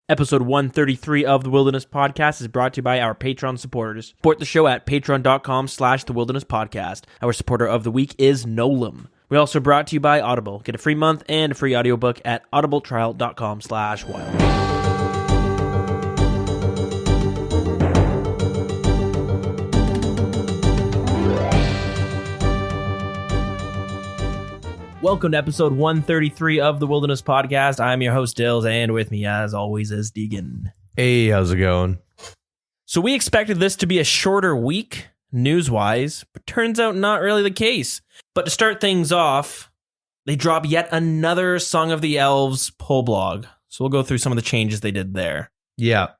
Episode 133 of the Wilderness Podcast is brought to you by our Patreon supporters. Support the show at patreon.com/thewilderness-podcast. Our supporter of the week is Nolem. We're also brought to you by Audible. Get a free month and a free audiobook at audibletrial.com/wild. Welcome to episode 133 of the Wilderness Podcast. I'm your host, Dills, and with me, as always, is Deegan. Hey, how's it going? So we expected this to be a shorter week, news-wise, but turns out not really the case. But to start things off, they drop yet another Song of the Elves poll blog. So we'll go through some of the changes they did there. Yeah.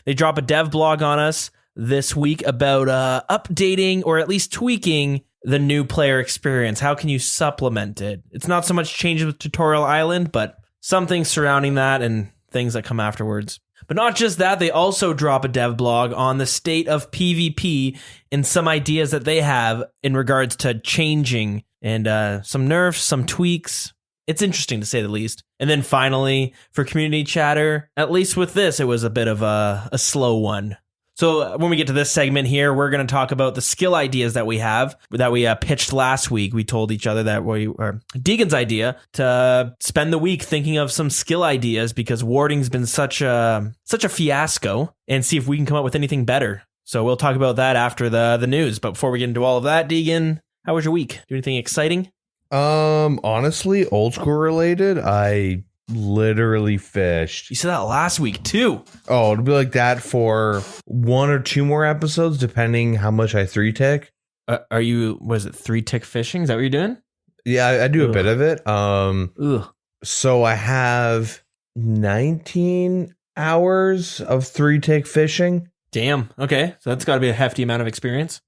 They drop a dev blog on us this week about updating or at least tweaking the new player experience. How can you supplement it? It's not so much changes with Tutorial Island, but something surrounding that and things that come afterwards. But not just that, they also drop a dev blog on the state of PvP and some ideas that they have in regards to changing and some nerfs, some tweaks. It's interesting to say the least. And then finally, for community chatter, at least with this, it was a bit of a slow one. So when we get to this segment here, we're going to talk about the skill ideas that we have, that we pitched last week. We told each other that Deegan's idea to spend the week thinking of some skill ideas because warding's been such a fiasco, and see if we can come up with anything better. So we'll talk about that after the news. But before we get into all of that, Deegan, how was your week? Do anything exciting? Honestly, old school related, I literally fished. You said that last week too. Oh, it'll be like that for one or two more episodes, depending how much I 3-tick. Are you, was it 3-tick fishing? Is that what you're doing? Yeah, I do a bit of it. Ugh. So I have 19 hours of 3-tick fishing. Damn. Okay. So that's got to be a hefty amount of experience.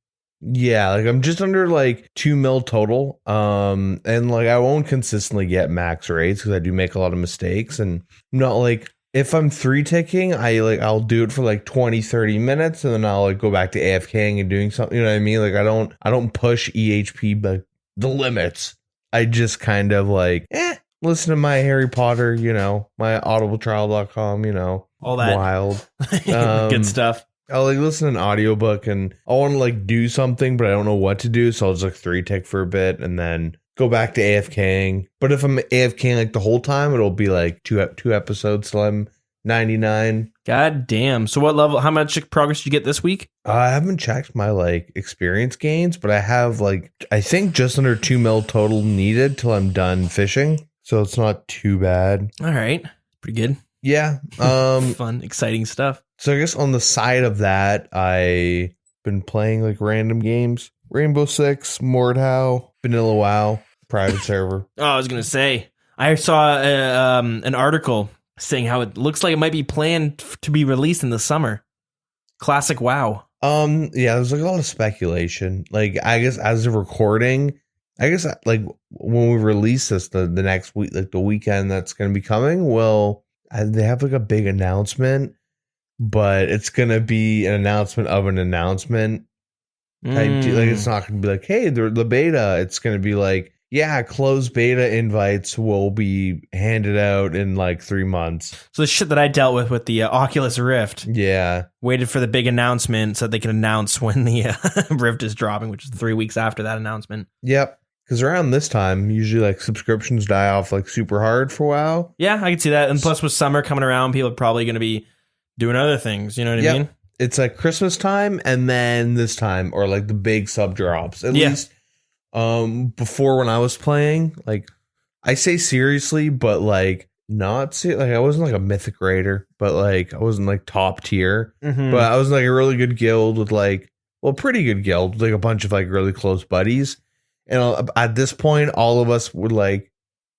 Yeah, like I'm just under like 2 mil total. And like I won't consistently get max rates because I do make a lot of mistakes. And I'm not like, if I'm 3-ticking, I'll do it for like 20-30 minutes and then I'll like go back to AFKing and doing something. You know what I mean? Like I don't push EHP but the limits. I just kind of like listen to my Harry Potter, my audibletrial.com, all that wild. Good stuff. I'll like listen to an audiobook and I want to like do something, but I don't know what to do. So I'll just like 3-tick for a bit and then go back to AFKing. But if I'm AFKing like the whole time, it'll be like two episodes till I'm 99. God damn. So what level, how much progress did you get this week? I haven't checked my like experience gains, but I have like, I think just under 2 mil total needed till I'm done fishing. So it's not too bad. All right. Pretty good. Yeah. Fun, exciting stuff. So I guess on the side of that, I've been playing like random games. Rainbow Six, Mordhau, Vanilla WoW, private server. Oh, I was going to say, I saw an article saying how it looks like it might be planned to be released in the summer. Classic WoW. Yeah, there's like a lot of speculation. Like, I guess as of recording, I guess like when we release this, the next week, like the weekend that's going to be coming, they have like a big announcement. But it's going to be an announcement of an announcement. Like, it's not going to be like, hey, the beta. It's going to be like, yeah, closed beta invites will be handed out in like 3 months. So the shit that I dealt with the Oculus Rift. Yeah. Waited for the big announcement so they can announce when the Rift is dropping, which is 3 weeks after that announcement. Yep. Because around this time, usually like subscriptions die off like super hard for a while. Yeah, I can see that. And plus with summer coming around, people are probably going to be doing other things, you know what I mean? It's like Christmas time and then this time, or like the big sub drops. At least before when I was playing, like I say seriously, but like not like I wasn't like a mythic raider, but like I wasn't like top tier. Mm-hmm. But I was like a really good guild with like, pretty good guild with like a bunch of like really close buddies. And at this point, all of us would like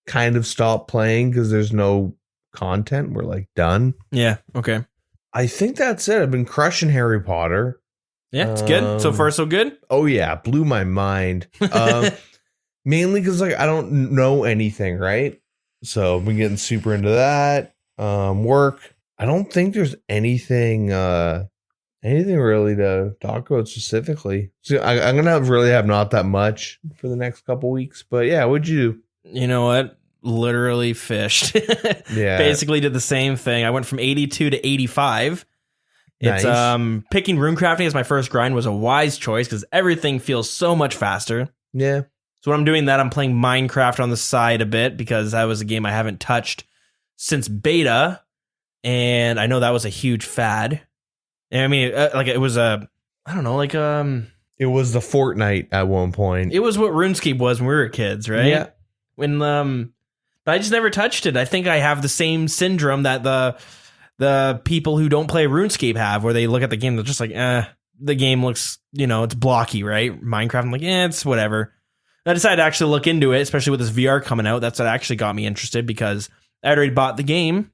kind of stop playing because there's no content. We're like done. Yeah. Okay. I think that's it. I've been crushing Harry Potter. Yeah, it's good. So far, so good. Oh, yeah. Blew my mind. Mainly because like I don't know anything, right? So I've been getting super into that. Work. I don't think there's anything really to talk about specifically. So I'm going to really have not that much for the next couple weeks. But yeah, what'd you do? You know what? literally fished. Yeah. Basically did the same thing. I went from 82 to 85. It's Nice. picking runecrafting as my first grind was a wise choice because everything feels so much faster. Yeah. So when I'm doing that, I'm playing Minecraft on the side a bit because that was a game I haven't touched since beta, and I know that was a huge fad. And I mean, like it was a, I don't know, like It was the Fortnite at one point. it was what RuneScape was when we were kids, right? Yeah. When but I just never touched it. I think I have the same syndrome that the people who don't play RuneScape have, where they look at the game, they're just like, the game looks, it's blocky, right? Minecraft, I'm like, it's whatever. I decided to actually look into it, especially with this VR coming out. That's what actually got me interested because I already bought the game,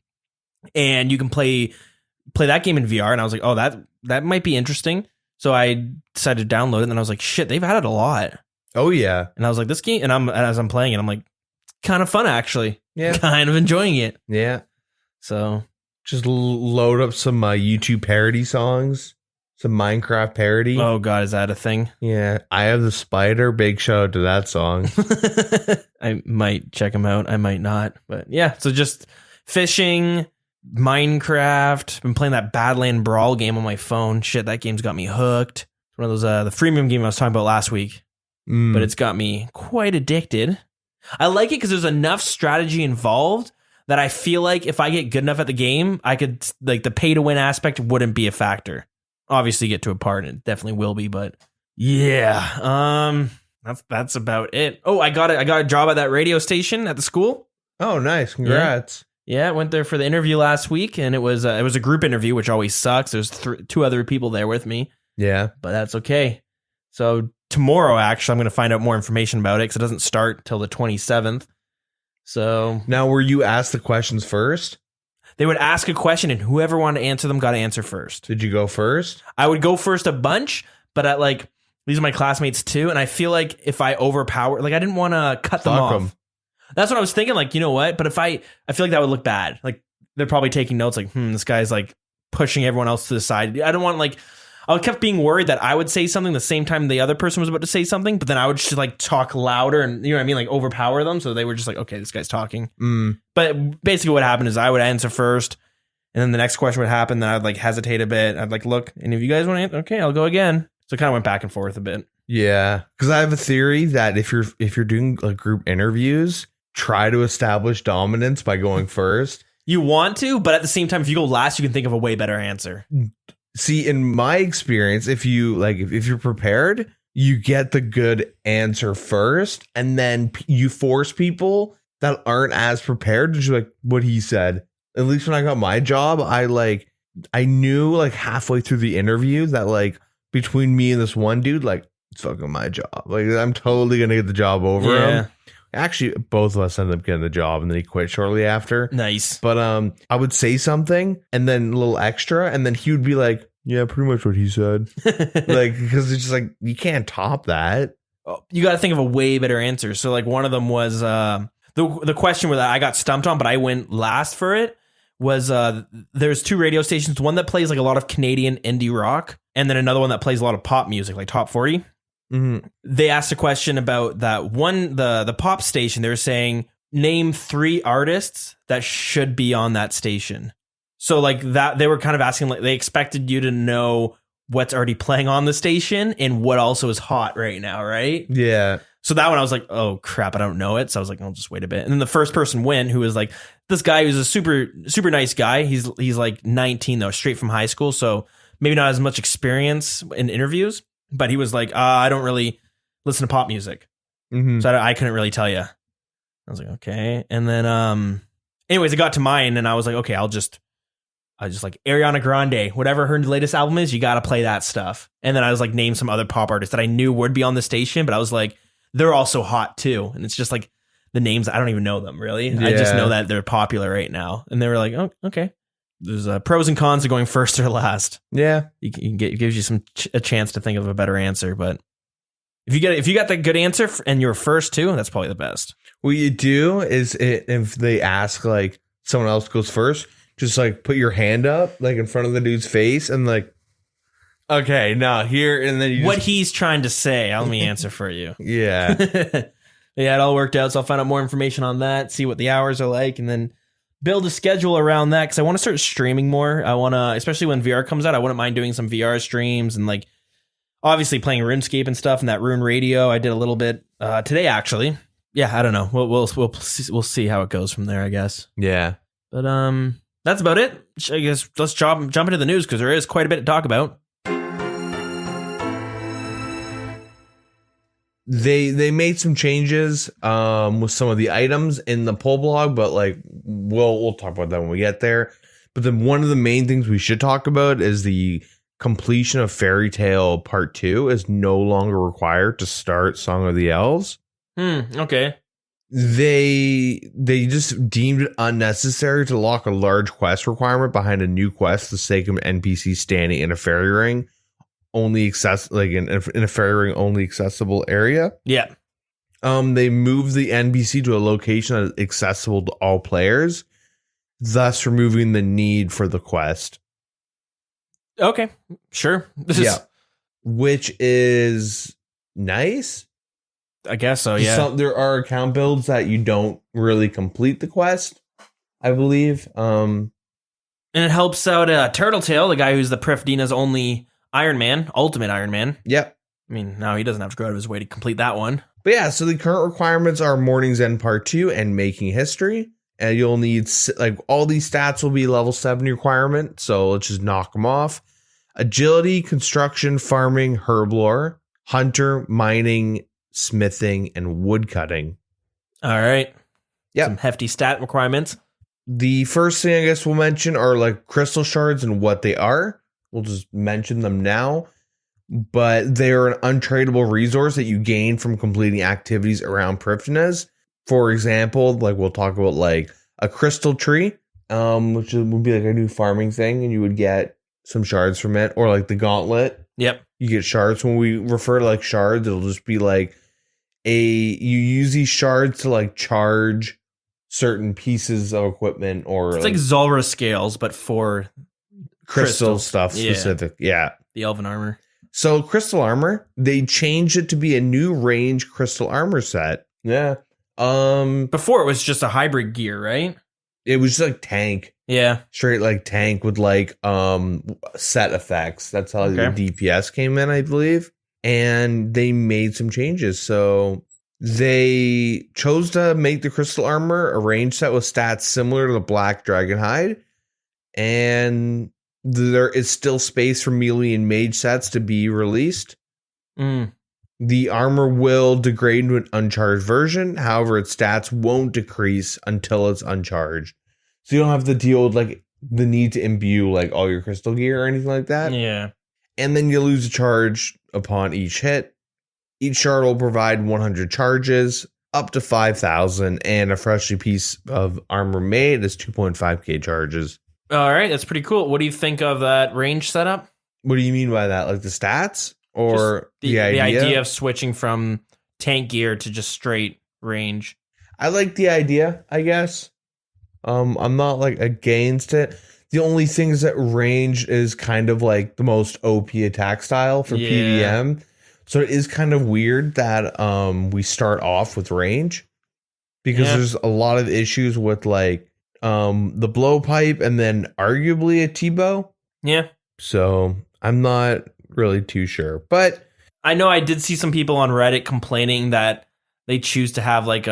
and you can play that game in VR. And I was like, oh, that might be interesting. So I decided to download it, and then I was like, shit, they've added a lot. Oh yeah. And I was like, this game, and as I'm playing it, I'm like, it's kind of fun actually. Yeah. Kind of enjoying it. Yeah. So Just load up some YouTube parody songs, some Minecraft parody. oh god, is that a thing? Yeah. I Have the Spider. Big shout out to that song. I might check them out. I might not. But yeah, so just fishing, Minecraft. Been playing that Badland Brawl game on my phone. Shit, that game's got me hooked. One of those the freemium game I was talking about last week. But it's got me quite addicted. I like it because there's enough strategy involved that I feel like if I get good enough at the game, I could, like, the pay to win aspect wouldn't be a factor. Obviously, get to a part, and it definitely will be, but yeah, that's about it. Oh, I got a job at that radio station at the school. Oh, nice. Congrats. Yeah, I went there for the interview last week, and it was a group interview, which always sucks. There's two other people there with me. Yeah. But that's okay. So tomorrow, actually, I'm going to find out more information about it because it doesn't start till the 27th. So Now, were you asked the questions first? they would ask a question, and whoever wanted to answer them got to answer first. Did you go first? I would go first a bunch, but these are my classmates too, and I feel like if I overpower, I didn't want to cut them Fuck off. 'em. That's what I was thinking. Like, you know what? But if I feel like that would look bad. Like they're probably taking notes. Like, this guy's like pushing everyone else to the side. I don't want I kept being worried that I would say something the same time the other person was about to say something, but then I would just talk louder and, you know what I mean? Like overpower them. So they were just like, okay, this guy's talking. But basically what happened is I would answer first, and then the next question would happen. Then I'd hesitate a bit. I'd look, and if you guys want to answer, okay, I'll go again. So it kind of went back and forth a bit. Yeah. Because I have a theory that if you're doing group interviews, try to establish dominance by going first. You want to, but at the same time, if you go last, you can think of a way better answer. See, in my experience, if you if you're prepared, you get the good answer first, and then you force people that aren't as prepared to do what he said. At least when I got my job, I knew halfway through the interview that between me and this one dude, it's fucking my job. I'm totally gonna get the job over him. Actually, both of us ended up getting the job, and then he quit shortly after. Nice. But I would say something and then a little extra, and then he would be like, yeah, pretty much what he said. Because it's just you can't top that. You got to think of a way better answer. So one of them was the question where I got stumped on, but I went last for it, was there's two radio stations, one that plays a lot of Canadian indie rock, and then another one that plays a lot of pop music, like Top 40. Mm-hmm. They asked a question about that one, the pop station. They were saying, name 3 artists that should be on that station. So that they were kind of asking, they expected you to know what's already playing on the station and what also is hot right now, right? Yeah. So that one I was like, oh crap, I don't know it. So I was like, I'll just wait a bit. And then the first person went, who was this guy who's a super, super nice guy. He's 19 though, straight from high school. So maybe not as much experience in interviews, but he was I don't really listen to pop music. Mm-hmm. So I couldn't really tell you. I was like, okay. And then, anyways, it got to mine and I was like, okay, I was just Ariana Grande, whatever her latest album is, you got to play that stuff. And then I was name some other pop artists that I knew would be on the station, but I was like, they're also hot too. And it's just the names, I don't even know them really. Yeah. I just know that they're popular right now. And they were like, oh, okay. There's pros and cons to going first or last. Yeah. It gives you a chance to think of a better answer. But if you got the good answer and you're first too, that's probably the best. What you do is if they ask someone else goes first, just put your hand up in front of the dude's face and okay, now here, and then what he's trying to say. Let me answer for you. Yeah. Yeah, it all worked out. So I'll find out more information on that, see what the hours are like, and then build a schedule around that because I want to start streaming more. I want to, especially when VR comes out, I wouldn't mind doing some VR streams and like obviously playing RuneScape and stuff and that Rune Radio. I did a little bit today, actually. Yeah, I don't know. We'll see how it goes from there, I guess. Yeah. But that's about it. I guess let's jump into the news because there is quite a bit to talk about. They made some changes with some of the items in the poll blog, but like we'll talk about that when we get there. But then one of the main things we should talk about is the completion of Fairy Tale Part 2 is no longer required to start Song of the Elves. Okay. They just deemed it unnecessary to lock a large quest requirement behind a new quest for the sake of an NPC standing in a fairy ring. Only in a fairy ring only accessible area. Yeah. They moved the NPC to a location that is accessible to all players, thus removing the need for the quest. Okay, sure. Which is nice. I guess so. Yeah. There are account builds that you don't really complete the quest, I believe. And it helps out Turtletail, the guy who's the Prifdina's only Iron Man, Ultimate Iron Man. Yep. I mean, now he doesn't have to go out of his way to complete that one. But yeah, so the current requirements are Morning's End Part 2 and Making History. And you'll need, like, all these stats will be level 70 requirement. So let's just knock them off. Agility, Construction, Farming, Herblore, Hunter, Mining, Smithing, and Woodcutting. All right. Yeah. Some hefty stat requirements. The first thing I guess we'll mention are, like, crystal shards and what they are. We'll just mention them now, but they're an untradeable resource that you gain from completing activities around Prifdina's. For example, like we'll talk about like a crystal tree, which would be like a new farming thing, and you would get some shards from it, or like the gauntlet. Yep. You get shards. When we refer to like shards, it'll just be like you use these shards to like charge certain pieces of equipment, or it's like Zulrah scales, but for crystal stuff specific. Yeah. The elven armor. So crystal armor, they changed it to be a new range crystal armor set. Yeah. Before it was just a hybrid gear, right? It was just like tank. Yeah. Straight like tank with like set effects. That's how the DPS came in, I believe. And they made some changes. So they chose to make the crystal armor a range set with stats similar to the black dragon hide. And there is still space for melee and mage sets to be released. The armor will degrade into an uncharged version. However, its stats won't decrease until it's uncharged. So you don't have to deal with like the need to imbue like all your crystal gear or anything like that. Yeah. And then you lose a charge upon each hit. Each shard will provide 100 charges, up to 5,000, and a freshly piece of armor made is 2.5k charges. All right, that's pretty cool. What do you think of that range setup? What do you mean by that? Like the stats or the idea of switching from tank gear to just straight range? I like the idea, I guess. I'm not like against it. The only thing is that range is kind of like the most OP attack style for PVM. So it is kind of weird that we start off with range because there's a lot of issues with like the blowpipe and then arguably a T-bow. Yeah. So I'm not really too sure. But I know I did see some people on Reddit complaining that they choose to have like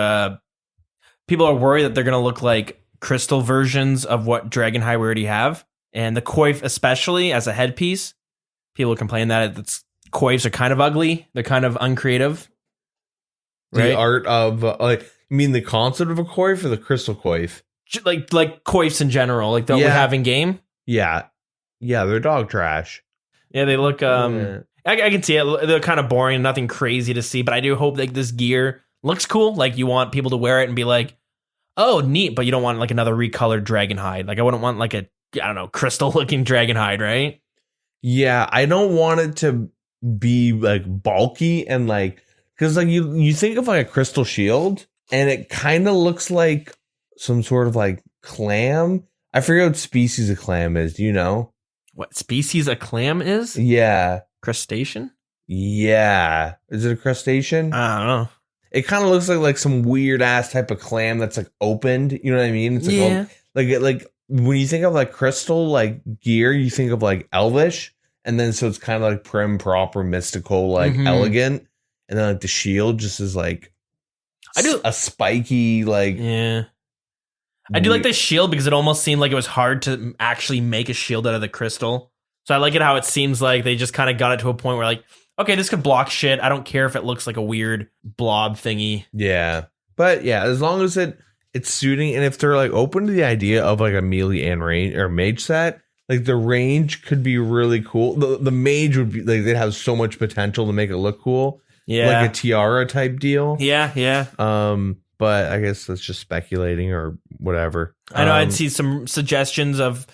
people are worried that they're going to look like crystal versions of what Dragonhide we already have. And the coif, especially as a headpiece, people complain that coifs are kind of ugly. They're kind of uncreative. Right? The art of, you mean the concept of a coif or the crystal coif? Like coifs in general, like that we have in game. Yeah. Yeah, they're dog trash. Yeah, they look, I can see it. They're kind of boring, nothing crazy to see, but I do hope like this gear looks cool. Like you want people to wear it and be like, oh, neat, but you don't want like another recolored Dragonhide. Like I wouldn't want like crystal looking Dragonhide, right? Yeah, I don't want it to be like bulky and like, because like you think of like a crystal shield and it kind of looks like some sort of like clam. I forget what species a clam is. Do you know? What species a clam is? Yeah. Crustacean? Yeah. Is it a crustacean? I don't know. It kind of looks like some weird ass type of clam that's like opened. You know what I mean? It's like when you think of like crystal like gear, you think of like elvish, and then so it's kind of like prim, proper, mystical, like elegant, and then like the shield just is like a spiky like I do like the shield because it almost seemed like it was hard to actually make a shield out of the crystal. So I like it how it seems like they just kind of got it to a point where like, okay, this could block shit. I don't care if it looks like a weird blob thingy. Yeah. But yeah, as long as it's suiting, and if they're like open to the idea of like a melee and range or mage set, like the range could be really cool. The mage would be like, they'd have so much potential to make it look cool. Yeah. Like a tiara type deal. Yeah. But I guess that's just speculating or whatever. I know I'd see some suggestions of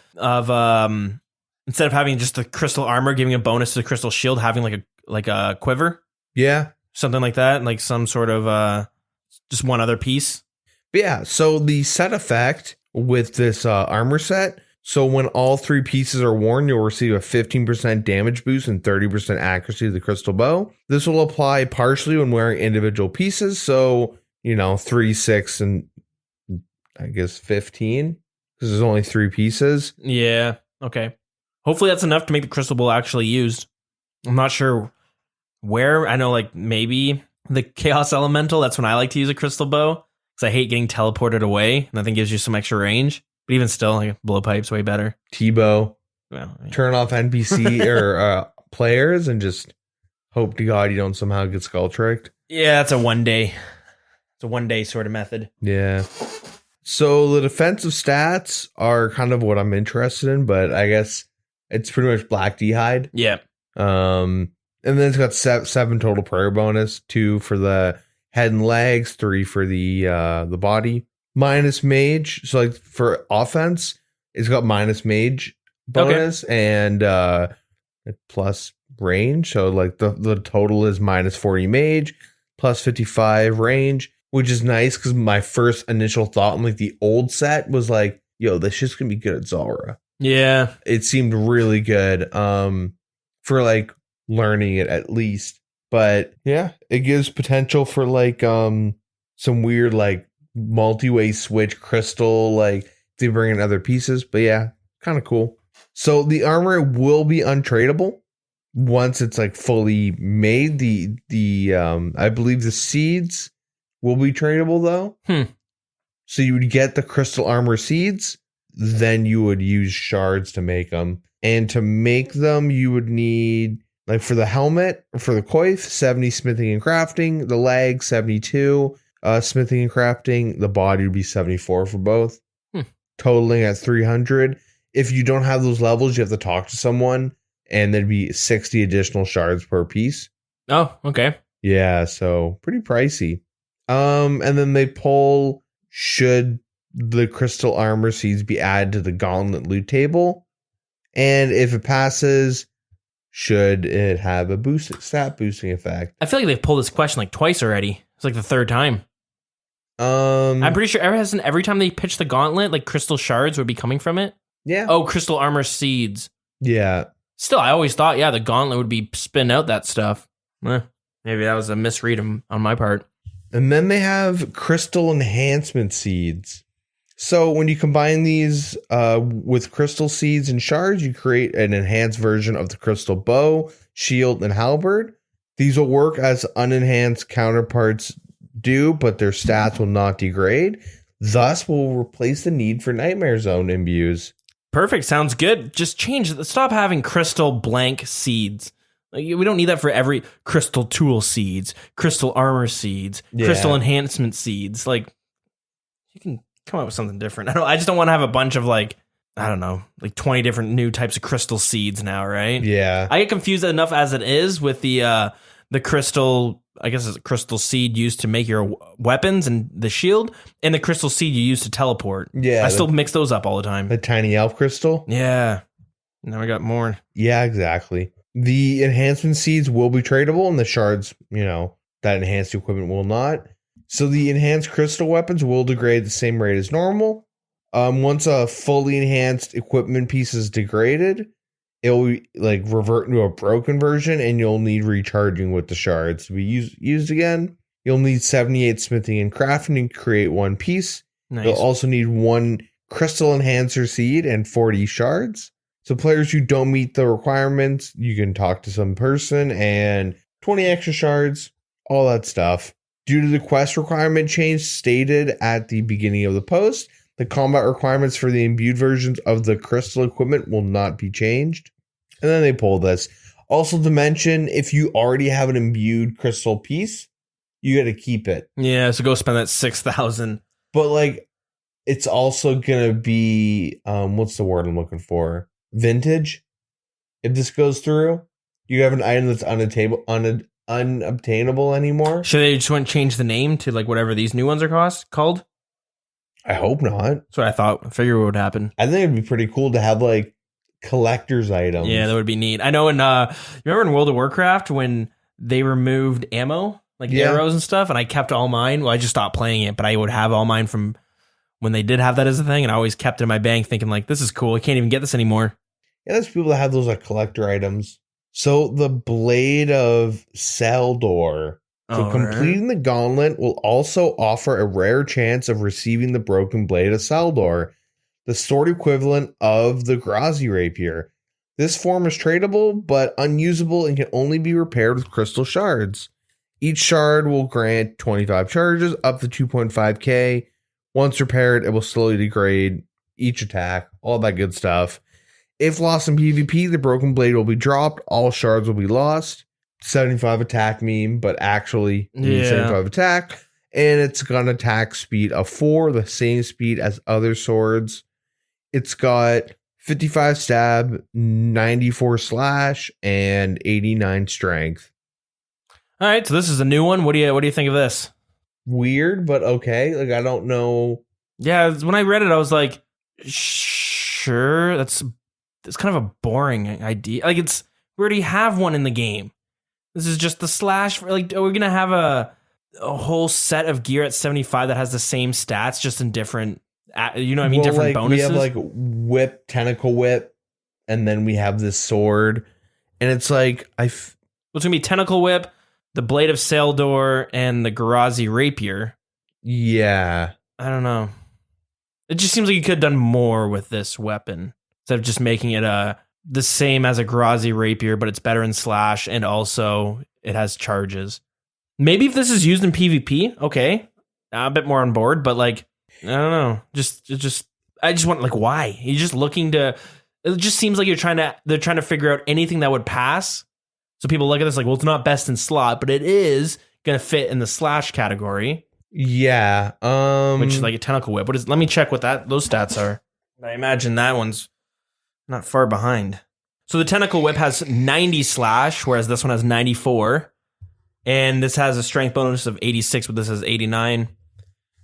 instead of having just the crystal armor, giving a bonus to the crystal shield, having like a quiver. Yeah. Something like that. Like some sort of just one other piece. But yeah. So the set effect with this armor set. So when all 3 pieces are worn, you'll receive a 15% damage boost and 30% accuracy of the crystal bow. This will apply partially when wearing individual pieces. So 3, 6, and I guess 15 because there's only 3 pieces. Yeah. Okay. Hopefully that's enough to make the crystal bow actually used. I'm not sure where. I know like maybe the chaos elemental. That's when I like to use a crystal bow because I hate getting teleported away, and I think it gives you some extra range. But even still, like blowpipe's way better. T-bow. Well, turn off NPC or players and just hope to God you don't somehow get skull tricked. Yeah, that's a one day. It's a one day sort of method. Yeah. So the defensive stats are kind of what I'm interested in, but I guess it's pretty much black d'hide. Yeah. And then it's got 7 total prayer bonus, 2 for the head and legs, 3 for the body. Minus mage. So like for offense, it's got minus mage bonus and plus range. So like the total is minus 40 mage, plus 55 range, which is nice because my first initial thought in like the old set was like, yo, this shit's gonna be good at Zulrah. Yeah. It seemed really good for like learning it at least. But yeah, it gives potential for like some weird like multi-way switch crystal, like they bring in other pieces. But yeah, kind of cool. So the armor will be untradeable once it's like fully made. The I believe the seeds will be tradable though. So you would get the crystal armor seeds, then you would use shards to make them, and to make them you would need, like for the helmet, for the coif, 70 smithing and crafting, the leg 72 smithing and crafting, the body would be 74 for both, totaling at 300. If you don't have those levels, you have to talk to someone, and there'd be 60 additional shards per piece. Oh, okay. Yeah, so pretty pricey. And then they pull, should the crystal armor seeds be added to the gauntlet loot table, and if it passes, should it have a stat boosting effect? I feel like they've pulled this question like twice already. It's like the 3rd time. I'm pretty sure every time they pitch the gauntlet, like crystal shards would be coming from it. Yeah. Oh, crystal armor seeds. Yeah. Still, I always thought, the gauntlet would be spin out that stuff. Maybe that was a misread on my part. And then they have crystal enhancement seeds. So when you combine these with crystal seeds and shards, you create an enhanced version of the crystal bow, shield, and halberd. These will work as unenhanced counterparts do, but their stats will not degrade. Thus, will replace the need for Nightmare Zone imbues. Perfect. Sounds good. Just stop having crystal blank seeds. Like, we don't need that for every crystal tool seeds, crystal armor seeds, crystal enhancement seeds. Like, you can come up with something different. I just don't want to have a bunch of like 20 different new types of crystal seeds now, right? Yeah. I get confused enough as it is with the crystal, I guess it's a crystal seed used to make your weapons and the shield, and the crystal seed you use to teleport. Yeah. I still mix those up all the time. The tiny elf crystal? Yeah. Now we got more. Yeah, exactly. The enhancement seeds will be tradable, and the shards, that enhanced equipment will not. So the enhanced crystal weapons will degrade the same rate as normal. Once a fully enhanced equipment piece is degraded, it will revert into a broken version, and you'll need recharging with the shards to be used again. You'll need 78 smithing and crafting to create one piece. Nice. You'll also need 1 crystal enhancer seed and 40 shards. So players who don't meet the requirements, you can talk to some person and 20 extra shards, all that stuff. Due to the quest requirement change stated at the beginning of the post, the combat requirements for the imbued versions of the crystal equipment will not be changed. And then they pull this. Also to mention, if you already have an imbued crystal piece, you got to keep it. Yeah, so go spend that 6,000. But like, it's also going to be, what's the word I'm looking for? Vintage. If this goes through, you have an item that's unobtainable anymore. Should they just want to change the name to like whatever these new ones are called? I hope not. That's what I thought. I figured what would happen. I think it'd be pretty cool to have like collector's items. Yeah, that would be neat. I know you remember in World of Warcraft when they removed ammo, like arrows and stuff, and I kept all mine. Well, I just stopped playing it, but I would have all mine from when they did have that as a thing, and I always kept it in my bank thinking like, this is cool. I can't even get this anymore. Yeah, there's people that have those like collector items. So the Blade of Seldor. So completing the gauntlet will also offer a rare chance of receiving the broken Blade of Seldor, the sword equivalent of the Grazi Rapier. This form is tradable, but unusable and can only be repaired with crystal shards. Each shard will grant 25 charges, up to 2.5k. Once repaired, it will slowly degrade each attack, all that good stuff. If lost in PvP, the broken blade will be dropped, all shards will be lost. 75 attack meme, but actually 75 attack. And it's got an attack speed of 4, the same speed as other swords. It's got 55 stab, 94 slash, and 89 strength. All right, so this is a new one. What do you think of this? Weird, but okay. Like, I don't know. Yeah, when I read it, I was like, sure, that's kind of a boring idea. Like, we already have one in the game. This is just the slash. Like, are we gonna have a whole set of gear at 75 that has the same stats, just in different, you know what I mean, different like, bonuses? We have like whip, tentacle whip, and then we have this sword, and it's like it's gonna be tentacle whip, the Blade of Seldor, and the Grazi Rapier. Yeah, I don't know. It just seems like you could have done more with this weapon instead of just making it the same as a Grazi Rapier, but it's better in slash, and also it has charges. Maybe if this is used in PvP, okay, I'm a bit more on board. But like, I don't know. I just want, like, why? You're just looking to. It just seems like they're trying to figure out anything that would pass. So people look at this like, well, it's not best in slot, but it is gonna fit in the slash category. Yeah. Which is like a tentacle whip. Let me check what those stats are. I imagine that one's not far behind. So the tentacle whip has 90 slash, whereas this one has 94. And this has a strength bonus of 86, but this has 89.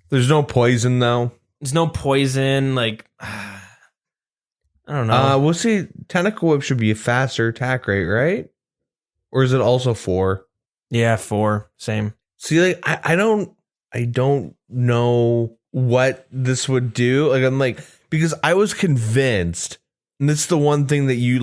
There's no poison, though. There's no poison. Like, I don't know. We'll see. Tentacle whip should be a faster attack rate, right? Or is it also 4? Yeah, 4. Same. See, like, I don't know what this would do. Like, I'm like, because I was convinced, and this is the one thing that you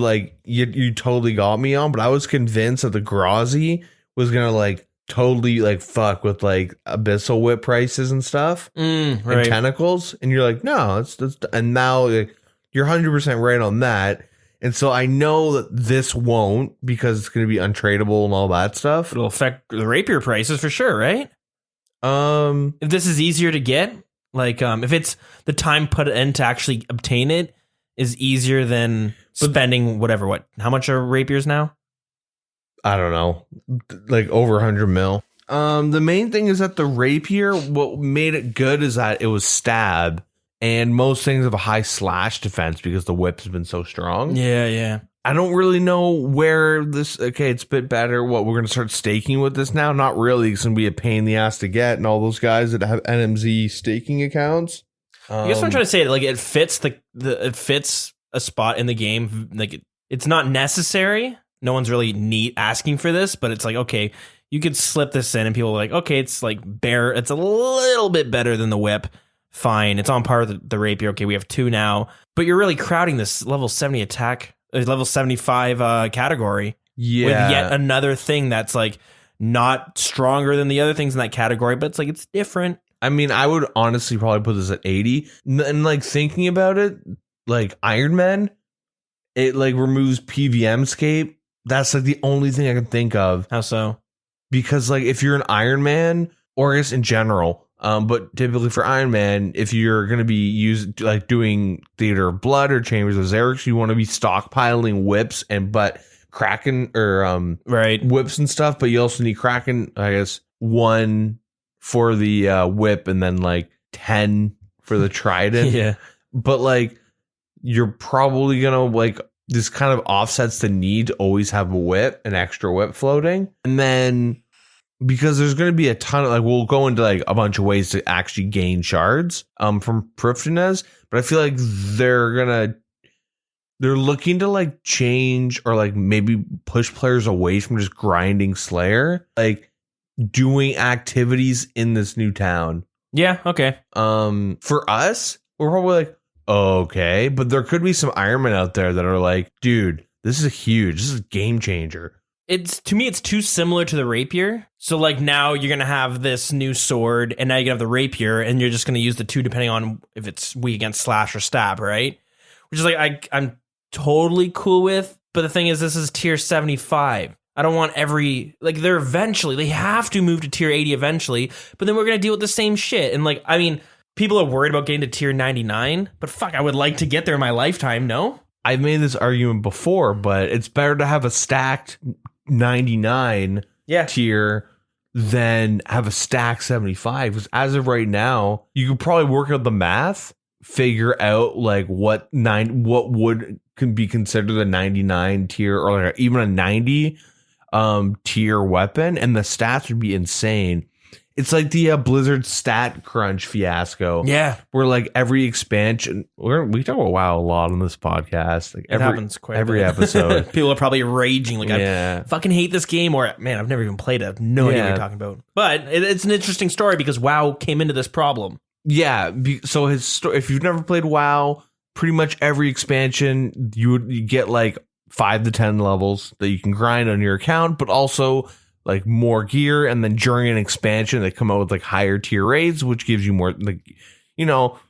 totally got me on, but I was convinced that the Grazi was gonna like totally like fuck with like abyssal whip prices and stuff, and tentacles, and you're like, no, it's and now like, you're 100% right on that. And so I know that this won't, because it's going to be untradeable and all that stuff. It'll affect the rapier prices for sure, right? If this is easier to get, like, if it's the time put in to actually obtain it is easier than spending how much are rapiers now? I don't know, like over 100 mil. The main thing is that the rapier, what made it good is that it was stab, and most things have a high slash defense because the whip has been so strong. Yeah. I don't really know where this. Okay, it's a bit better. What, we're going to start staking with this now? Not really. It's going to be a pain in the ass to get, and all those guys that have NMZ staking accounts. I guess what I'm trying to say, like, it fits it fits a spot in the game. Like, it's not necessary. No one's really asking for this, but it's like, okay, you could slip this in, and people are like, okay, it's like it's a little bit better than the whip. Fine, it's on par with the rapier. Okay, we have 2 now, but you're really crowding this level 70 attack. Level 75 category with yet another thing that's like not stronger than the other things in that category, but it's like it's different. I mean, I would honestly probably put this at 80. And like thinking about it, like Iron Man, it like removes PVMscape. That's like the only thing I can think of. How so? Because like if you're an Iron Man, or I guess in general, but typically for Iron Man, if you're going to be doing Theater of Blood or Chambers of Xerix, you want to be stockpiling whips Kraken or right whips and stuff. But you also need Kraken, I guess, 1 for the whip and then like 10 for the trident. Yeah. But like you're probably gonna like this kind of offsets the need to always have an extra whip floating. And then because there's gonna be a ton of like we'll go into like a bunch of ways to actually gain shards from Prifdines, but I feel like they're looking to like change or like maybe push players away from just grinding Slayer. Like doing activities in this new town. Yeah, okay. For us, we're probably like, okay, but there could be some Iron Men out there that are like, dude, this is huge. This is a game changer. To me, it's too similar to the rapier. So like now you're gonna have this new sword, and now you have the rapier, and you're just gonna use the two depending on if it's weak against slash or stab, right? Which is like I'm totally cool with. But the thing is, this is tier 75. I don't want they have to move to tier 80 eventually, but then we're going to deal with the same shit. And like, I mean, people are worried about getting to tier 99, but fuck, I would like to get there in my lifetime, no? I've made this argument before, but it's better to have a stacked 99 tier than have a stacked 75. Because as of right now, you could probably work out the math, figure out like what can be considered a 99 tier or like even a 90 tier weapon, and the stats would be insane. It's like the Blizzard stat crunch fiasco. Yeah, where like every expansion, we talk about WoW a lot on this podcast. Like it happens quite every episode. People are probably raging like, I fucking hate this game, or man, I've never even played it. I have no idea what you're talking about. But it's an interesting story because WoW came into this problem. Yeah, so if you've never played WoW, pretty much every expansion you get like 5 to 10 levels that you can grind on your account, but also like more gear. And then during an expansion, they come out with like higher tier raids, which gives you more like,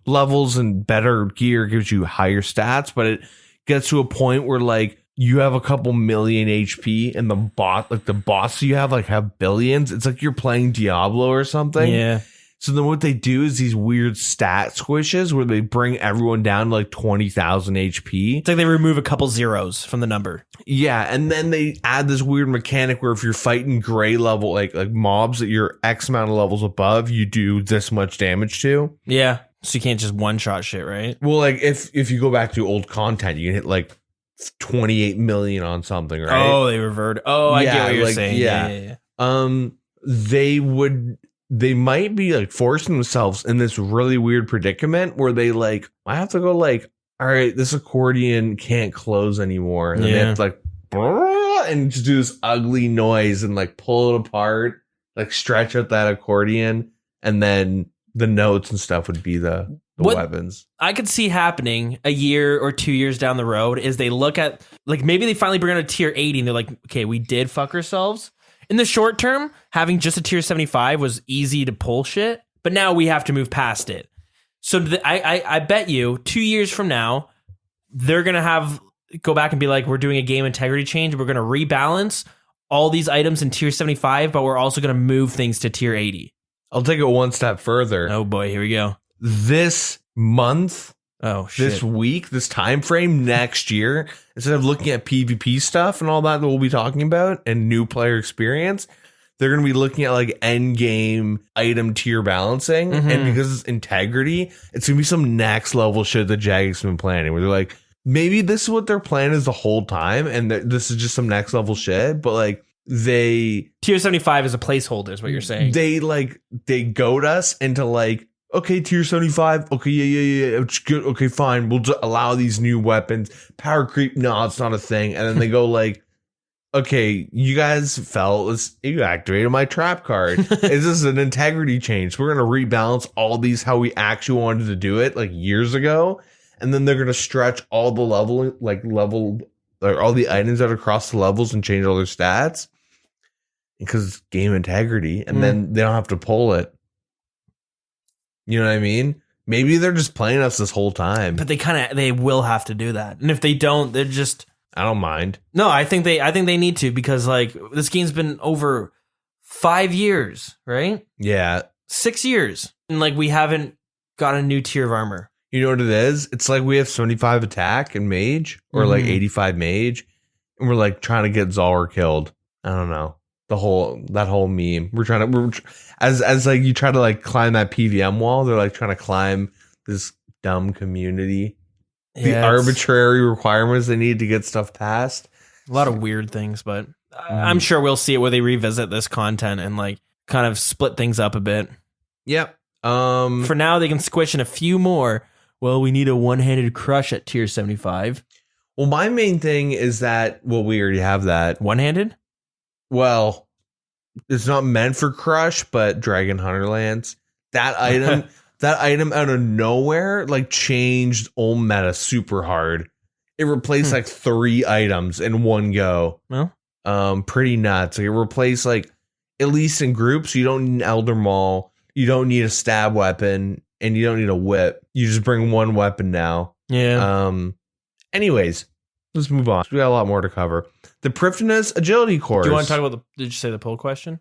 levels, and better gear gives you higher stats. But it gets to a point where like you have a couple million HP and the boss you have billions. It's like you're playing Diablo or something. Yeah. So then what they do is these weird stat squishes where they bring everyone down to like 20,000 HP. It's like they remove a couple zeros from the number. Yeah, and then they add this weird mechanic where if you're fighting gray level, like mobs that you're X amount of levels above, you do this much damage to. Yeah, so you can't just one-shot shit, right? Well, like if you go back to old content, you can hit like 28 million on something, right? Oh, they revert. Oh, I get what you're saying. Yeah. They might be like forcing themselves in this really weird predicament where they like, I have to go like, all right, this accordion can't close anymore. And then they have to like, and just do this ugly noise and like pull it apart, like stretch out that accordion. And then the notes and stuff would be the weapons. I could see happening a year or 2 years down the road is they look at, like, maybe they finally bring out a tier 80 and they're like, okay, we did fuck ourselves. In the short term, having just a tier 75 was easy to pull shit, but now we have to move past it. So I bet you 2 years from now, they're going to go back and be like, we're doing a game integrity change. We're going to rebalance all these items in tier 75, but we're also going to move things to tier 80. I'll take it one step further. Oh boy, here we go. This month, shit. This week, this time frame, next year, instead of looking at PvP stuff and all that we'll be talking about and new player experience, they're going to be looking at like end game item tier balancing. Mm-hmm. And because it's integrity, it's going to be some next level shit that Jagex has been planning where they're like, maybe this is what their plan is the whole time and this is just some next level shit, but like tier 75 is a placeholder is what you're saying. They goad us into like, okay, tier 75. Okay, yeah. It's good. Okay, fine. We'll allow these new weapons. Power creep. No, it's not a thing. And then they go like, okay, you guys you activated my trap card. Is this an integrity change? We're going to rebalance all these how we actually wanted to do it like years ago. And then they're going to stretch all the all the items that are across the levels and change all their stats. because it's game integrity, and then they don't have to pull it. You know what I mean? Maybe they're just playing us this whole time. But they will have to do that. And if they don't, they're just... I don't mind. No, I think they need to, because like this game's been over 5 years, right? Yeah. 6 years. And like we haven't got a new tier of armor. You know what it is? It's like we have 75 attack and mage, or like 85 mage, and we're like trying to get Zalr killed. I don't know. That whole meme. As like you try to like climb that PVM wall, they're like trying to climb this dumb community. The arbitrary requirements they need to get stuff passed. A lot of weird things, but I'm sure we'll see it where they revisit this content and like kind of split things up a bit. Yep. For now, they can squish in a few more. Well, we need a one-handed crush at tier 75. Well, my main thing is that, well, we already have that. One-handed? Well, it's not meant for crush, but Dragon Hunter Lance. That item, out of nowhere, like changed old meta super hard. It replaced like 3 items in one go. Well, pretty nuts. Like it replaced like, at least in groups, you don't need an Elder Maul, you don't need a stab weapon, and you don't need a whip. You just bring one weapon now. Yeah. Anyways, let's move on. We got a lot more to cover. The Prifddinas agility course. Do you want to talk about did you say the poll question?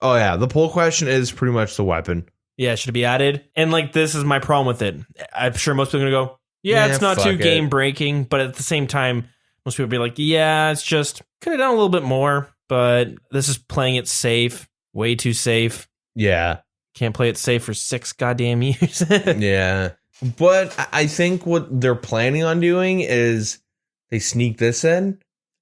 Oh yeah, the poll question is pretty much the weapon. Yeah, should it be added? And like this is my problem with it. I'm sure most people are gonna go, yeah, it's not too game breaking, but at the same time, most people be like, yeah, it's just could have done a little bit more, but this is playing it safe, way too safe. Yeah. Can't play it safe for 6 goddamn years. Yeah. But I think what they're planning on doing is they sneak this in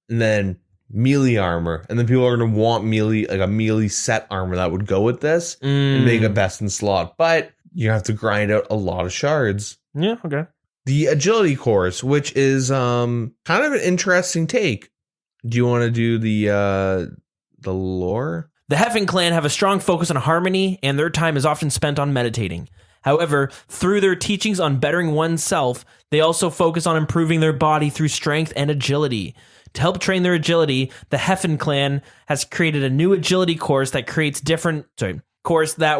and then melee armor. And then people are going to want melee, like a melee set armor that would go with this and make it best in slot. But you have to grind out a lot of shards. Yeah, okay. The agility course, which is kind of an interesting take. Do you want to do the lore? The Heffen clan have a strong focus on harmony, and their time is often spent on meditating. However, through their teachings on bettering oneself, they also focus on improving their body through strength and agility. To help train their agility, the Heffen clan has created a new agility course that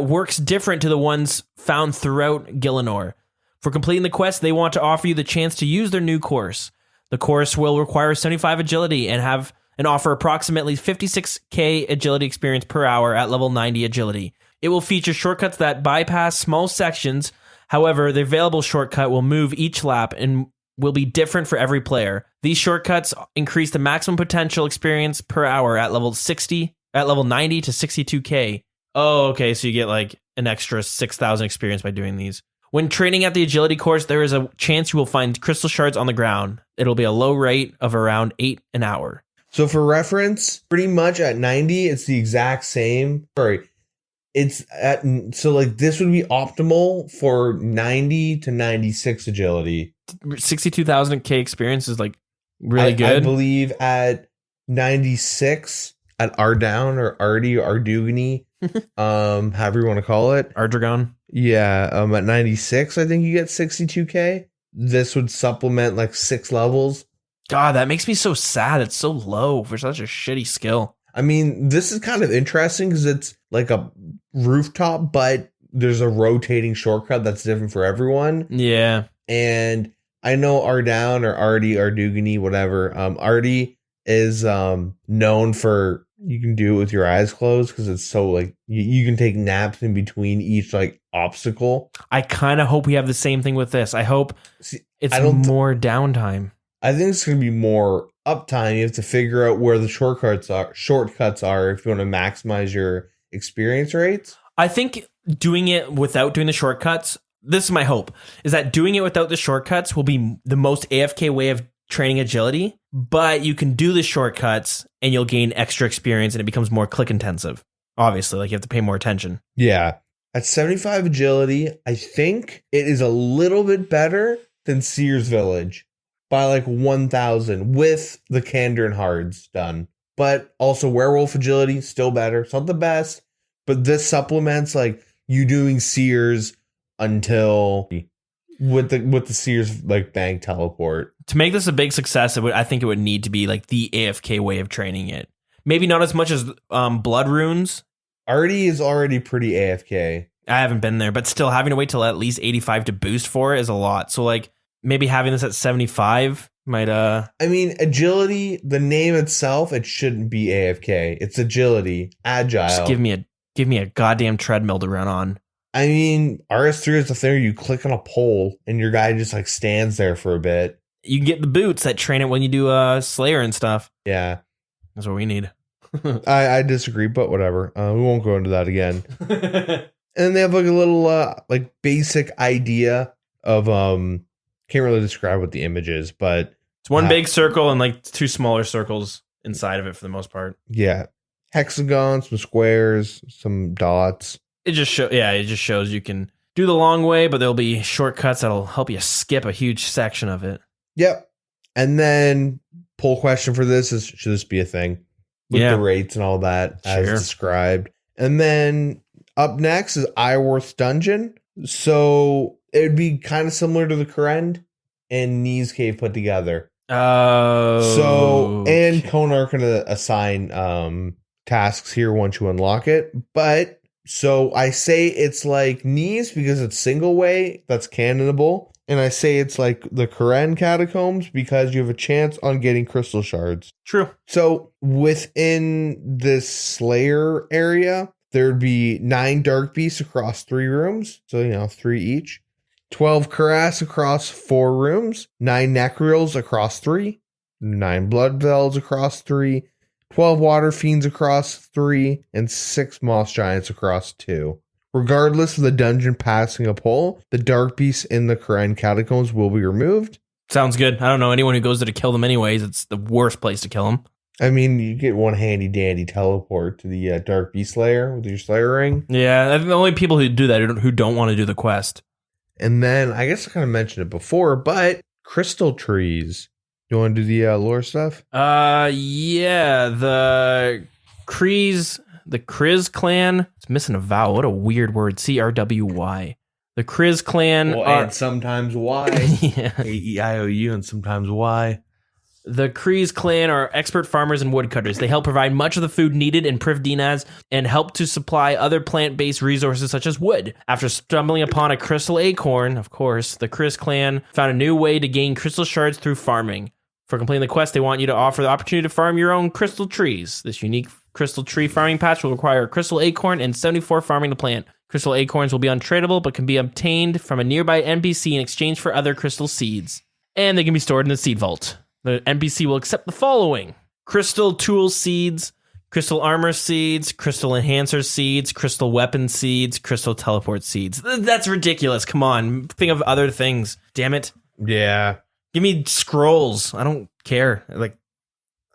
works different to the ones found throughout Gielinor. For completing the quest, they want to offer you the chance to use their new course. The course will require 75 agility and offer approximately 56k agility experience per hour at level 90 agility. It will feature shortcuts that bypass small sections. However, the available shortcut will move each lap and will be different for every player. These shortcuts increase the maximum potential experience per hour at level 90 to 62k. Oh, okay, so you get like an extra 6,000 experience by doing these. When training at the agility course, there is a chance you will find crystal shards on the ground. It'll be a low rate of around 8 an hour. So for reference, pretty much at 90, it's the exact same. It's at, so like this would be optimal for 90 to 96 agility. 62,000k experience is like really good. I believe at 96 at Ardown or Ardy or Ardugany, however you want to call it. Ardragon. Yeah, at 96, I think you get 62k. This would supplement like 6 levels. God, that makes me so sad. It's so low for such a shitty skill. I mean, this is kind of interesting because it's like a rooftop, but there's a rotating shortcut that's different for everyone. Yeah. And I know Ardown or Ardy, Ardugany, whatever. Ardy is known for you can do it with your eyes closed because it's so like you can take naps in between each like obstacle. I kind of hope we have the same thing with this. I hope it's more downtime. I think it's going to be more uptime. You have to figure out where the shortcuts are if you want to maximize your experience rates. I think doing it without doing the shortcuts, this is my hope, is that doing it without the shortcuts will be the most AFK way of training agility, but you can do the shortcuts and you'll gain extra experience and it becomes more click intensive. Obviously, like you have to pay more attention. Yeah. At 75 agility, I think it is a little bit better than Seer's Village. By like 1,000 with the Kandran Hards done. But also Werewolf agility, still better. It's not the best, but this supplements like you doing Seers until with the Seers like bank teleport. To make this a big success, I think it would need to be like the AFK way of training it. Maybe not as much as blood runes. Artie is already pretty AFK. I haven't been there, but still having to wait till at least 85 to boost for it is a lot. So like maybe having this at 75 might I mean, agility, the name itself, it shouldn't be AFK. It's agility, agile. just give me a goddamn treadmill to run on. I mean, RS3 is the thing where you click on a pole and your guy just like stands there for a bit. You can get the boots that train it when you do Slayer and stuff. Yeah. That's what we need. I disagree, but whatever. We won't go into that again. And they have like a little like basic idea of can't really describe what the image is, but It's one big circle and like two smaller circles inside of it for the most part. Yeah. Hexagons, some squares, some dots. It just shows you can do the long way, but there'll be shortcuts that'll help you skip a huge section of it. Yep. And then poll question for this is, should this be a thing? With the rates and all that as described. And then up next is Iworth's Dungeon. So it would be kind of similar to the Kurend and Knees Cave put together. Oh. So, and Konar can assign tasks here once you unlock it. But, so I say it's like Knees because it's single way, that's canonable. And I say it's like the Kurend catacombs because you have a chance on getting crystal shards. True. So within this Slayer area, there'd be 9 dark beasts across 3 rooms. So, 3 each. 12 Karass across 4 rooms. 9 Necreals across 3. 9 Blood Velds across 3. 12 Water Fiends across 3. And 6 Moss Giants across 2. Regardless of the dungeon passing a poll, the dark beasts in the Kurend catacombs will be removed. Sounds good. I don't know anyone who goes there to kill them anyways. It's the worst place to kill them. I mean, you get one handy dandy teleport to the Dark Beast Slayer with your Slayer ring. Yeah, the only people who do that who don't want to do the quest. And then, I guess I kind of mentioned it before, but crystal trees. You want to do the lore stuff? Yeah, the Kriz clan. It's missing a vowel. What a weird word. CRWY. The Kriz clan and sometimes Y. Yeah. AEIOU and sometimes Y. The Kriz clan are expert farmers and woodcutters. They help provide much of the food needed in Privdinas and help to supply other plant-based resources such as wood. After stumbling upon a crystal acorn, of course, the Kriz clan found a new way to gain crystal shards through farming. For completing the quest, they want you to offer the opportunity to farm your own crystal trees. This unique crystal tree farming patch will require a crystal acorn and 74 farming to plant. Crystal acorns will be untradeable, but can be obtained from a nearby NPC in exchange for other crystal seeds. And they can be stored in the seed vault. The NPC will accept the following: crystal tool seeds, crystal armor seeds, crystal enhancer seeds, crystal weapon seeds, crystal teleport seeds. That's ridiculous. Come on. Think of other things. Damn it. Yeah. Give me scrolls. I don't care. I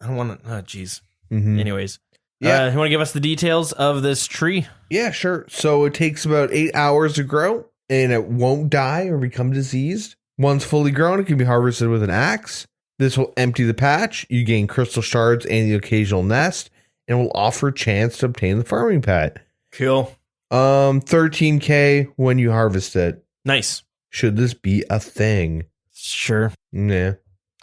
don't want to. Oh, jeez. Mm-hmm. Anyways. Yeah. You want to give us the details of this tree? Yeah, sure. So it takes about 8 hours to grow, and it won't die or become diseased. Once fully grown, it can be harvested with an axe. This will empty the patch. You gain crystal shards and the occasional nest, and will offer a chance to obtain the farming pet. Cool. 13k when you harvest it. Nice. Should this be a thing? Sure. Yeah.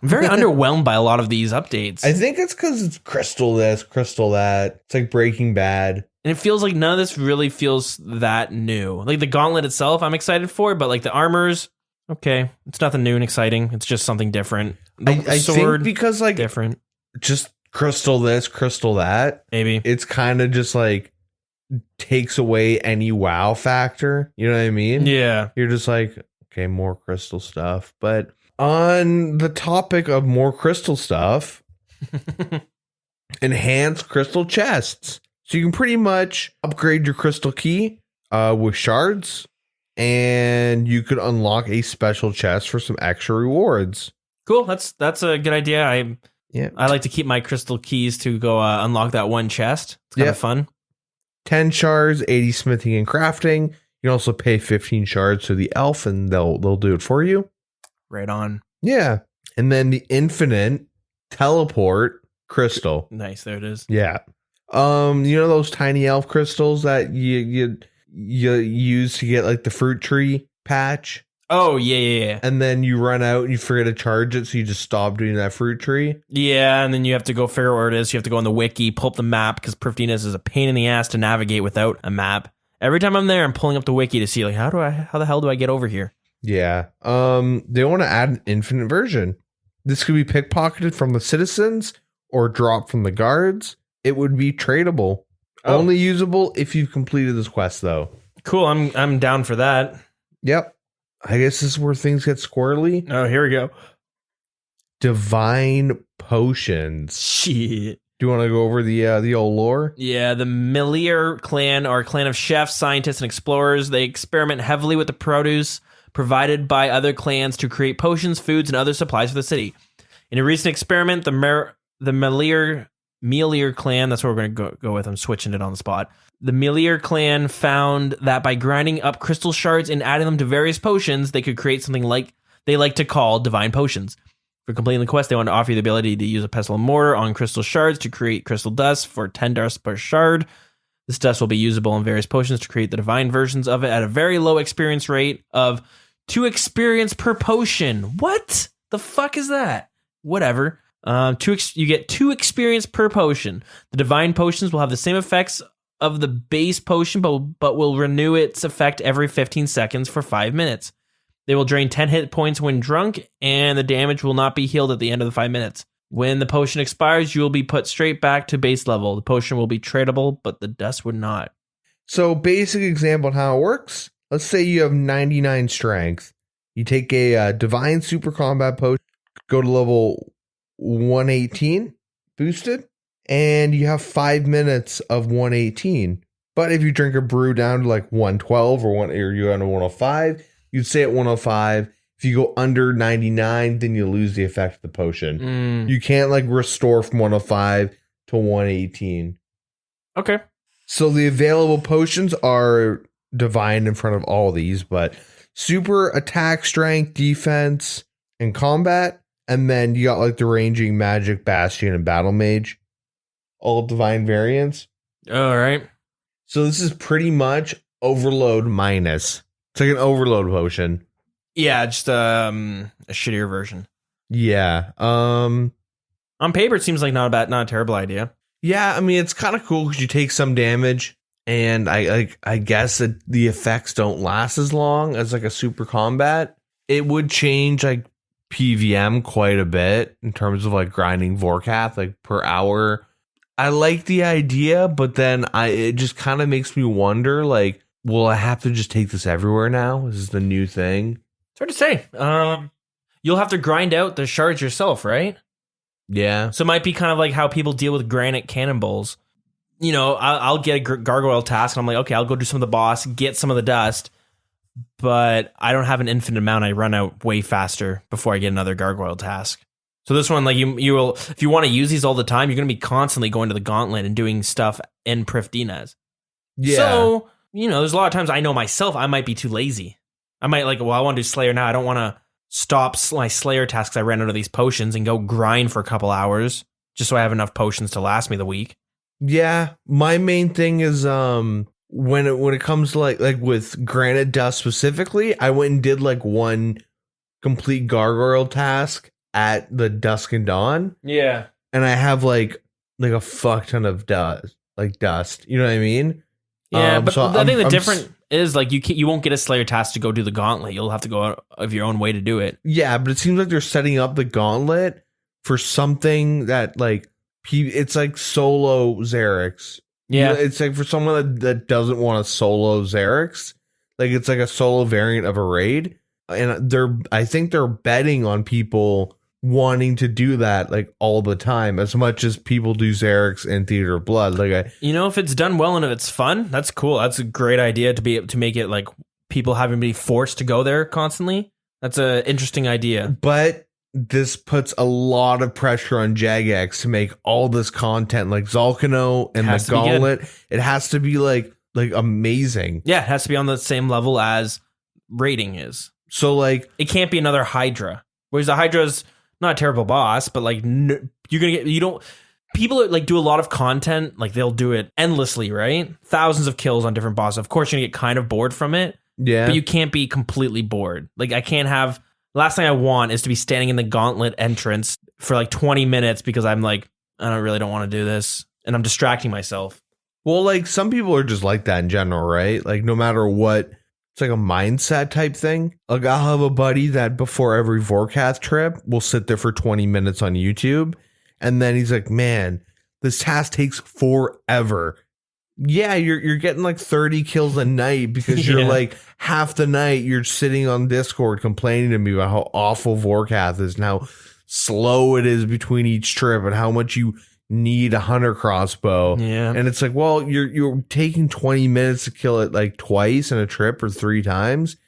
I'm very underwhelmed by a lot of these updates. I think it's because it's crystal this, crystal that. It's like Breaking Bad. And it feels like none of this really feels that new. Like the gauntlet itself, I'm excited for, but like the armors, okay, it's nothing new and exciting. It's just something different. I think because like different, just crystal this, crystal that. Maybe it's kind of just like takes away any wow factor. You know what I mean? Yeah. You're just like, okay, more crystal stuff. But on the topic of more crystal stuff, enhanced crystal chests. So you can pretty much upgrade your crystal key with shards, and you could unlock a special chest for some extra rewards. Cool. That's a good idea. I like to keep my crystal keys to go unlock that one chest. It's kind of fun. 10 shards, 80 smithing and crafting. You can also pay 15 shards to the elf, and they'll do it for you. Right on. Yeah. And then the infinite teleport crystal. Nice. There it is. Yeah. You know those tiny elf crystals that you use to get like the fruit tree patch? Oh, yeah. And then you run out and you forget to charge it, so you just stop doing that fruit tree. Yeah, and then you have to go figure out where it is. You have to go on the wiki, pull up the map, because Prifdina's is a pain in the ass to navigate without a map. Every time I'm there, I'm pulling up the wiki to see, like, how the hell do I get over here? Yeah. They want to add an infinite version. This could be pickpocketed from the citizens or dropped from the guards. It would be tradable. Oh. Only usable if you've completed this quest, though. Cool, I'm down for that. Yep. I guess this is where things get squirrely. Oh, here we go. Divine potions. Shit. Do you want to go over the old lore? Yeah, the Melier clan are a clan of chefs, scientists, and explorers. They experiment heavily with the produce provided by other clans to create potions, foods, and other supplies for the city. In a recent experiment, the Melier clan, that's what we're going to go with. I'm switching it on the spot. The Melier clan found that by grinding up crystal shards and adding them to various potions, they could create something like they like to call divine potions. For completing the quest, they want to offer you the ability to use a pestle and mortar on crystal shards to create crystal dust for 10 dust per shard. This dust will be usable in various potions to create the divine versions of it at a very low experience rate of 2 experience per potion. What the fuck is that? Whatever. You get 2 experience per potion. The divine potions will have the same effects of the base potion, but will renew its effect every 15 seconds for 5 minutes. They will drain 10 hit points when drunk, and the damage will not be healed at the end of the 5 minutes. When the potion expires, you will be put straight back to base level. The potion will be tradable, but the dust would not. So, basic example on how it works. Let's say you have 99 strength. You take a divine super combat potion, go to level 118, boosted, and you have 5 minutes of 118. But if you drink a brew down to like 112 or you're down to 105, you'd stay at 105. If you go under 99, then you lose the effect of the potion. You can't like restore from 105 to 118. Okay. So the available potions are divine in front of all these, but super attack, strength, defense, and combat. And then you got like the ranging, magic, bastion, and battle mage. All divine variants. All right. So this is pretty much overload minus. It's like an overload potion. Yeah, just a shittier version. Yeah. On paper, it seems like not a terrible idea. Yeah, I mean it's kind of cool because you take some damage, and I guess that the effects don't last as long as like a super combat. It would change like PVM quite a bit in terms of like grinding Vorkath like per hour. I like the idea, but then it just kind of makes me wonder, like, will I have to just take this everywhere now? Is this the new thing? It's hard to say. You'll have to grind out the shards yourself, right? Yeah. So it might be kind of like how people deal with granite cannonballs. You know, I'll get a gargoyle task, and I'm like, okay, I'll go do some of the boss, get some of the dust, but I don't have an infinite amount. I run out way faster before I get another gargoyle task. So this one, like you will, if you want to use these all the time, you're going to be constantly going to the gauntlet and doing stuff in Prifdina's. Yeah. So, you know, there's a lot of times I know myself, I might be too lazy. I might like, well, I want to do Slayer now. I don't want to stop my Slayer tasks I ran out of these potions and go grind for a couple hours just so I have enough potions to last me the week. Yeah. My main thing is when it comes to like with Granite Dust specifically, I went and did like one complete gargoyle task at the Dusk and Dawn. Yeah. And I have like a fuck ton of dust. You know what I mean? Yeah, but so I think the difference is like you won't get a Slayer task to go do the gauntlet. You'll have to go out of your own way to do it. Yeah, but it seems like they're setting up the gauntlet for something that like it's like solo Xerix. Yeah, you know, it's like for someone that doesn't want to solo Xerix, like it's like a solo variant of a raid, and I think they're betting on people wanting to do that like all the time as much as people do Xerix and Theater of Blood. Like if it's done well and if it's fun, that's cool. That's a great idea to be able to make it like people having to be forced to go there constantly. That's an interesting idea. But this puts a lot of pressure on Jagex to make all this content like Zalkano and the Gauntlet. It has to be like amazing. Yeah, it has to be on the same level as raiding is. So like it can't be another Hydra. Whereas the Hydra's not a terrible boss, but like people like do a lot of content, like they'll do it endlessly, right? Thousands of kills on different bosses. Of course, you're gonna get kind of bored from it, Yeah. But you can't be completely bored. Like, I can't have... Last thing I want is to be standing in the gauntlet entrance for like 20 minutes because I'm like, I don't want to do this. And I'm distracting myself. Well, like some people are just like that in general, right? Like no matter what, it's like a mindset type thing. Like I'll have a buddy that before every Vorkath trip will sit there for 20 minutes on YouTube. And then he's like, man, this task takes forever. Yeah, you're getting like 30 kills a night because you're like half the night you're sitting on Discord complaining to me about how awful Vorkath is and how slow it is between each trip and how much you need a hunter crossbow. Yeah. And it's like, well, you're taking 20 minutes to kill it like twice in a trip or 3 times.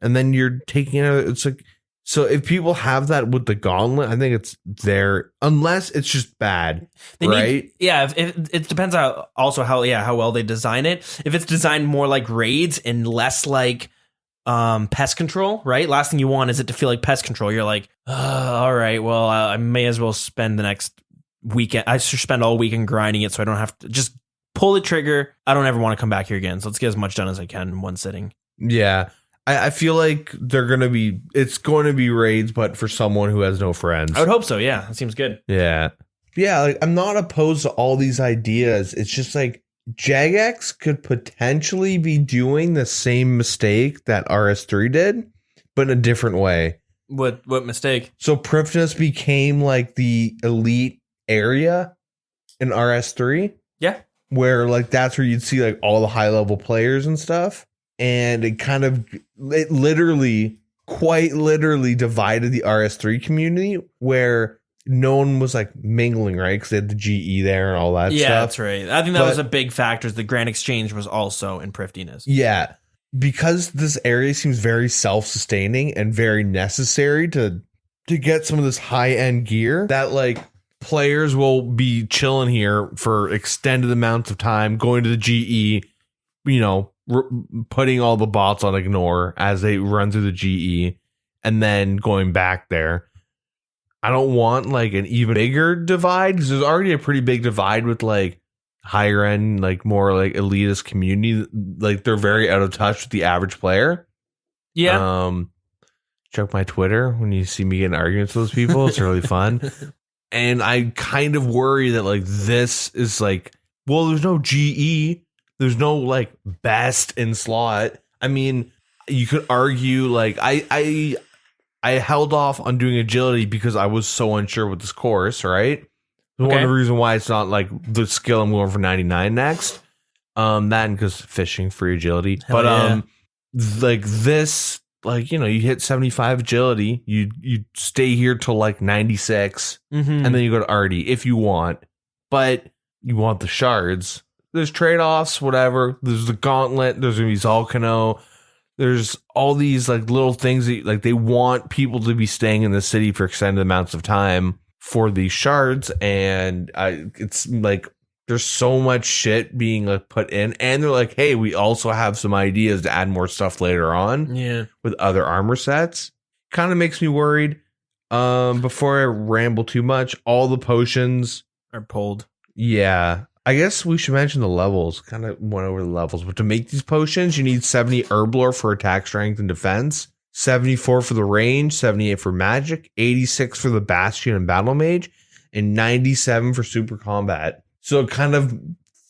And then you're taking it. It's like, so if people have that with the gauntlet, I think it's there, unless it's just bad, right? If it depends how well they design it. If it's designed more like raids and less like pest control, right? Last thing you want is it to feel like pest control. You're like, all right, well, I may as well spend the next weekend. I should spend all weekend grinding it so I don't have to just pull the trigger. I don't ever want to come back here again. So let's get as much done as I can in one sitting. Yeah. I feel like it's going to be raids, but for someone who has no friends. I would hope so. Yeah. That seems good. Yeah. Yeah. Like I'm not opposed to all these ideas. It's just like Jagex could potentially be doing the same mistake that RS3 did, but in a different way. What mistake? So Prifness became like the elite area in RS3. Yeah. Where like that's where you'd see like all the high level players and stuff. And it quite literally divided the RS3 community where no one was like mingling, right? Because they had the GE there and all that stuff. Yeah, that's right. I think that was a big factor. The Grand Exchange was also in Priftiness. Yeah. Because this area seems very self-sustaining and very necessary to get some of this high-end gear that like players will be chilling here for extended amounts of time, going to the GE, putting all the bots on ignore as they run through the GE and then going back there. I don't want like an even bigger divide because there's already a pretty big divide with like higher end, like more like elitist community. Like they're very out of touch with the average player. Yeah. Check my Twitter when you see me getting arguments with those people. It's really fun. And I kind of worry that like this is like, well, there's no GE. There's no like best in slot. I mean, you could argue like I held off on doing agility because I was so unsure with this course, right? Okay. One of the reasons why it's not like the skill I'm going for 99 next. That and because fishing free agility. Hell yeah. Like this, like, you hit 75 agility, you stay here till like 96, and then you go to Artie if you want. But you want the shards. There's trade-offs, whatever. There's the gauntlet. There's going to be Zalcano. There's all these like little things that like they want people to be staying in the city for extended amounts of time for these shards. And it's like there's so much shit being like put in. And they're like, hey, we also have some ideas to add more stuff later on with other armor sets. Kind of makes me worried. Before I ramble too much, all the potions are pulled. Yeah. I guess we should mention the levels. Kind of went over the levels. But to make these potions, you need 70 Herblore for attack, strength, and defense, 74 for the range, 78 for magic, 86 for the Bastion and Battle Mage, and 97 for super combat. So it kind of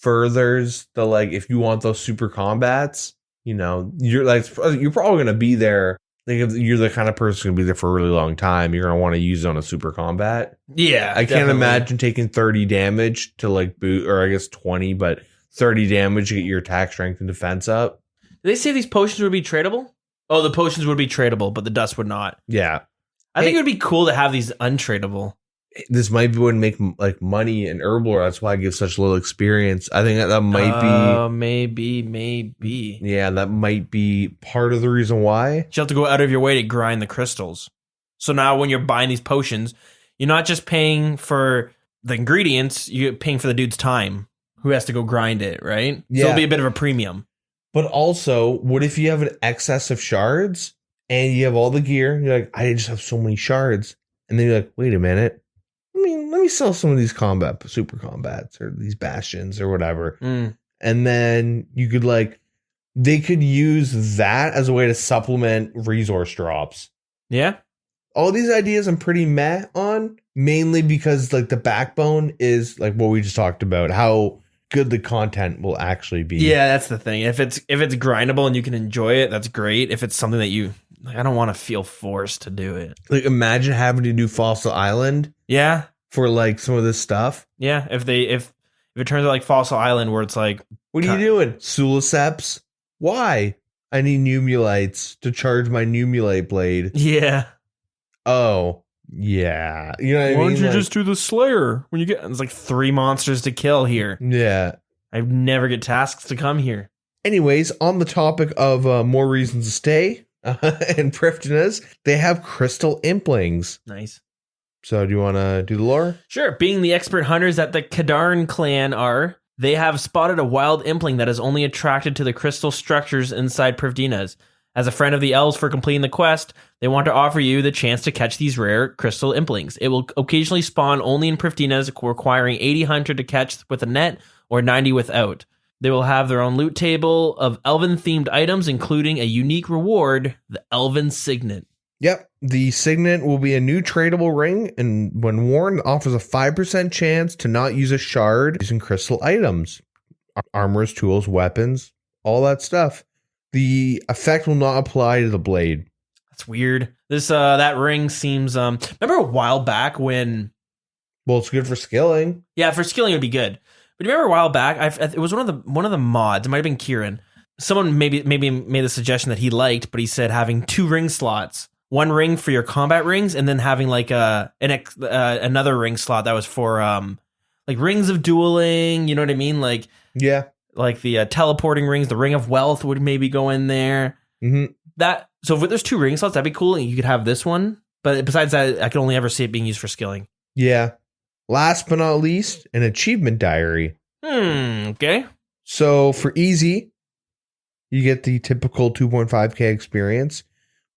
furthers the, like, if you want those super combats, you're probably going to be there. Like if you're the kind of person who's going to be there for a really long time, you're going to want to use it on a super combat. Yeah. I can't imagine taking 30 damage to like boot, or I guess 20, but 30 damage to get your attack, strength, and defense up. Did they say these potions would be tradable? Oh, the potions would be tradable, but the dust would not. Yeah. I think it would be cool to have these untradable. This might be what would make like money in Herblore. That's why I give such little experience. I think that might be maybe. Yeah, that might be part of the reason why. You have to go out of your way to grind the crystals. So now when you're buying these potions, you're not just paying for the ingredients, you're paying for the dude's time who has to go grind it, right? Yeah. So it'll be a bit of a premium. But also, what if you have an excess of shards and you have all the gear? You're like, I just have so many shards. And then you're like, wait a minute. Let me sell some of these super combats or these bastions or whatever. And then you could like they could use that as a way to supplement resource drops. Yeah. All these ideas I'm pretty meh on, mainly because like the backbone is like what we just talked about, how good the content will actually be. Yeah, that's the thing. If it's grindable and you can enjoy it, that's great. If it's something that you like, I don't want to feel forced to do it. Like imagine having to do Fossil Island. Yeah. For like some of this stuff. Yeah. If it turns out like Fossil Island where it's like, what are you doing? Suliceps? Why? I need Numulites to charge my Numulite blade. Yeah. Oh, yeah. You know what I mean? Why don't you just do the Slayer when you get? It's like 3 monsters to kill here. Yeah. I never get tasks to come here. Anyways, on the topic of more reasons to stay and Prifdina's, they have crystal implings. Nice. So do you want to do the lore? Sure. Being the expert hunters that the Kadarn clan are, they have spotted a wild impling that is only attracted to the crystal structures inside Prifdina's. As a friend of the Elves for completing the quest, they want to offer you the chance to catch these rare crystal implings. It will occasionally spawn only in Prifdina's, requiring 80 hunter to catch with a net or 90 without. They will have their own loot table of elven-themed items, including a unique reward, the Elven Signet. Yep. The Signet will be a new tradable ring, and when worn, offers a 5% chance to not use a shard using crystal items. Armors, tools, weapons, all that stuff. The effect will not apply to the blade. That's weird. This that ring seems remember a while back when well, it's good for skilling. Yeah, for skilling it would be good. But remember a while back, it was one of the mods, it might have been Kieran. Someone maybe made the suggestion that he liked, but he said having 2 ring slots. One ring for your combat rings, and then having like another ring slot that was for like rings of dueling. You know what I mean? Like yeah, like the teleporting rings. The ring of wealth would maybe go in there. Mm-hmm. So if there's 2 ring slots, that'd be cool. You could have this one, but besides that, I could only ever see it being used for skilling. Yeah. Last but not least, an achievement diary. Okay. So for easy, you get the typical 2.5k experience.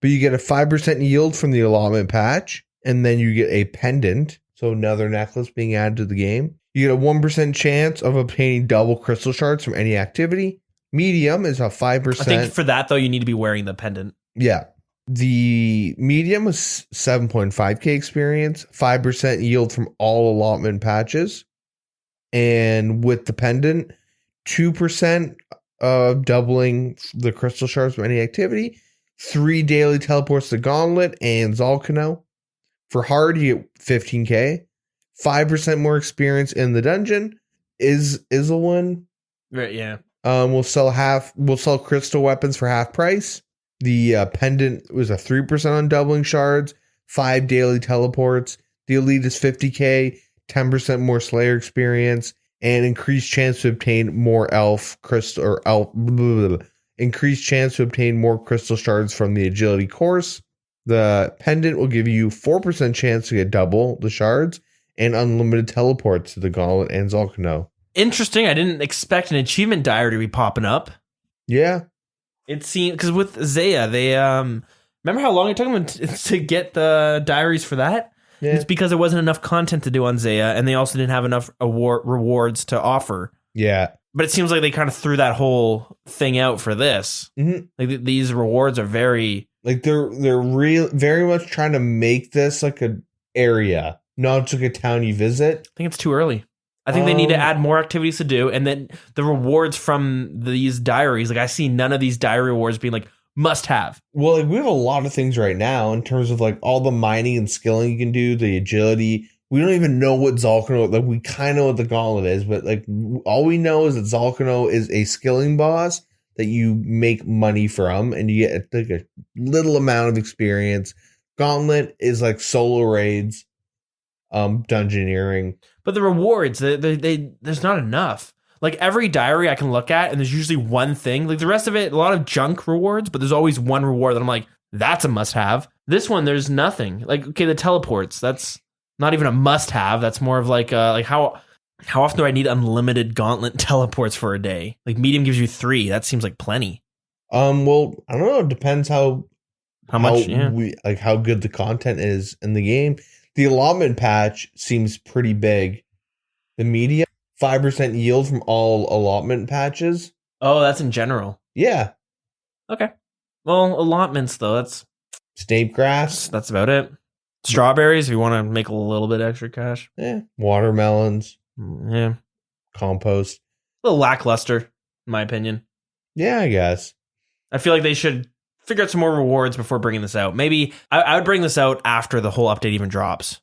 But you get a 5% yield from the allotment patch, and then you get a pendant, so another necklace being added to the game. You get a 1% chance of obtaining double crystal shards from any activity. Medium is a 5%. I think for that, though, you need to be wearing the pendant. Yeah. The medium was 7.5k experience, 5% yield from all allotment patches. And with the pendant, 2% of doubling the crystal shards from any activity. 3 daily teleports to Gauntlet and Zolkano. For hard, you get 15k. 5% more experience in the dungeon. Is a one. Right, yeah. We'll sell crystal weapons for half price. The pendant was a 3% on doubling shards. 5 daily teleports. The elite is 50k. 10% more Slayer experience. And increased chance to obtain more increased chance to obtain more crystal shards from the agility course. The pendant will give you 4% chance to get double the shards and unlimited teleports to the Gauntlet and Zolkano. Interesting. I didn't expect an achievement diary to be popping up. Yeah. It seemed, because with Zaya, they, remember how long it took them to get the diaries for that? Yeah. It's because there wasn't enough content to do on Zaya, and they also didn't have enough rewards to offer. Yeah. But it seems like they kind of threw that whole thing out for this. Mm-hmm. Like these rewards are very like they're very much trying to make this like an area, not just like a town you visit. I think it's too early. I think they need to add more activities to do, and then the rewards from these diaries. Like I see none of these diary rewards being like must have. Well, like we have a lot of things right now in terms of like all the mining and skilling you can do, the agility. We don't even know what Zolkano, like we kind of know what the Gauntlet is, but like all we know is that Zolkano is a skilling boss that you make money from and you get like a little amount of experience. Gauntlet is like solo raids, dungeoneering. But the rewards, they there's not enough. Like every diary I can look at and there's usually one thing. Like the rest of it, a lot of junk rewards, but there's always one reward that I'm like, that's a must have. This one, there's nothing. Like, okay, the teleports, that's not even a must-have. That's more of like how often do I need unlimited Gauntlet teleports for a day? Like medium gives you 3. That seems like plenty. Well, I don't know. It depends how much, how good the content is in the game. The allotment patch seems pretty big. The medium 5% yield from all allotment patches. Oh, that's in general. Yeah. Okay. Well, allotments though. Snape grass. That's about it. Strawberries if you want to make a little bit extra cash. Yeah. Watermelons. Yeah. Compost. A little lackluster, in my opinion. Yeah, I guess. I feel like they should figure out some more rewards before bringing this out. Maybe I would bring this out after the whole update even drops.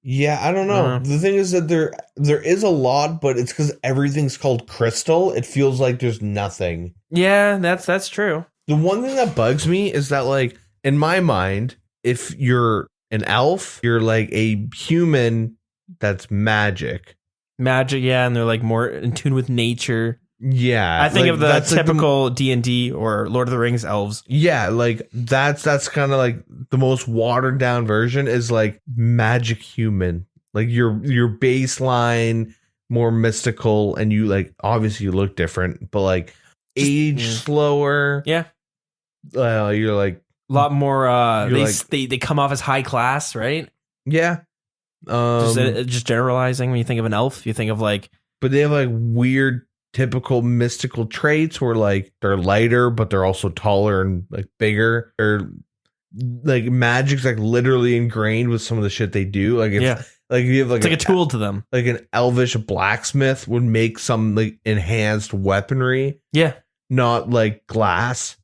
Yeah, I don't know. The thing is that there is a lot, but it's because everything's called crystal. It feels like there's nothing. Yeah, that's true. The one thing that bugs me is that, like, in my mind, if you're an elf, you're like a human that's magic. Magic, yeah, and they're like more in tune with nature. Yeah, I think like, of the that's typical like D&D or Lord of the Rings elves. Yeah, like that's kind of like the most watered down version is like magic human. Like your baseline more mystical, and you like obviously you look different, but like age slower. Yeah, you're like a lot more. They They come off as high class, right? Yeah. Just generalizing when you think of an elf, you think of like, but they have like weird typical mystical traits where like they're lighter but they're also taller and like bigger, or like magic's like literally ingrained with some of the shit they do. Like like you have like it's like a tool to them. Like an elvish blacksmith would make some like enhanced weaponry. Yeah. Not like glass.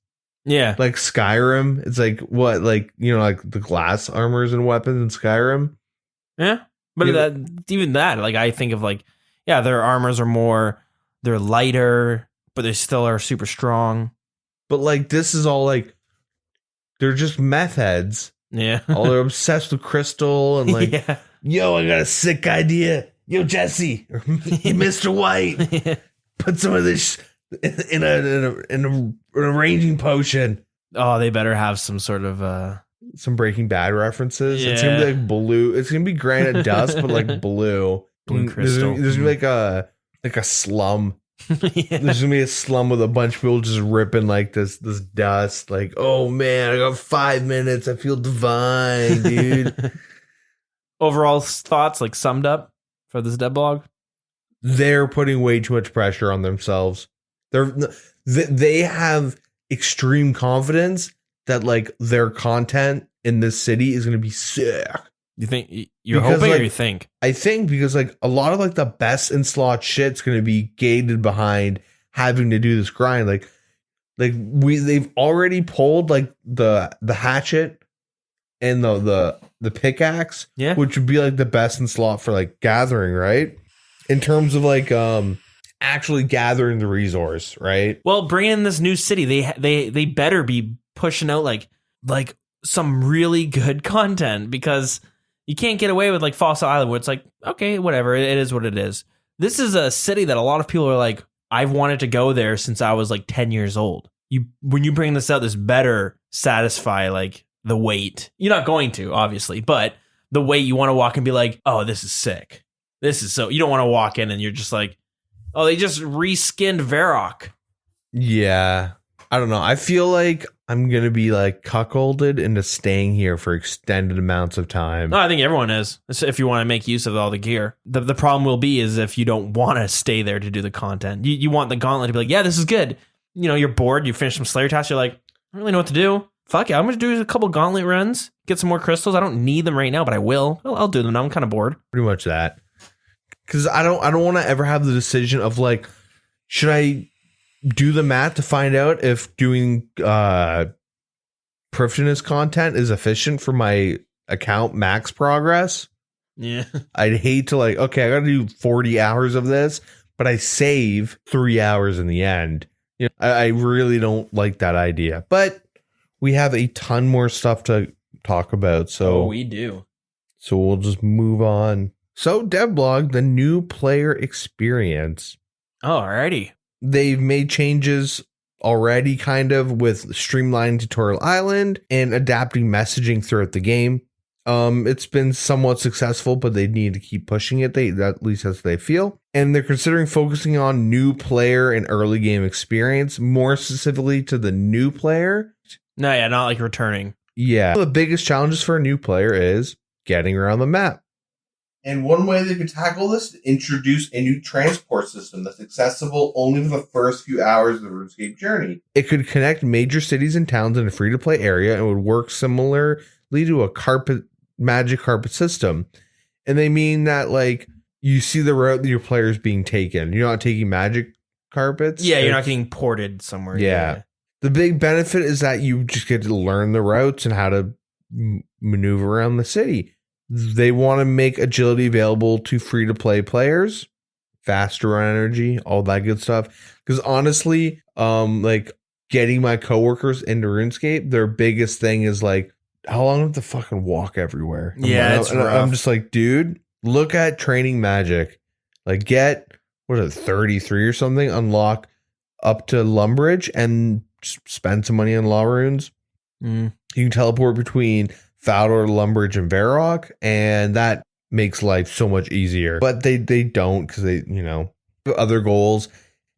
Yeah. Like Skyrim. It's like what, like, you know, like the glass armors and weapons in Skyrim. Yeah. But even that, like I think of like, yeah, their armors are more, they're lighter, but they still are super strong. But like this is all like they're just meth heads. Yeah. All they're obsessed with crystal and like, yo, I got a sick idea. Yo, Jesse, or Mr. White, put some of this in an arranging potion. Oh, they better have some sort of some Breaking Bad references. Yeah. It's gonna be like blue. It's gonna be granite dust, but like blue crystal. There's gonna be like a slum. There's gonna be a slum with a bunch of people just ripping like this dust. Like, oh man, I got 5 minutes. I feel divine, dude. Overall thoughts, like summed up for this dev blog. They're putting way too much pressure on themselves. They have extreme confidence that like their content in this city is gonna be sick. You think you're hoping, like, or you think? I think because like a lot of like the best in slot shit's gonna be gated behind having to do this grind. Like they've already pulled like the hatchet and the pickaxe, which would be like the best in slot for like gathering, right? In terms of like actually gathering the resource, right? Well, bring in this new city. They better be pushing out like some really good content, because you can't get away with like Fossil Island where it's like, okay, whatever, it is what it is. This is a city that a lot of people are like, I've wanted to go there since I was like 10 years old. When you bring this out, this better satisfy like the wait. You're not going to, obviously, but the wait, you want to walk and be like, oh, this is sick. This is so, you don't want to walk in and you're just like, oh, they just reskinned Varrock. Yeah. I don't know. I feel like I'm going to be like cuckolded into staying here for extended amounts of time. No, I think everyone is, if you want to make use of all the gear. The problem will be is if you don't want to stay there to do the content. You want the gauntlet to be like, yeah, this is good. You know, you're bored. You finish some Slayer tasks. You're like, I don't really know what to do. Fuck it. I'm going to do a couple gauntlet runs, get some more crystals. I don't need them right now, but I will. I'll do them now. I'm kind of bored. Pretty much that. Because I don't want to ever have the decision of like, should I do the math to find out if doing Prifdinous content is efficient for my account max progress? Yeah. I'd hate to like, okay, I got to do 40 hours of this, but I save 3 hours in the end. You know, I really don't like that idea. But we have a ton more stuff to talk about. So we do. So we'll just move on. So devblog, the new player experience. Oh, alrighty. They've made changes already kind of with streamlining Tutorial Island and adapting messaging throughout the game. It's been somewhat successful, but they need to keep pushing it. At least that's what they feel. And they're considering focusing on new player and early game experience, more specifically to the new player. No, yeah, not like returning. Yeah. One of the biggest challenges for a new player is getting around the map. And one way they could tackle this is introduce a new transport system that's accessible only for the first few hours of the RuneScape journey. It could connect major cities and towns in a free-to-play area and would work similarly to a magic carpet system. And they mean that, like, you see the route that your player's being taken. You're not taking magic carpets. Yeah, you're not getting ported somewhere. Yeah. The big benefit is that you just get to learn the routes and how to maneuver around the city. They want to make agility available to free-to-play players, faster on energy, all that good stuff. Because honestly, like, getting my coworkers into RuneScape, their biggest thing is, like, how long do I have to fucking walk everywhere? It's rough. I'm just like, dude, look at training magic. Like, get, 33 or something, unlock up to Lumbridge and spend some money on law runes. You can teleport between Faldor, Lumbridge, and Varrock, and that makes life so much easier. But they don't, because they, other goals,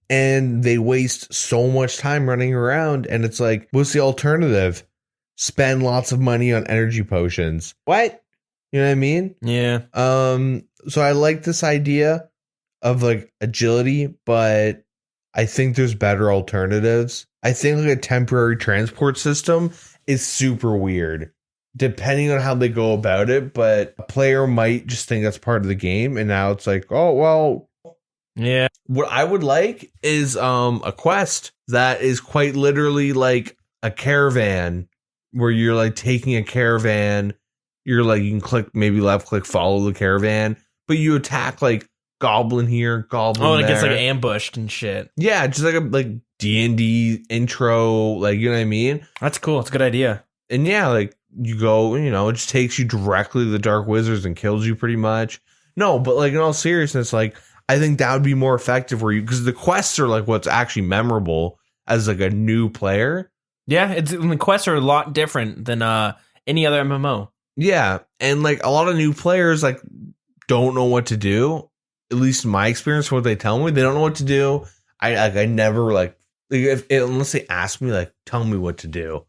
and they waste so much time running around. And it's like, what's the alternative? Spend lots of money on energy potions. What? You know what I mean? Yeah. So I like this idea of, like, agility, but I think there's better alternatives. I think, like, a temporary transport system is super weird, depending on how they go about it, but a player might just think that's part of the game, and now it's like, oh, well. Yeah. What I would like is a quest that is quite literally like a caravan, where you're, like, taking a caravan, you're, like, you can click, maybe left click, follow the caravan, but you attack, like, goblin here, goblin there. And it gets, like, ambushed and shit. Yeah, just like a D&D intro, like, you know what I mean? That's cool. It's a good idea. And yeah, like, you go, it just takes you directly to the Dark Wizards and kills you pretty much. No, but, like, in all seriousness, like, I think that would be more effective because the quests are, like, what's actually memorable as, like, a new player. Yeah, the quests are a lot different than any other MMO. Yeah, and, like, a lot of new players, like, don't know what to do. At least in my experience, what they tell me, they don't know what to do. I never, like unless they ask me, like, tell me what to do.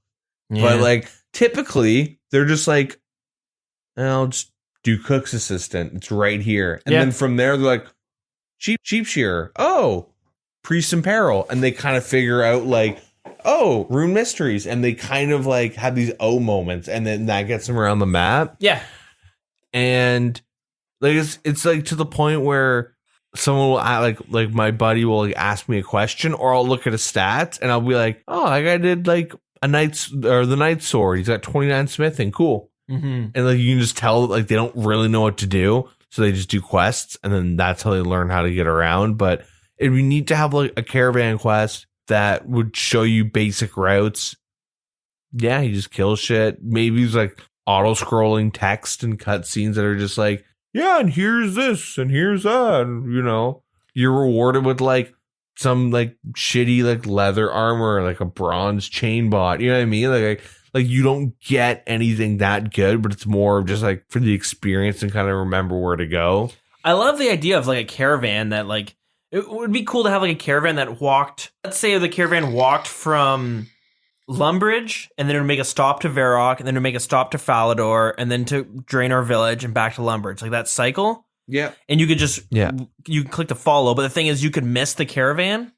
Yeah. But, like, typically they're just like, I'll just do Cook's Assistant. It's right here. And then from there, they're like, sheep shearer. Oh, Priest in Peril. And they kind of figure out, like, oh, Rune Mysteries. And they kind of, like, have these moments. And then that gets them around the map. Yeah. And, like, it's like, to the point where someone will, like my buddy will, like, ask me a question, or I'll look at his stats and I'll be like, oh, that guy did, like, the Knight's Sword. He's got 29 smithing. Cool. Mm-hmm. And, like, you can just tell, like, they don't really know what to do. So they just do quests, and then that's how they learn how to get around. But it'd be neat to have, like, a caravan quest that would show you basic routes. Yeah, he just kills shit. Maybe it's, like, auto-scrolling text and cutscenes that are just like, yeah, and here's this, and here's that. And, you're rewarded with, like, some, like, shitty, like, leather armor, like a bronze chain bot. You know what I mean? Like you don't get anything that good, but it's more just, like, for the experience and kind of remember where to go. I love the idea of, like, a caravan that, like, it would be cool to have, like, a caravan that walked. Let's say the caravan walked from Lumbridge, and then it would make a stop to Varrock, and then it would make a stop to Falador, and then to Draenor Village, and back to Lumbridge. Like, that cycle. Yeah. And you could just, you click to follow, but the thing is, you could miss the caravan,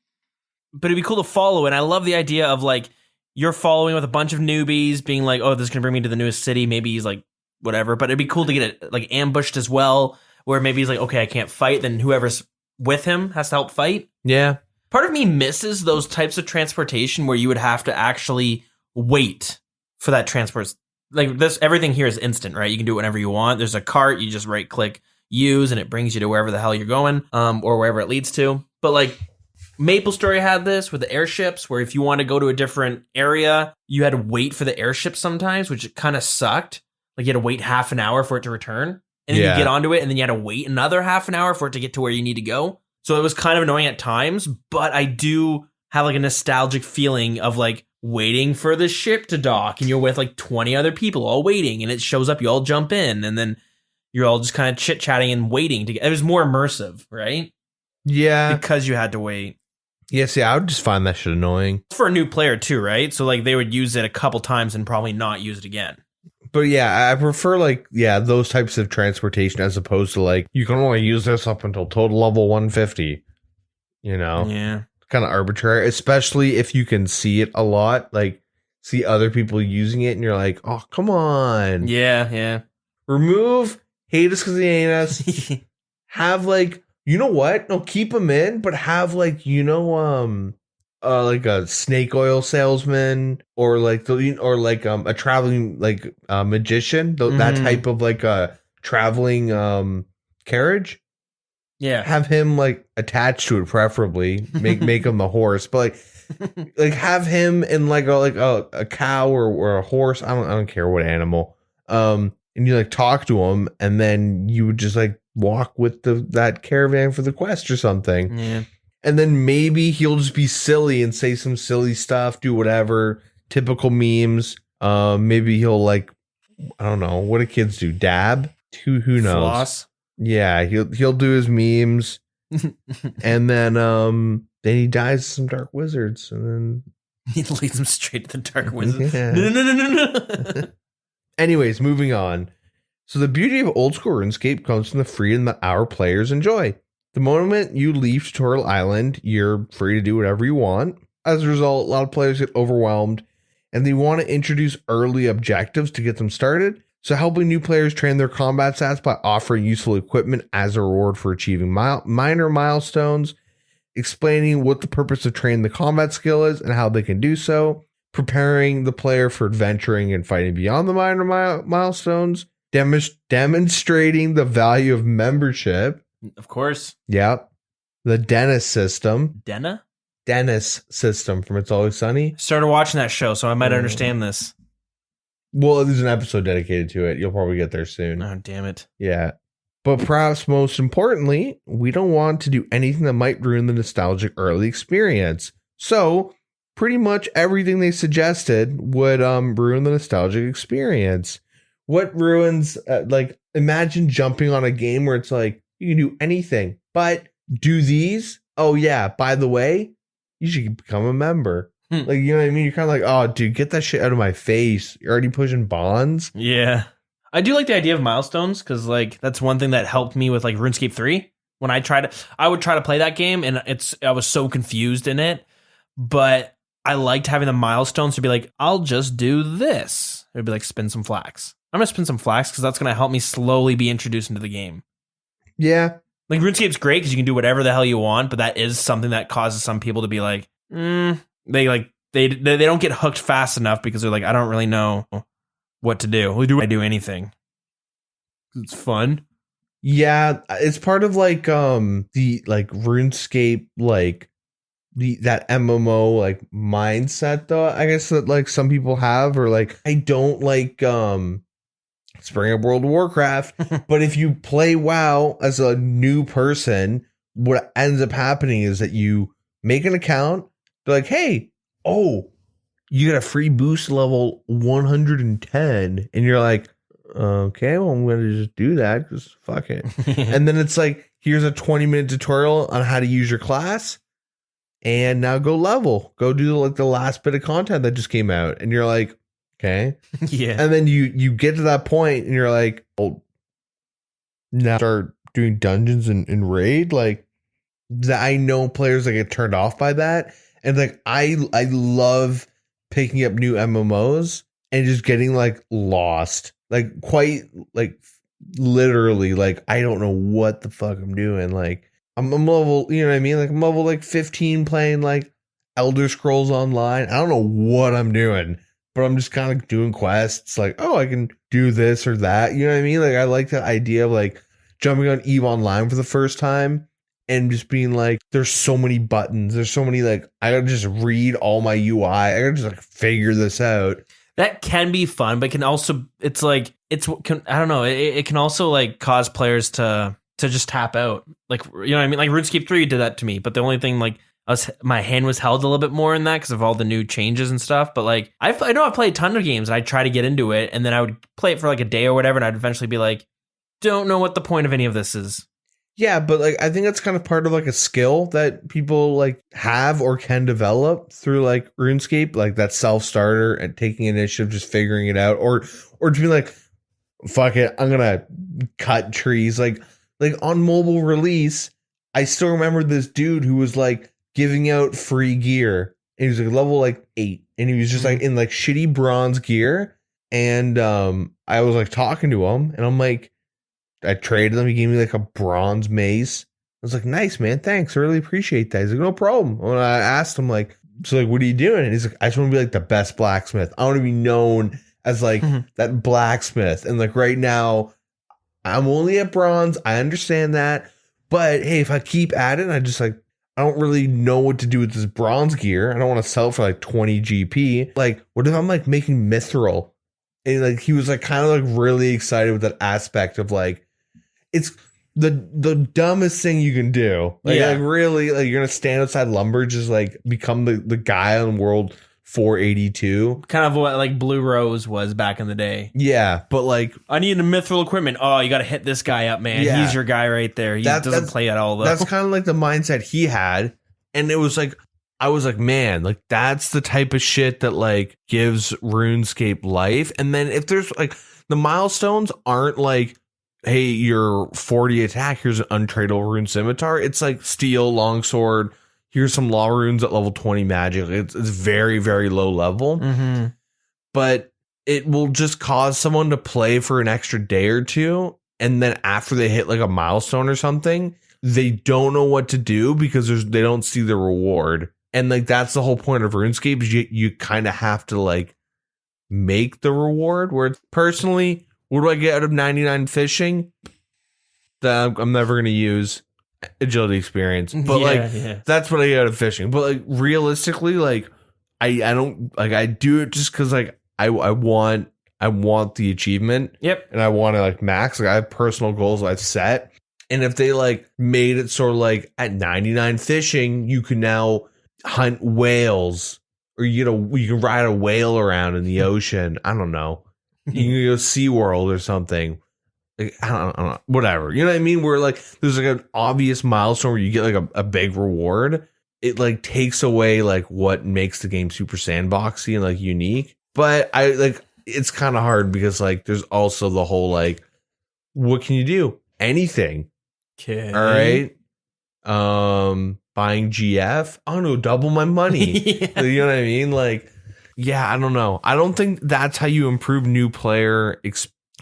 but it'd be cool to follow. And I love the idea of, like, you're following with a bunch of newbies being like, oh, this is going to bring me to the newest city. Maybe he's like, whatever, but it'd be cool to get it, like, ambushed as well, where maybe he's like, okay, I can't fight. Then whoever's with him has to help fight. Yeah. Part of me misses those types of transportation where you would have to actually wait for that transport. Like, this, everything here is instant, right? You can do it whenever you want. There's a cart, you just right click, use, and it brings you to wherever the hell you're going, or wherever it leads to. But, like, MapleStory had this with the airships, where if you want to go to a different area, you had to wait for the airship sometimes, which kind of sucked. Like, you had to wait half an hour for it to return, and then you get onto it, and then you had to wait another half an hour for it to get to where you need to go. So it was kind of annoying at times, but I do have, like, a nostalgic feeling of, like, waiting for the ship to dock, and you're with, like, 20 other people all waiting, and it shows up, you all jump in, and then you're all just kind of chit-chatting and waiting to get. It was more immersive, right? Yeah. Because you had to wait. Yeah, see, I would just find that shit annoying. It's for a new player too, right? So, like, they would use it a couple times and probably not use it again. But yeah, I prefer like, those types of transportation as opposed to like, you can only use this up until total level 150, Yeah. kind of arbitrary, especially if you can see it a lot, like see other people using it and you're like, oh, come on. Yeah. Remove hate us because he ain't us. Have like, you know what? No, keep them in, but have like, like a snake oil salesman or like a traveling like magician, that type of like a traveling carriage. Yeah. Have him like attached to it, preferably. Make him the horse, but like have him in like a cow or a horse. I don't care what animal. And you like talk to him, and then you would just like walk with that caravan for the quest or something. Yeah. And then maybe he'll just be silly and say some silly stuff, do whatever, typical memes. Maybe he'll like, I don't know, what do kids do? Dab? Who knows? Floss. Yeah, he'll do his memes. And then he dies to some dark wizards, and then he leads them straight to the dark wizard. Yeah. No. Anyways, moving on. So the beauty of old school RuneScape comes from the freedom that our players enjoy. The moment you leave Tutorial Island, you're free to do whatever you want. As a result, a lot of players get overwhelmed, and they want to introduce early objectives to get them started. So helping new players train their combat stats by offering useful equipment as a reward for achieving minor milestones, explaining what the purpose of training the combat skill is and how they can do so, preparing the player for adventuring and fighting beyond the minor milestones, demonstrating the value of membership. Of course. Yep. The Dennis system. Dennis system from It's Always Sunny. Started watching that show, so I might understand this. Well, there's an episode dedicated to it. You'll probably get there soon. Oh, damn it. Yeah. But perhaps most importantly, we don't want to do anything that might ruin the nostalgic early experience. So pretty much everything they suggested would ruin the nostalgic experience. What ruins, imagine jumping on a game where it's like, you can do anything, but do these. Oh yeah, by the way, you should become a member. Like, you know what I mean? You're kind of like, oh, dude, get that shit out of my face. You're already pushing bonds. Yeah. I do like the idea of milestones because, like, that's one thing that helped me with, like, RuneScape 3. When I would try to play that game, and I was so confused in it. But I liked having the milestones to be like, I'll just do this. It would be like, spin some flax. I'm going to spin some flax because that's going to help me slowly be introduced into the game. Yeah. Like, RuneScape's great because you can do whatever the hell you want, but that is something that causes some people to be like, they don't get hooked fast enough because they're like, I don't really know what to do. I do anything. It's fun. Yeah, it's part of like the like RuneScape like that MMO like mindset though. I guess that like some people have, or like I don't like Spring Up World of Warcraft, but if you play WoW as a new person, what ends up happening is that you make an account. They're like, hey, you get a free boost level 110. And you're like, okay, well, I'm going to just do that because fuck it. And then it's like, here's a 20-minute tutorial on how to use your class. And now go level. Go do like the last bit of content that just came out. And you're like, okay. Yeah. And then you get to that point and you're like, oh, now start doing dungeons and raid. Like, I know players that get turned off by that. And like I love picking up new MMOs and just getting like lost. Like quite like literally like I don't know what the fuck I'm doing. Like I'm level, you know what I mean? Like I'm level like 15 playing like Elder Scrolls Online. I don't know what I'm doing, but I'm just kind of doing quests like, oh, I can do this or that. You know what I mean? Like I like the idea of like jumping on EVE Online for the first time. And just being like, there's so many buttons. There's so many, like, I gotta just read all my UI. I gotta just, like, figure this out. That can be fun, but can also, it's like, I don't know. It can also, like, cause players to just tap out. Like, you know what I mean? Like, RuneScape 3 did that to me. But the only thing, like, my hand was held a little bit more in that because of all the new changes and stuff. But, like, I know I played a ton of games, and I'd try to get into it, and then I would play it for, like, a day or whatever, and I'd eventually be like, don't know what the point of any of this is. Yeah, but like I think that's kind of part of like a skill that people like have or can develop through like RuneScape, like that self-starter and taking initiative, just figuring it out, or to be like, fuck it, I'm gonna cut trees. Like on mobile release, I still remember this dude who was like giving out free gear. And he was like level like 8, and he was just like in like shitty bronze gear. And I was like talking to him, and I'm like, I traded him. He gave me like a bronze mace. I was like, nice, man. Thanks. I really appreciate that. He's like, no problem. When I asked him, like, so like, what are you doing? And he's like, I just want to be like the best blacksmith. I want to be known as like that blacksmith. And like right now, I'm only at bronze. I understand that. But hey, if I keep at it, I just like, I don't really know what to do with this bronze gear. I don't want to sell it for like 20 GP. Like, what if I'm like making mithril? And like, he was like kind of like really excited with that aspect of like, it's the dumbest thing you can do. Like, like really, like you're gonna stand outside lumber, just like become the guy on world 482. Kind of what like Blue Rose was back in the day. Yeah, but like I need a mithril equipment. Oh, you got to hit this guy up, man. Yeah. He's your guy right there. He doesn't play at all though. That's kind of like the mindset he had, and it was like I was like, man, like that's the type of shit that like gives RuneScape life. And then if there's like the milestones aren't like, hey, your 40 attack, here's an untradeable rune scimitar. It's like steel, longsword, here's some law runes at level 20 magic. It's very, very low level. But it will just cause someone to play for an extra day or two. And then after they hit like a milestone or something, they don't know what to do because they don't see the reward. And like that's the whole point of RuneScape is you kind of have to like make the reward. Where personally, what do I get out of 99 fishing? That I'm never going to use agility experience, but that's what I get out of fishing. But like realistically, like I don't like I do it just because like I want the achievement. Yep, and I want to like max. Like I have personal goals I've set, and if they like made it sort of like at 99 fishing, you can now hunt whales, or you can ride a whale around in the ocean. I don't know. You can go SeaWorld or something. Like, I don't know. Whatever. You know what I mean? Where like there's like an obvious milestone where you get like a big reward. It like takes away like what makes the game super sandboxy and like unique. But I like it's kind of hard because like there's also the whole like, what can you do? Anything. Okay. All right. Buying GF. Oh no, double my money. You know what I mean? Like, yeah, I don't know. I don't think that's how you improve new player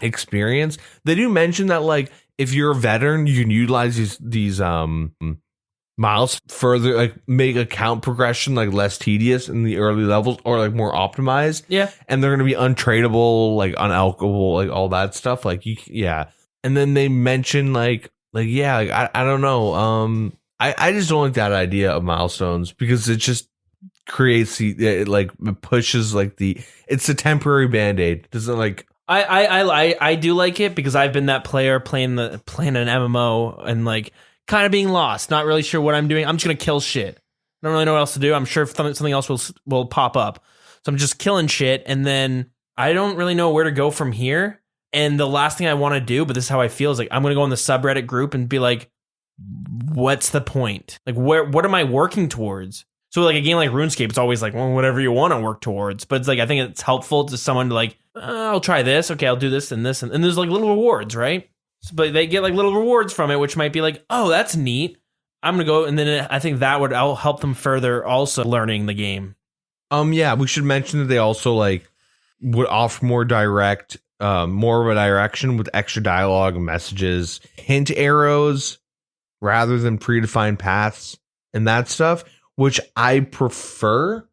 experience. They do mention that like if you're a veteran, you can utilize these miles further, like make account progression like less tedious in the early levels or like more optimized. Yeah, and they're gonna be untradeable, like unalchable, like all that stuff. Like and then they mention like I don't know. I just don't like that idea of milestones because it just creates it pushes like it's a temporary band-aid. Doesn't like I do like it because I've been that player playing an MMO and like kind of being lost, not really sure what I'm doing. I'm just gonna kill shit. I don't really know what else to do. I'm sure something else will pop up. So I'm just killing shit, and then I don't really know where to go from here. And the last thing I want to do, but this is how I feel, is like I'm gonna go in the subreddit group and be like, what's the point? Like what am I working towards? So like a game like RuneScape, it's always like, well, whatever you want to work towards. But it's like I think it's helpful to someone to like, I'll try this. Okay, I'll do this and this, and there's like little rewards, right? But they get like little rewards from it, which might be like, oh, that's neat. I'm gonna go, and then I think that would help them further also learning the game. Yeah, we should mention that they also like would offer more direct, more of a direction with extra dialogue, messages, hint arrows, rather than predefined paths and that stuff, which I prefer.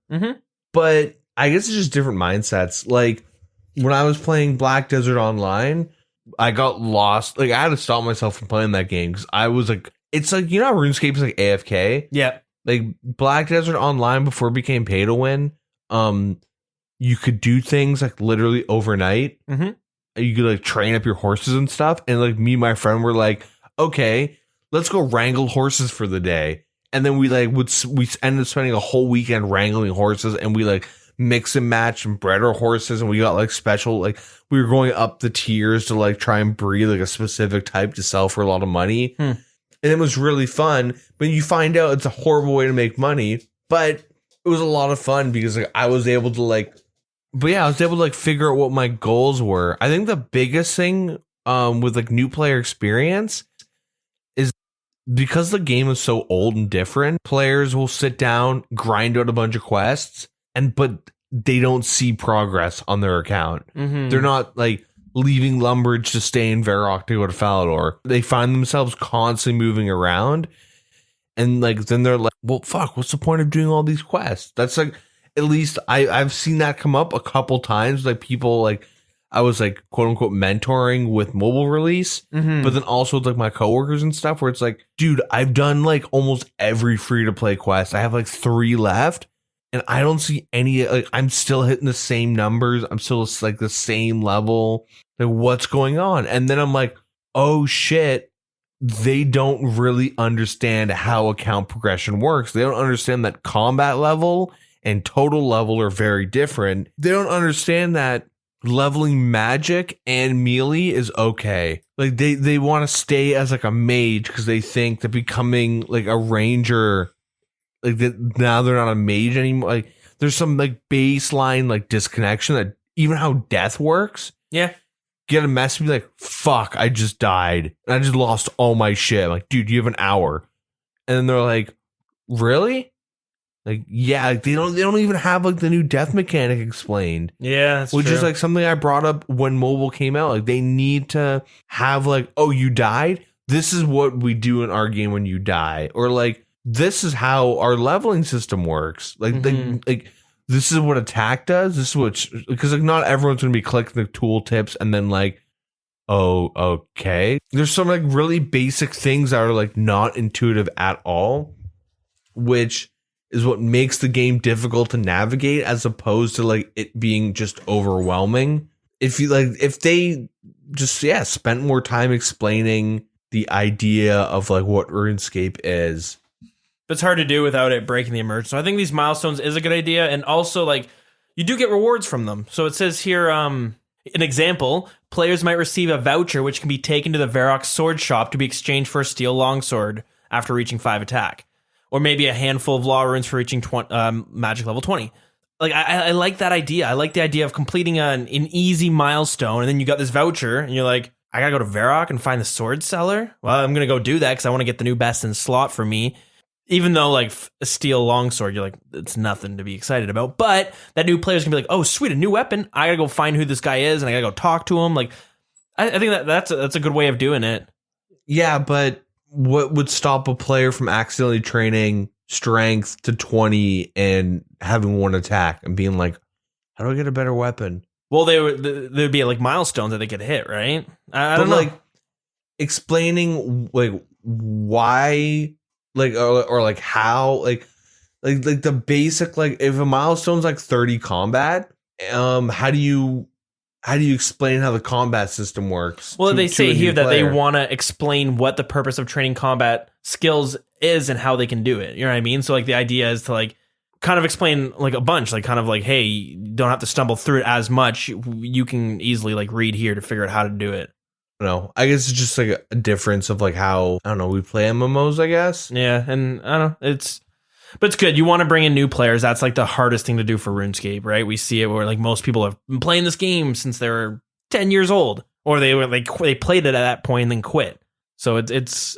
But I guess it's just different mindsets. Like when I was playing Black Desert Online, I got lost. Like I had to stop myself from playing that game because I was like, it's like, you know how RuneScape is like AFK? Yeah. Like Black Desert Online before it became pay to win, you could do things like literally overnight. You could like train up your horses and stuff. And like me and my friend were like, okay, let's go wrangle horses for the day. And then we like we ended up spending a whole weekend wrangling horses, and we like mix and match and bred our horses, and we got like special, like we were going up the tiers to like try and breed like a specific type to sell for a lot of money. And it was really fun. But you find out it's a horrible way to make money. But it was a lot of fun because like I was able to figure out what my goals were. I think the biggest thing with like new player experience is because the game is so old and different, players will sit down, grind out a bunch of quests, but they don't see progress on their account. Mm-hmm. They're not like leaving Lumbridge to stay in Varrock to go to Falador. They find themselves constantly moving around. And like then they're like, well, fuck, what's the point of doing all these quests? That's like, at least I've seen that come up a couple times. Like people like, I was like quote unquote mentoring with mobile release, but then also with like my coworkers and stuff where it's like, dude, I've done like almost every free to play quest. I have like 3 left and I don't see any, like I'm still hitting the same numbers. I'm still like the same level. Like what's going on? And then I'm like, oh shit. They don't really understand how account progression works. They don't understand that combat level and total level are very different. They don't understand that leveling magic and melee is okay. Like they want to stay as like a mage because they think that becoming like a ranger, like that now they're not a mage anymore. Like there's some like baseline like disconnection that even how death works. Yeah. Get a message be like, fuck, I just died. And I just lost all my shit. I'm like, dude, you have an hour. And then they're like, really? Like, yeah, like they don't even have like the new death mechanic explained. Yeah, that's which true. is like something I brought up when mobile came out. Like they need to have like, oh, you died? This is what we do in our game when you die. Or like, this is how our leveling system works. Like, like this is what attack does. This is what, because like not everyone's going to be clicking the tool tips and then like, oh, okay. There's some like really basic things that are like not intuitive at all, which is what makes the game difficult to navigate as opposed to like it being just overwhelming. If they just, spent more time explaining the idea of like what RuneScape is. But it's hard to do without it breaking the immersion. So I think these milestones is a good idea. And also like you do get rewards from them. So it says here, an example, players might receive a voucher which can be taken to the Varrock sword shop to be exchanged for a steel longsword after reaching 5 attack. Or maybe a handful of law runes for reaching magic level 20. Like I like that idea. I like the idea of completing an easy milestone, and then you got this voucher, and you're like, I gotta go to Varrock and find the sword seller. Well, I'm gonna go do that because I want to get the new best in slot for me. Even though like a steel longsword, you're like, it's nothing to be excited about. But that new player's gonna be like, oh sweet, a new weapon. I gotta go find who this guy is, and I gotta go talk to him. Like, I think that's a good way of doing it. Yeah, but what would stop a player from accidentally training strength to 20 and having one attack and being like, how do I get a better weapon? Well, there'd be like milestones that they could hit, right? I don't know. Like explaining like why, like or like how, like the basic, like if a milestone's like 30 combat, how do you explain how the combat system works? Well, they say here that they want to explain what the purpose of training combat skills is and how they can do it. You know what I mean? So like the idea is to like kind of explain like a bunch, like kind of like, hey, you don't have to stumble through it as much. You can easily like read here to figure out how to do it. No, I guess it's just like a difference of like how, I don't know, we play MMOs, I guess. Yeah, and I don't know, but it's good. You want to bring in new players. That's like the hardest thing to do for RuneScape, right? We see it where like most people have been playing this game since they were 10 years old, or they played it at that point and then quit. So it's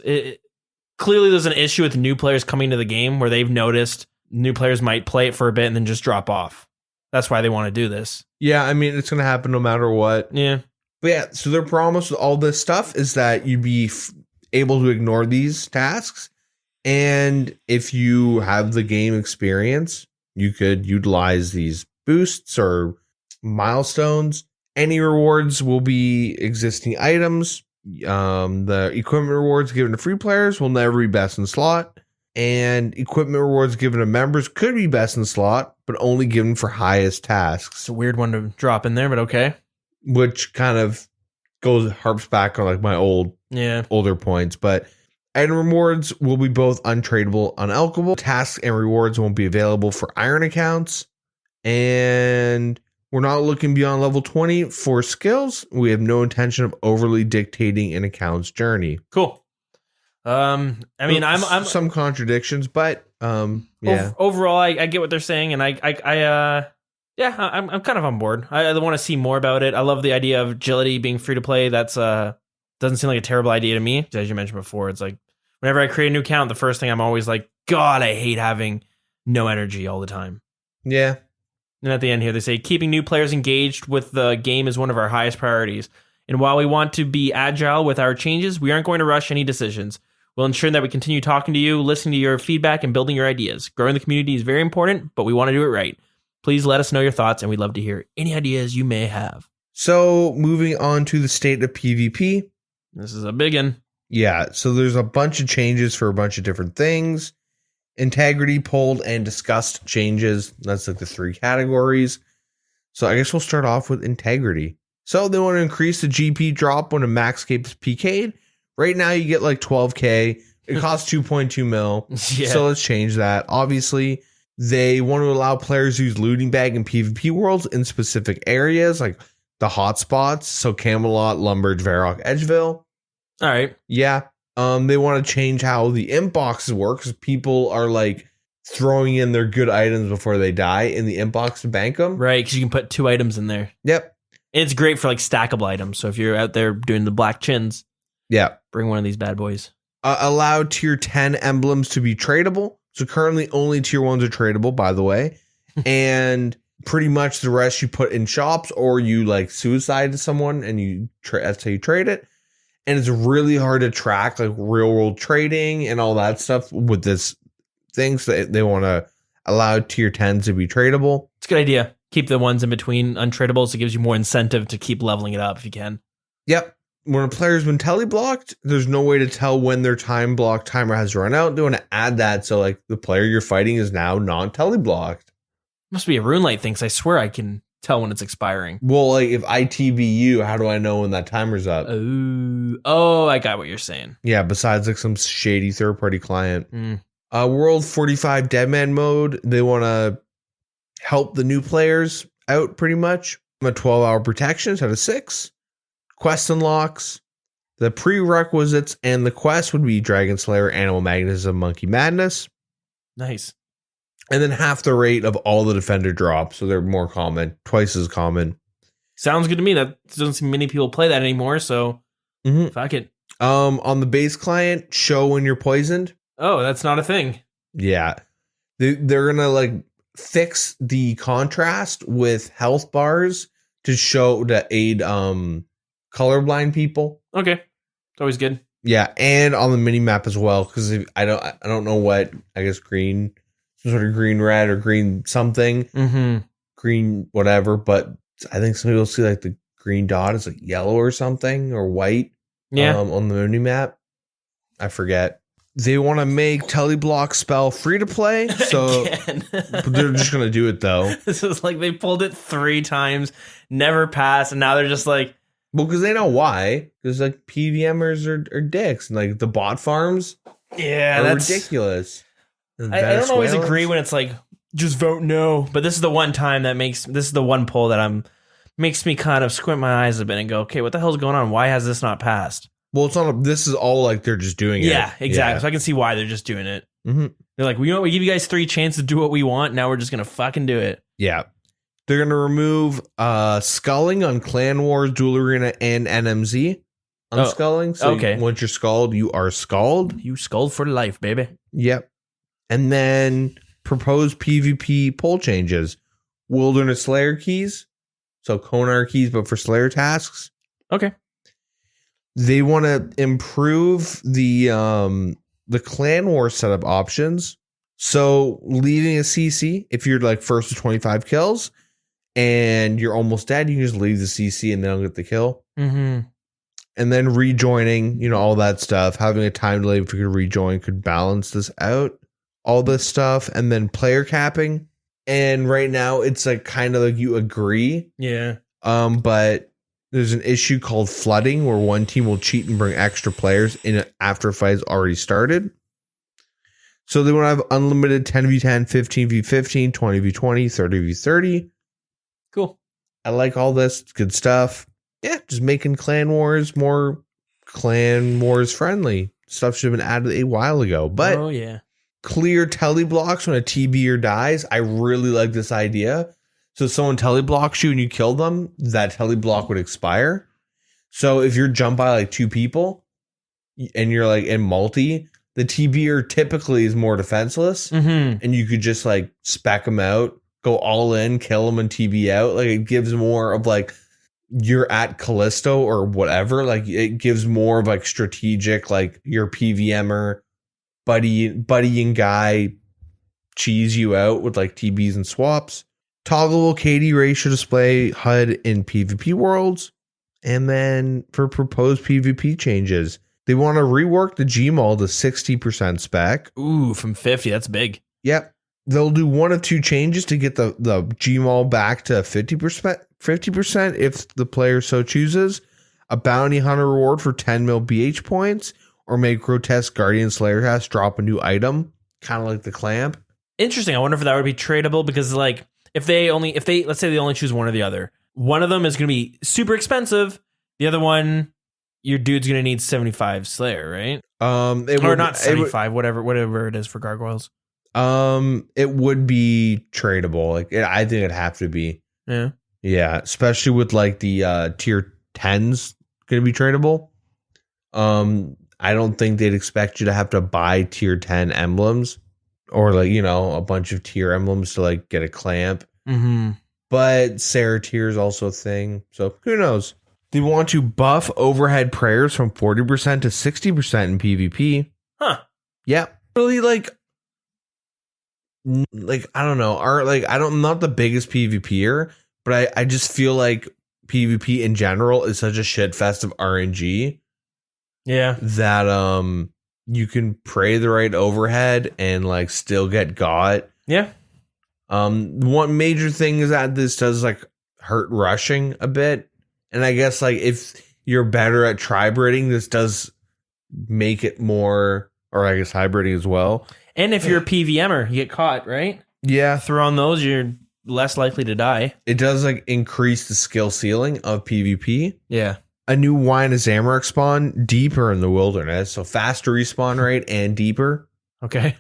clearly there's an issue with new players coming to the game where they've noticed new players might play it for a bit and then just drop off. That's why they want to do this. Yeah, I mean, it's going to happen no matter what. Yeah. But yeah, so their promise with all this stuff is that you'd be able to ignore these tasks. And if you have the game experience, you could utilize these boosts or milestones. Any rewards will be existing items. The equipment rewards given to free players will never be best in slot. And equipment rewards given to members could be best in slot, but only given for highest tasks. It's a weird one to drop in there, but okay. Which kind of harps back on like my older points. But item rewards will be both untradeable, unalchable. Tasks and rewards won't be available for iron accounts. And we're not looking beyond level 20 for skills. We have no intention of overly dictating an account's journey. Cool. I mean, I'm some contradictions, but yeah. Overall, I get what they're saying, and I'm kind of on board. I want to see more about it. I love the idea of agility being free to play. That's doesn't seem like a terrible idea to me. As you mentioned before, it's like whenever I create a new account, the first thing I'm always like, God, I hate having no energy all the time. Yeah. And at the end here, they say keeping new players engaged with the game is one of our highest priorities. And while we want to be agile with our changes, we aren't going to rush any decisions. We'll ensure that we continue talking to you, listening to your feedback, and building your ideas. Growing the community is very important, but we want to do it right. Please let us know your thoughts, and we'd love to hear any ideas you may have. So, moving on to the state of PvP. This is a big one. Yeah, so there's a bunch of changes for a bunch of different things. Integrity, pulled, and discussed changes. That's like the 3 categories. So I guess we'll start off with integrity. So they want to increase the GP drop when a maxscape is PK'd. Right now you get like 12k. It costs 2.2 mil. Yeah. So let's change that. Obviously, they want to allow players to use looting bag in PvP worlds in specific areas, like the hotspots. So Camelot, Lumbridge, Varrock, Edgeville. All right. Yeah. They want to change how the imp boxes work, because people are like throwing in their good items before they die in the imp box to bank them. Right, because you can put 2 items in there. Yep. And it's great for like stackable items. So if you're out there doing the black chins, yeah, bring one of these bad boys. Allow tier 10 emblems to be tradable. So currently only tier 1s are tradable, by the way. And pretty much the rest you put in shops, or you like suicide to someone and that's how you trade it. And it's really hard to track like real world trading and all that stuff with this thing. So they want to allow tier 10s to be tradable. It's a good idea. Keep the ones in between untradables. It gives you more incentive to keep leveling it up if you can. Yep. When a player's been teleblocked, there's no way to tell when their time block timer has run out. They want to add that so like the player you're fighting is now non-teleblocked. Must be a RuneLite thing, because I swear I can tell when it's expiring. Well, like if I TBU, how do I know when that timer's up? Oh, I got what you're saying. Yeah, besides like some shady third-party client. World 45 Deadman mode, they want to help the new players out pretty much. A 12-hour protections out of 6. Quest unlocks. The prerequisites and the quest would be Dragon Slayer, Animal Magnetism, Monkey Madness. Nice. And then half the rate of all the defender drops, so they're more common, twice as common. Sounds good to me. That doesn't seem many people play that anymore, so fuck it. On the base client, show when you're poisoned. Oh, that's not a thing. Yeah. They're gonna like fix the contrast with health bars to aid colorblind people. Okay. It's always good. Yeah, and on the mini map as well, because I don't know what, I guess green, some sort of green red or green something, green whatever, but I think some people see like the green dot is like yellow or something, or white. Yeah. On the mini map, I forget. They want to make Teleblock spell free to play, so they're just gonna do it though. This is like they pulled it 3 times, never passed, and now they're just like, well, because they know why. Because like PVMers are dicks, and like the bot farms, that's ridiculous. I don't always agree when it's like just vote no, but this is the one time this is the one poll that makes me kind of squint my eyes a bit and go, okay, what the hell's going on? Why has this not passed? Well, it's not. This is all like they're just doing it. Yeah, exactly. Yeah. So I can see why they're just doing it. They're like, we give you guys 3 chances to do what we want. Now we're just gonna fucking do it. Yeah. They're going to remove sculling on Clan Wars, Duel Arena, and NMZ on sculling. So once you're skulled, you are skulled. You skulled for life, baby. Yep. And then proposed PvP poll changes. Wilderness Slayer keys. So Konar keys, but for Slayer tasks. Okay. They want to improve the Clan War setup options. So leaving a CC, if you're like first to 25 kills, and you're almost dead, you can just leave the CC and then I'll get the kill. And then rejoining, all that stuff. Having a time delay if you could rejoin could balance this out. All this stuff. And then player capping. And right now it's like kind of like you agree. Yeah. But there's an issue called flooding where one team will cheat and bring extra players in after a fight has already started. So they want to have unlimited 10v10, 15v15, 20v20, 30v30. Cool. I like all this. It's good stuff. Yeah, just making Clan Wars more Clan Wars friendly. stuff should have been added a while ago. But oh yeah, clear telly blocks when a TBer dies. I really like this idea. So if someone telly blocks you and you kill them, that telly block would expire. So if you're jumped by like 2 people and you're like in multi, the TBer typically is more defenseless, and you could just like spec them out, go all in, kill them, and TB out. Like it gives more of like you're at Callisto or whatever. Like it gives more of like strategic, like your PVMer buddying guy cheese you out with like TBs and swaps. Toggleable KD ratio display HUD in PvP worlds. And then for proposed PvP changes, they want to rework the Gmaul to 60% spec. Ooh, from 50, that's big. Yep. They'll do 1 of 2 changes to get the Gmaul back to 50% if the player so chooses. A bounty hunter reward for 10 mil BH points, or make Grotesque Guardian Slayer Cast drop a new item, kind of like the clamp. Interesting. I wonder if that would be tradable, because like if they let's say they only choose one or the other. One of them is going to be super expensive. The other one, your dude's going to need 75 Slayer, right? Or not 75, whatever it is for gargoyles. It would be tradable. Like I think it'd have to be. Yeah, especially with like the tier 10s going to be tradable. I don't think they'd expect you to have to buy tier 10 emblems, or like, you know, a bunch of tier emblems to like get a clamp. But Sarah tier is also a thing, so who knows? They want to buff overhead prayers from 40% to 60% in PvP. Huh? Yeah, really like I don't know. I'm not the biggest PvPer, but I just feel like PvP in general is such a shit fest of RNG. Yeah, that you can pray the right overhead and like still get got. Yeah. One major thing is that this does like hurt rushing a bit, and I guess like if you're better at tribriding, this does make it more, or I guess hybriding as well. And if you're a PVMer, you get caught, right? Yeah, throw on those, you're less likely to die. It does like increase the skill ceiling of PvP. Yeah. A new Wine of Zamorak spawn, deeper in the wilderness, so faster respawn rate and deeper. Okay.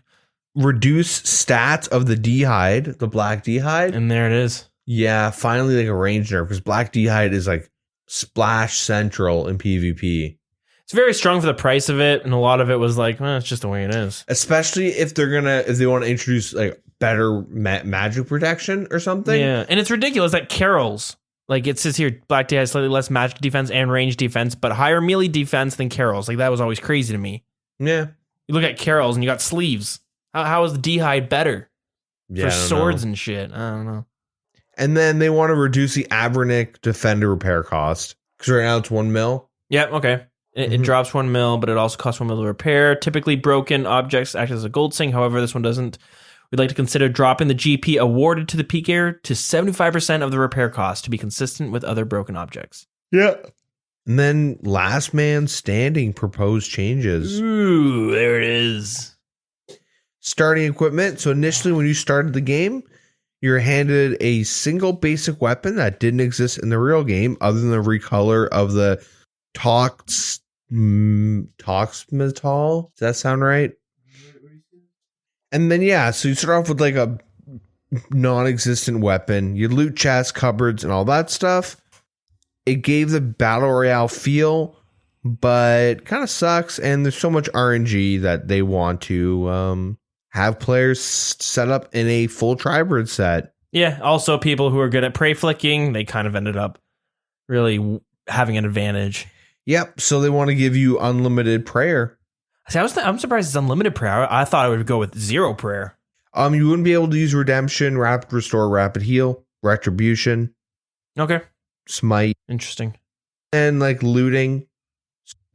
Reduce stats of the D'hide, the black D'hide. And there it is. Yeah, finally like a range nerf, because black D'hide is like splash central in PvP. It's very strong for the price of it, and a lot of it was like, it's just the way it is. Especially if they want to introduce like better magic protection or something. Yeah, and it's ridiculous that Carol's, like it says here, Black Day has slightly less magic defense and range defense, but higher melee defense than Carol's. Like that was always crazy to me. Yeah. You look at Carol's and you got sleeves. How is the D'hide better for swords and shit? I don't know. And then they want to reduce the Avernic Defender repair cost, because right now it's 1 mil. Yeah, okay. It drops 1 mil, but it also costs 1 mil to repair. Typically, broken objects act as a gold sink. However, this one doesn't. We'd like to consider dropping the GP awarded to the peak heir to 75% of the repair cost to be consistent with other broken objects. Yeah. And then Last Man Standing proposed changes. Ooh, there it is. Starting equipment. So initially when you started the game, you're handed a single basic weapon that didn't exist in the real game, other than the recolor of the Toxmetal. Does that sound right? And then, yeah, so you start off with like a non-existent weapon. You loot chests, cupboards, and all that stuff. It gave the Battle Royale feel, but kind of sucks. And there's so much RNG that they want to have players set up in a full tribrid set. Yeah, also people who are good at prey flicking, they kind of ended up really having an advantage. Yep, so they want to give you unlimited prayer. See, I'm surprised it's unlimited prayer. I thought it would go with 0 prayer. You wouldn't be able to use redemption, rapid restore, rapid heal, retribution. Okay. Smite. Interesting. And like looting.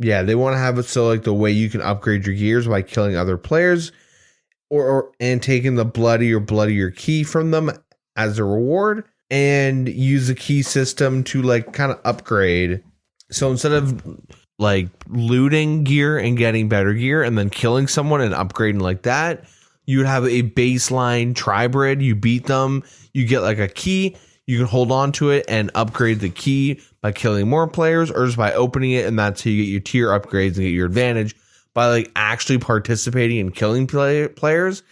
Yeah, they want to have it so like the way you can upgrade your gears by killing other players, and taking the bloodier key from them as a reward, and use the key system to like kind of upgrade. So instead of like looting gear and getting better gear and then killing someone and upgrading like that, you would have a baseline tribrid. You beat them, you get like a key, you can hold on to it and upgrade the key by killing more players, or just by opening it, and that's how you get your tier upgrades and get your advantage. by like actually participating and killing players.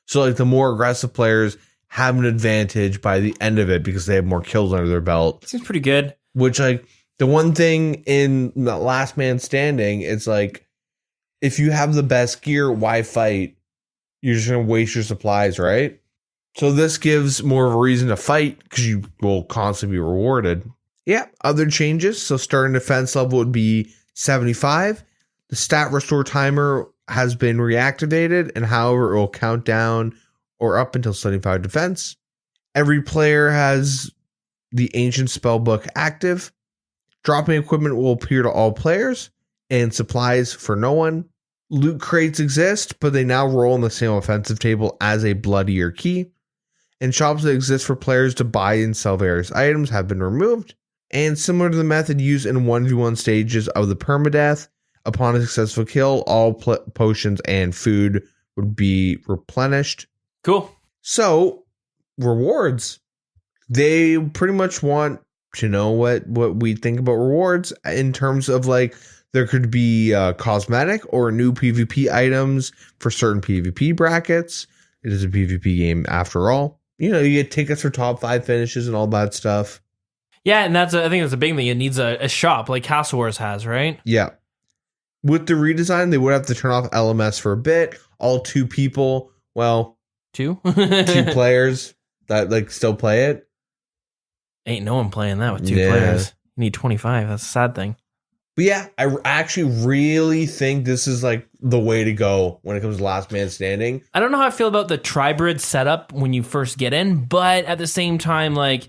So like the more aggressive players have an advantage by the end of it because they have more kills under their belt. Seems pretty good. Which like the one thing in the last man standing, it's like if you have the best gear, why fight? You're just going to waste your supplies, right? So this gives more of a reason to fight because you will constantly be rewarded. Yeah, other changes. So starting defense level would be 75. The stat restore timer has been reactivated, and however, it will count down or up until 75 defense. Every player has the ancient spellbook active. Dropping equipment will appear to all players, and supplies for no one. Loot crates exist, but they now roll on the same offensive table as a bloodier key. And shops that exist for players to buy and sell various items have been removed. And similar to the method used in 1v1 stages of the permadeath, upon a successful kill, all potions and food would be replenished. Cool. So, rewards. They pretty much want to know what we think about rewards in terms of like there could be cosmetic or new PvP items for certain PvP brackets. It is a PvP game after all. You know, you get tickets for top 5 finishes and all that stuff. Yeah, and I think that's a big thing. It needs a shop like Castle Wars has, right? Yeah. With the redesign, they would have to turn off LMS for a bit. All 2 people, well, 2 players that like still play it. Ain't no one playing that with 2 players. You need 25. That's a sad thing. But yeah, I actually really think this is like the way to go when it comes to last man standing. I don't know how I feel about the tribrid setup when you first get in, but at the same time, like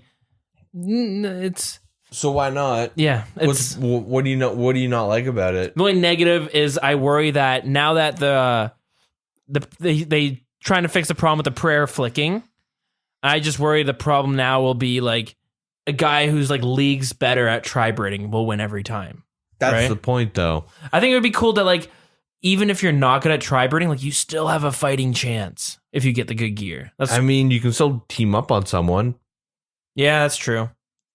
it's so why not? Yeah, what do you know? What do you not like about it? The only negative is I worry that now that they trying to fix the problem with the prayer flicking, I just worry the problem now will be like a guy who's like leagues better at tribriding will win every time. That's right? The point, though. I think it would be cool that, like, even if you're not good at tribriding, like, you still have a fighting chance if you get the good gear. I mean, you can still team up on someone. Yeah, that's true.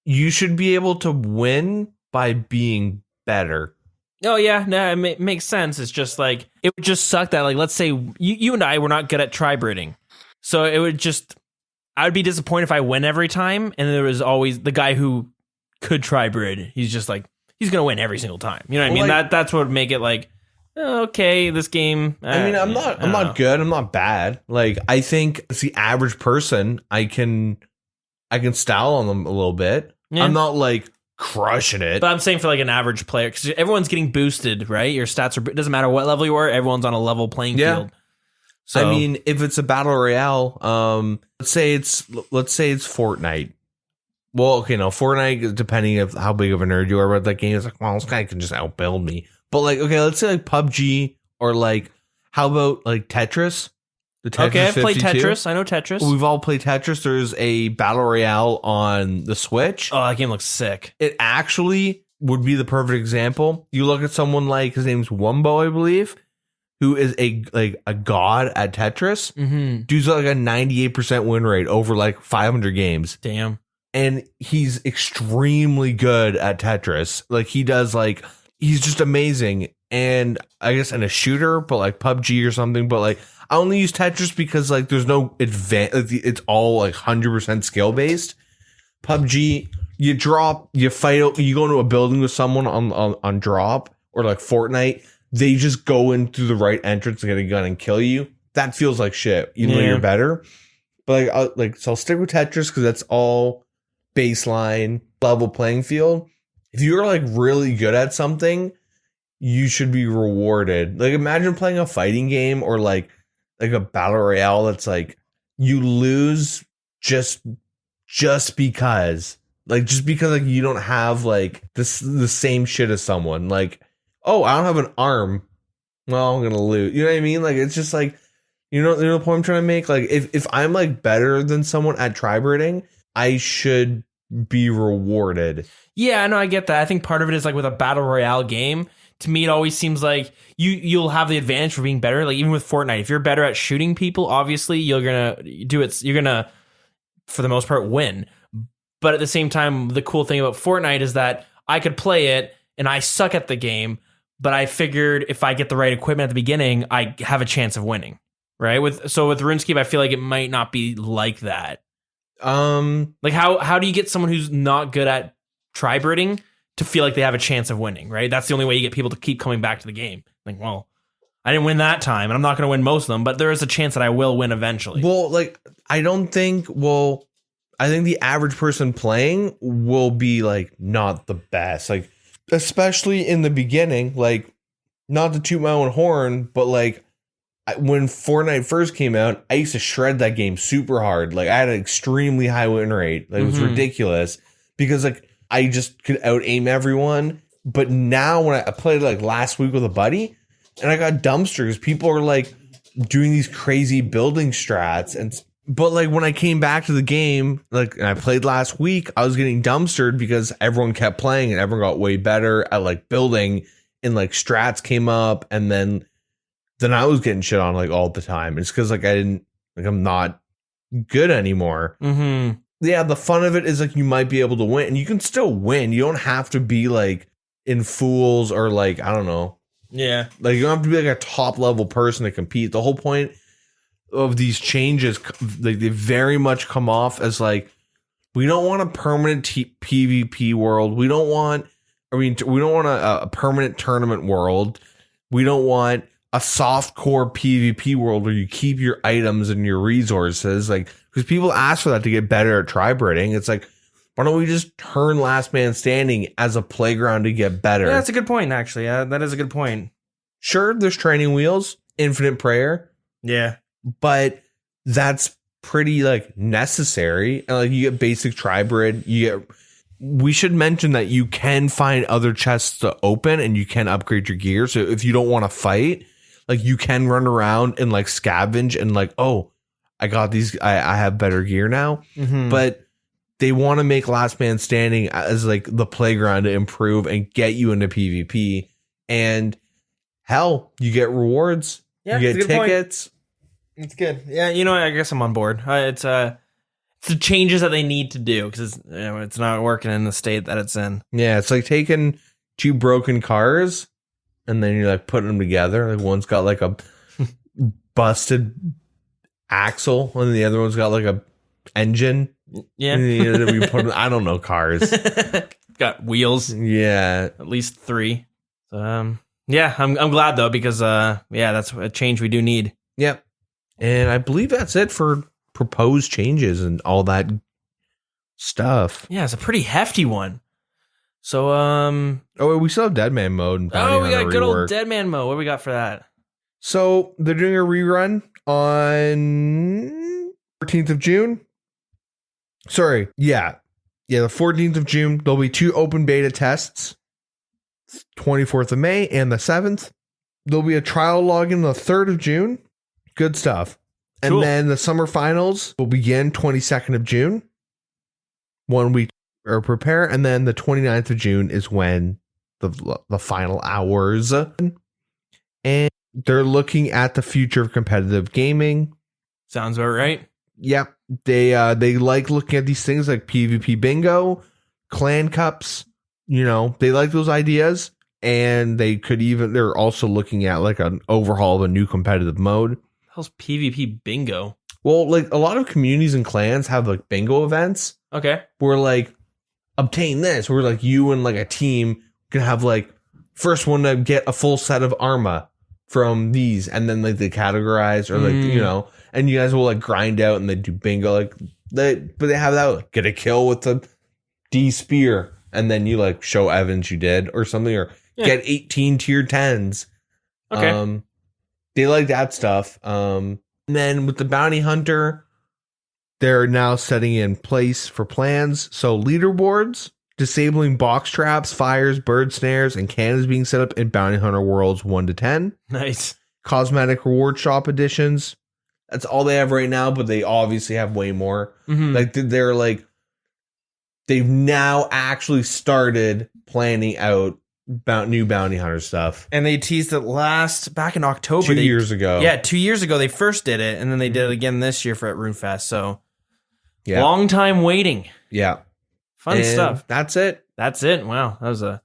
You should be able to win by being better. Oh, yeah. No, it makes sense. It's just, like, it would just suck that, like, let's say you and I were not good at tribriding. So it would just... I would be disappointed if I win every time, and there was always the guy who could tribrid. He's just, like... He's going to win every single time. You know what I mean? Like, That's what would make it like, okay, this game. I mean, I'm not good. I'm not bad. Like, I think as the average person, I can style on them a little bit. Yeah. I'm not like crushing it. But I'm saying for like an average player, because everyone's getting boosted, right? Your stats are, it doesn't matter what level you are. Everyone's on a level playing field. So, I mean, if it's a battle royale, let's say it's Fortnite. Well, okay, no, Fortnite, depending on how big of a nerd you are about that game, it's like, well, this guy can just outbuild me. But, like, okay, let's say, like, PUBG, or, like, how about, like, Tetris? The Tetris okay, I've 52? played Tetris. I know Tetris. We've all played Tetris. There's a Battle Royale on the Switch. Oh, that game looks sick. It actually would be the perfect example. You look at someone like, his name's Wumbo, I believe, who is a god at Tetris. Mm-hmm. Dude's like a 98% win rate over, like, 500 games. Damn. And he's extremely good at Tetris. Like, he does, like, he's just amazing. And I guess in a shooter, but like PUBG or something. But like, I only use Tetris because like there's no advantage. It's all like 100% skill based. PUBG, you drop, you fight, you go into a building with someone on drop, or like Fortnite, they just go in through the right entrance and get a gun and kill you. That feels like shit, even though you're better. But so I'll stick with Tetris because that's all baseline level playing field. If you're like really good at something, you should be rewarded. Like, imagine playing a fighting game or like a battle royale that's like you lose just because like you don't have like the same shit as someone. Like, oh, I don't have an arm. Well, I'm gonna lose. You know what I mean? Like, it's just like, you know the point I'm trying to make. Like, if I'm like better than someone at tribriding, I should be rewarded. Yeah, I know, I get that. I think part of it is like with a battle royale game. To me, it always seems like you'll have the advantage for being better. Like even with Fortnite, if you're better at shooting people, obviously you're gonna do it. You're gonna, for the most part, win. But at the same time, the cool thing about Fortnite is that I could play it and I suck at the game, but I figured if I get the right equipment at the beginning, I have a chance of winning. Right? With RuneScape, I feel like it might not be like that. Like how do you get someone who's not good at tri-breeding to feel like they have a chance of winning, right? That's the only way you get people to keep coming back to the game. Like, well, I didn't win that time, and I'm not going to win most of them, but there is a chance that I will win eventually. Well, like, I think the average person playing will be, like, not the best. Like, especially in the beginning, like, not to toot my own horn, but, like, when Fortnite first came out, I used to shred that game super hard. Like, I had an extremely high win rate. Like, it was ridiculous because, like, I just could out aim everyone. But now when I played like last week with a buddy and I got dumpsters, people are like doing these crazy building strats. But like when I came back to the game, like, and I played last week, I was getting dumpstered because everyone kept playing and everyone got way better at like building, and like strats came up, and then I was getting shit on like all the time. It's because like I'm not good anymore. Mm-hmm. Yeah, the fun of it is like you might be able to win, and you can still win. You don't have to be like in Fools or like, I don't know. Yeah. Like you don't have to be like a top level person to compete. The whole point of these changes, like they very much come off as like, we don't want a permanent PvP world. We don't want a permanent tournament world. We don't want a soft core PvP world where you keep your items and your resources, like, because people ask for that to get better at tri-breeding. It's like, why don't we just turn Last Man Standing as a playground to get better? Yeah, that's a good point, actually. Yeah, that is a good point. Sure, there's training wheels, infinite prayer. Yeah. But that's pretty like necessary. And like you get basic tri-breed, we should mention that you can find other chests to open and you can upgrade your gear. So if you don't want to fight, like you can run around and like scavenge and like, oh, I got these, I have better gear now. Mm-hmm. But they want to make Last Man Standing as like the playground to improve and get you into PvP. And hell, you get rewards. Yeah, you get tickets. It's good. Yeah, you know, I guess I'm on board. It's the changes that they need to do because it's not working in the state that it's in. Yeah, it's like taking two broken cars and then you're like putting them together. Like one's got like a busted axle and the other one's got like a engine. Yeah, I don't know cars. Got wheels. Yeah, at least 3. Yeah, I'm glad though because that's a change we do need. Yep, and I believe that's it for proposed changes and all that stuff. Yeah, it's a pretty hefty one. So we still have Deadman mode. And we got good old Deadman mode. What do we got for that? So they're doing a rerun on 14th of June. Sorry, the 14th of June. There'll be 2 open beta tests, 24th of May and the 7th. There'll be a trial login the 3rd of June. Good stuff. And cool. Then the summer finals will begin 22nd of June. 1 week or prepare, and then the 29th of June is when the final hours. And they're looking at the future of competitive gaming. Sounds about right. Yep. They like looking at these things like PvP bingo, clan cups, they like those ideas, and they're also looking at like an overhaul of a new competitive mode. How's PvP bingo? Well, like a lot of communities and clans have like bingo events. Okay. Where like obtain this, where like you and like a team can have like first one to get a full set of armor from these, and then like they categorize or like and you guys will like grind out and they do bingo but they have that like, get a kill with the D spear and then you like show Evans you did or something, or get 18 tier 10s. Okay. They like that stuff. And then with the bounty hunter, they're now setting in place for plans. So leaderboards, disabling box traps, fires, bird snares, and cannons being set up in bounty hunter worlds 1 to 10. Nice. Cosmetic reward shop additions. That's all they have right now, but they obviously have way more. Mm-hmm. Like they're like, they've now actually started planning out about new bounty hunter stuff. And they teased it back in October. 2 years ago. Yeah, 2 years ago they first did it, and then they did it again this year at RuneFest. So long time waiting. Yeah. Fun stuff. That's it. That's it. Wow. That was a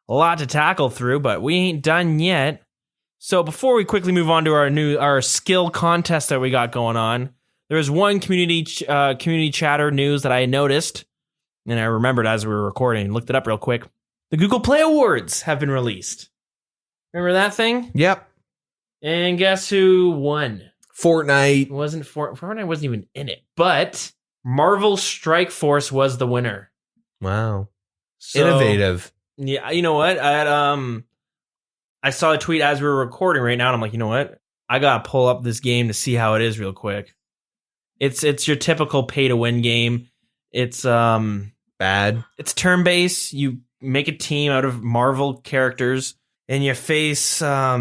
A lot to tackle through, but we ain't done yet. So before we quickly move on to our skill contest that we got going on, there was one community chatter news that I noticed, and I remembered as we were recording. Looked it up real quick. The Google Play Awards have been released. Remember that thing? Yep. And guess who won? Fortnite. Fortnite wasn't even in it, but Marvel Strike Force was the winner. Wow. So, Innovative. Yeah, you know what? I saw a tweet as we were recording right now, and I'm like, you know what? I gotta pull up this game to see how it is real quick. It's your typical pay to win game. It's Bad. It's turn based. You make a team out of Marvel characters, and you face. Have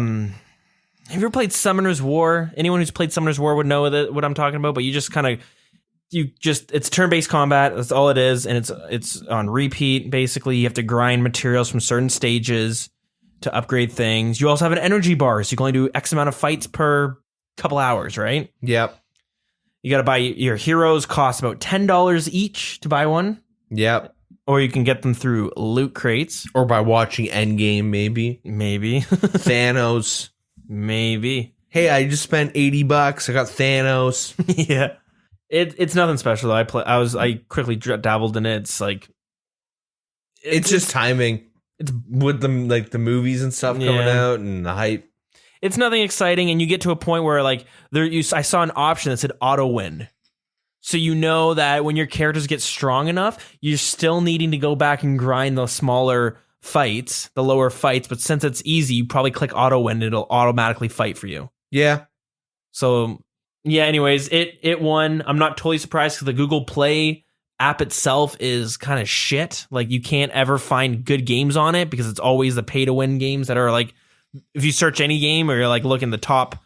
you ever played Summoner's War? Anyone who's played Summoner's War would know what I'm talking about. But you just it's turn based combat. That's all it is, and it's on repeat. Basically, you have to grind materials from certain stages to upgrade things. You also have an energy bar, so you can only do X amount of fights per couple hours, right? Yep. You got to buy your heroes, cost about $10 each to buy one. Yep. Or you can get them through loot crates. Or by watching Endgame, maybe. Maybe. Thanos. Maybe. Hey, I just spent $80. I got Thanos. Yeah. It's nothing special though. I quickly dabbled in it. It's like it's just timing. It's with the movies and stuff coming out and the hype. It's nothing exciting, and you get to a point where like I saw an option that said auto win. So you know that when your characters get strong enough, you're still needing to go back and grind the smaller fights, the lower fights. But since it's easy, you probably click auto win, it'll automatically fight for you. Yeah. So yeah, anyways, it won. I'm not totally surprised because the Google Play app itself is kind of shit. Like you can't ever find good games on it because it's always the pay to win games that are like, if you search any game or you're like looking the top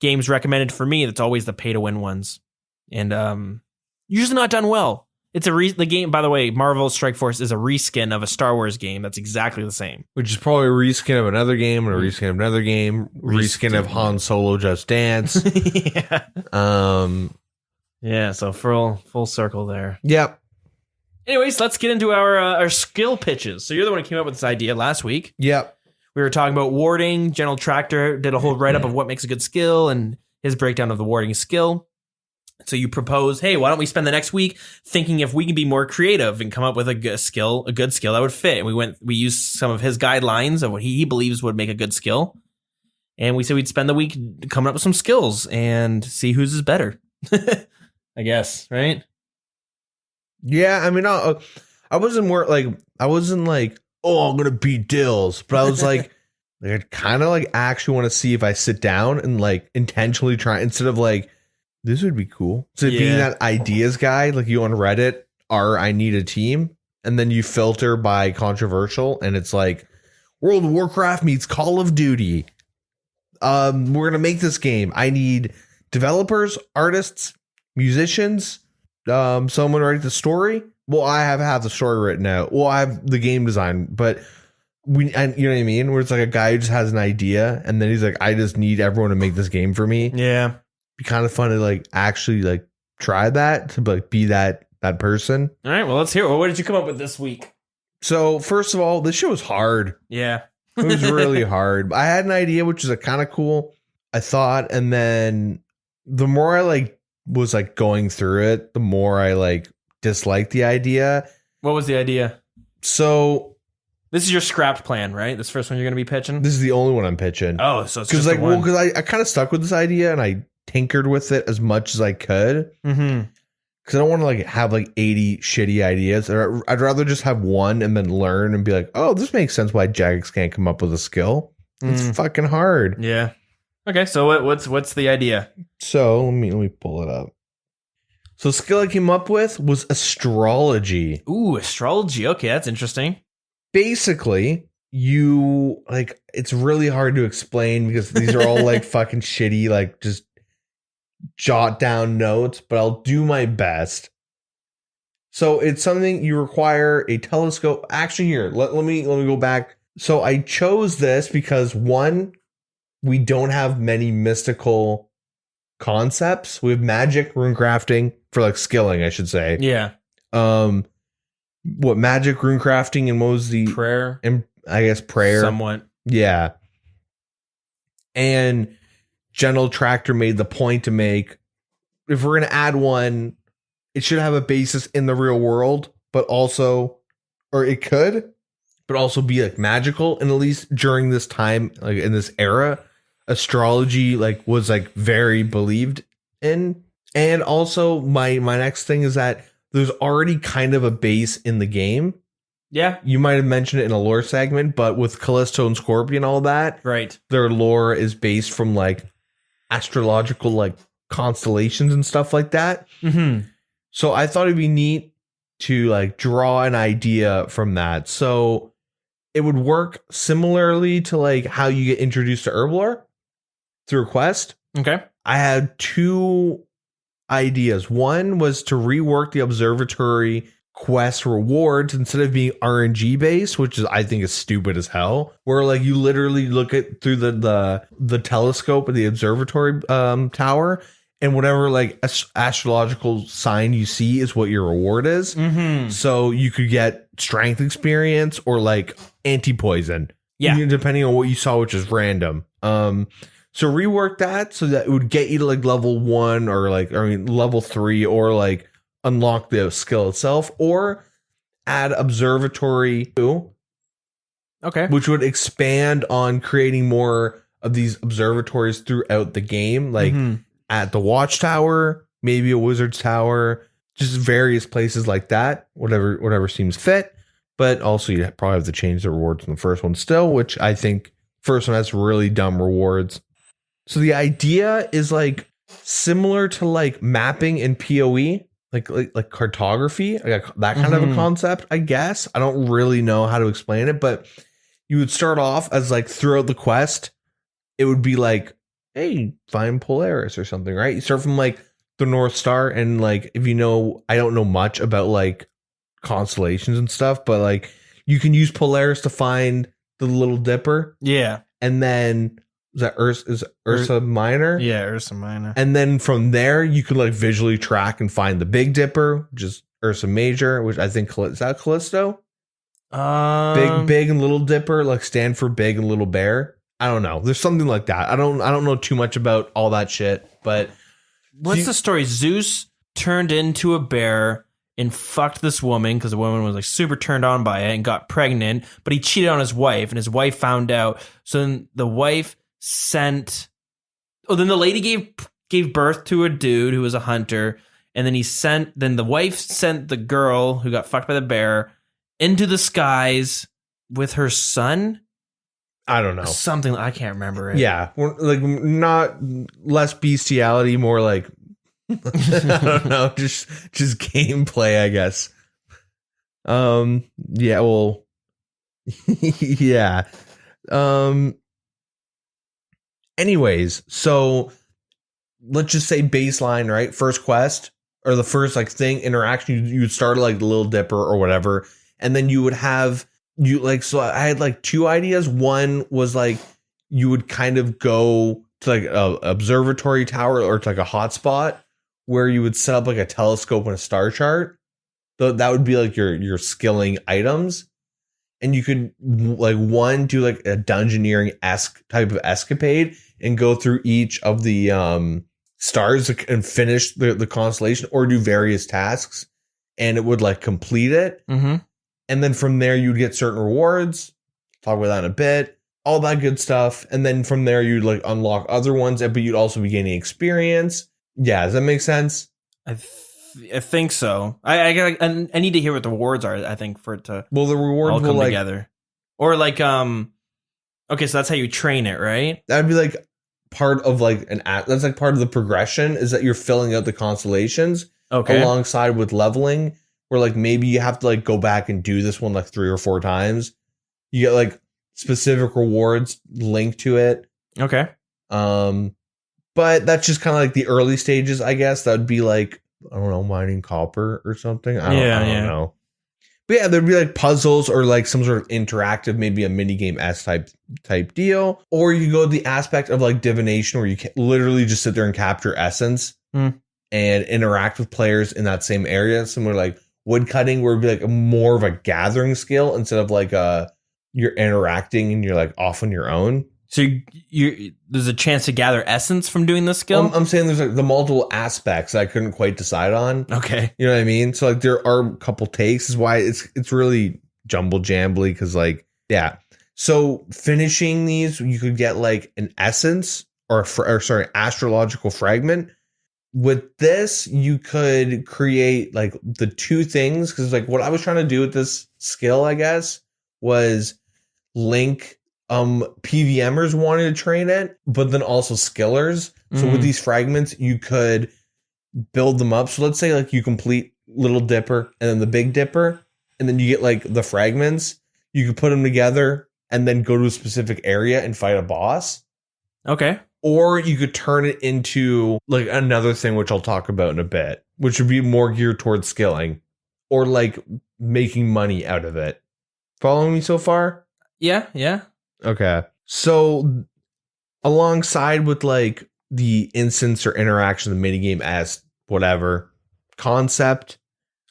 games recommended for me, that's always the pay to win ones. And usually not done well. It's the game, by the way, Marvel Strike Force is a reskin of a Star Wars game that's exactly the same. Which is probably a reskin of another game and a reskin of another game. Reskin of Han Solo Just Dance. Yeah. Yeah, so full circle there. Yep. Anyways, let's get into our skill pitches. So you're the one who came up with this idea last week. Yep. We were talking about warding. General Tractor did a whole write-up of what makes a good skill and his breakdown of the warding skill. So you propose, hey, why don't we spend the next week thinking if we can be more creative and come up with a good skill that would fit. And we used some of his guidelines of what he believes would make a good skill. And we said we'd spend the week coming up with some skills and see whose is better. I guess, right? Yeah, I mean, I wasn't like, oh, I'm going to beat Dills. But I was like, I kind of like actually want to see if I sit down and like intentionally try instead of like, this would be cool. So being that ideas guy, like you on Reddit I need a team. And then you filter by controversial and it's like World of Warcraft meets Call of Duty. We're going to make this game. I need developers, artists, musicians, someone to write the story. Well, I have the story written out. Well, I have the game design, but you know what I mean? Where it's like a guy who just has an idea and then he's like, I just need everyone to make this game for me. Yeah. Be kind of fun to like actually like try that to like be that person. All right, well, let's hear it. What did you come up with this week? So first of all, this shit was hard. Yeah. It was really hard. I had an idea, which is kind of cool, I thought. And then the more I like was like going through it, the more I like disliked the idea. What was the idea? So this is your scrapped plan, right? This first one you're going to be pitching? This is the only one I'm pitching. Oh, so it's just like, well, because I kind of stuck with this idea and I tinkered with it as much as I could. Mm-hmm. Because I don't want to like have like 80 shitty ideas. I'd rather just have one and then learn and be like, oh, this makes sense why Jagex can't come up with a skill. It's fucking hard. Yeah. Okay, so what's the idea? So let me pull it up. So the skill I came up with was astrology. Ooh, astrology. Okay, that's interesting. Basically, you like it's really hard to explain because these are all like fucking shitty, like just jot down notes, but I'll do my best. So it's something you require a telescope. Actually, here, let me go back. So I chose this because one, we don't have many mystical concepts. We have magic, runecrafting for like skilling, I should say. Yeah. What magic, runecrafting, and what was the prayer? And I guess, prayer. Somewhat. Yeah. And General Tractor made the point to make, if we're going to add one, it should have a basis in the real world, but also, or it could, but also be like magical. And at least during this time, like in this era, astrology like was like very believed in. And also my next thing is that there's already kind of a base in the game. Yeah. You might have mentioned it in a lore segment, but with Callisto and Scorpion and all that, right, their lore is based from like astrological like constellations and stuff like that. Mm-hmm. So I thought it'd be neat to like draw an idea from that. So it would work similarly to like how you get introduced to Herblore through a quest. Okay. I had two ideas. One was to rework the observatory quest rewards instead of being RNG based, which is I think is stupid as hell. Where like you literally look at through the telescope of the observatory tower, and whatever like astrological sign you see is what your reward is. Mm-hmm. So you could get strength experience or like anti-poison. Yeah. Depending on what you saw, which is random. So rework that so that it would get you to like level 1 or like, I mean, level 3 or like unlock the skill itself, or add observatory 2. Okay. Which would expand on creating more of these observatories throughout the game. Like at the Watchtower, maybe a Wizard's Tower, just various places like that. Whatever seems fit. But also you probably have to change the rewards from the first one still, which I think first one has really dumb rewards. So the idea is like similar to like mapping in PoE, like cartography, like that kind of a concept, I guess. I don't really know how to explain it, but you would start off as like throughout the quest, it would be like, hey, find Polaris or something, right? You start from like the North Star, and like, if you know, I don't know much about like constellations and stuff, but like you can use Polaris to find the Little Dipper. Yeah. And then is Ursa Minor? Yeah, Ursa Minor. And then from there you could like visually track and find the Big Dipper, which is Ursa Major, which I think is that Callisto? Big and Little Dipper like stand for Big and Little Bear. I don't know. There's something like that. I don't know too much about all that shit, but what's the story? Zeus turned into a bear and fucked this woman because the woman was like super turned on by it and got pregnant, but he cheated on his wife and his wife found out. So then the wife then the lady gave birth to a dude who was a hunter, and then the wife sent the girl who got fucked by the bear into the skies with her son. I don't know. Something, I can't remember it. Yeah. Like not less bestiality, more like I don't know, just gameplay, I guess. Yeah, well, yeah. Anyways, so let's just say baseline, right? First quest or the first like thing interaction, you would start like the Little Dipper or whatever, and then you would have so I had like two ideas. One was like you would kind of go to like a observatory tower or to like a hotspot where you would set up like a telescope and a star chart. So that would be like your skilling items. And you could like do like a dungeoneering-esque type of escapade and go through each of the stars and finish the constellation or do various tasks, and it would like complete it. Mm-hmm. And then from there you'd get certain rewards. Talk about that in a bit. All that good stuff. And then from there you'd like unlock other ones, but you'd also be gaining experience. Yeah, does that make sense? I think so. I need to hear what the rewards are. I think for it to the rewards all come will together, or like okay, so that's how you train it, right? That'd be like part of like that's like part of the progression is that you're filling out the constellations alongside with leveling. Where like maybe you have to like go back and do this one like 3 or 4 times. You get like specific rewards linked to it. Okay. But that's just kind of like the early stages, I guess. That would be like, I don't know, mining copper or something. I don't know. But yeah, there'd be like puzzles or like some sort of interactive, maybe a minigame type deal. Or you go the aspect of like divination where you can literally just sit there and capture essence and interact with players in that same area. Similar like wood cutting where it'd be like more of a gathering skill instead of like you're interacting and you're like off on your own. So there's a chance to gather essence from doing this skill? I'm saying there's like the multiple aspects I couldn't quite decide on. Okay. You know what I mean? So like there are a couple takes, is why it's really jumble jambly, because like, yeah. So finishing these, you could get like an essence or astrological fragment. With this, you could create like the two things, because like what I was trying to do with this skill, I guess, was link PVMers wanted to train it, but then also skillers. So with these fragments, you could build them up. So let's say like you complete Little Dipper and then the Big Dipper, and then you get like the fragments. You could put them together and then go to a specific area and fight a boss. Okay. Or you could turn it into like another thing, which I'll talk about in a bit, which would be more geared towards skilling or like making money out of it. Following me so far? Yeah. Okay. So alongside with like the instance or interaction, the minigame as whatever concept,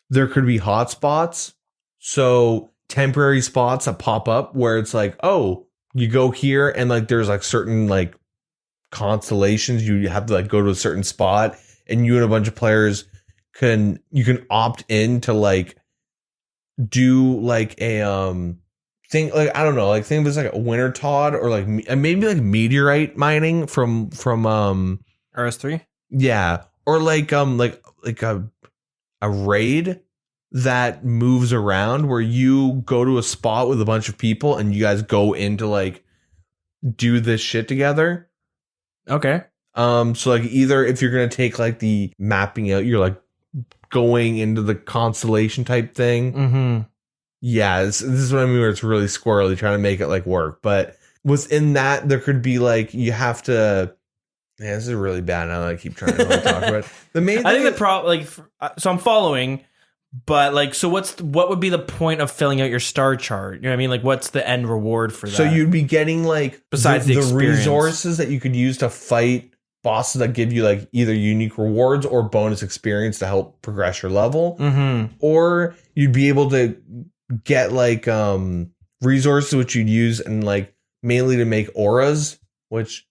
there could be hotspots. So temporary spots that pop up where it's like, oh, you go here and like there's like certain like constellations, you have to like go to a certain spot, and you and a bunch of players can opt in to like do like a thing, like I don't know, like think of it as like a winter Todd or like maybe like meteorite mining from RS3. Yeah, or like a raid that moves around where you go to a spot with a bunch of people and you guys go in to like do this shit together. Okay. So like either if you're gonna take like the mapping out, you're like going into the constellation type thing. Mm-hmm. Yeah, this is what I mean, where it's really squirrely trying to make it like work. But within that, there could be like you have to. Yeah, this is really bad. Now that I keep trying to talk about it. The main. I think the problem, like, so I'm following, but like, so what would be the point of filling out your star chart? You know what I mean? Like, what's the end reward for that? So you'd be getting like besides the resources that you could use to fight bosses that give you like either unique rewards or bonus experience to help progress your level, or you'd be able to get like resources which you'd use and like mainly to make auras, which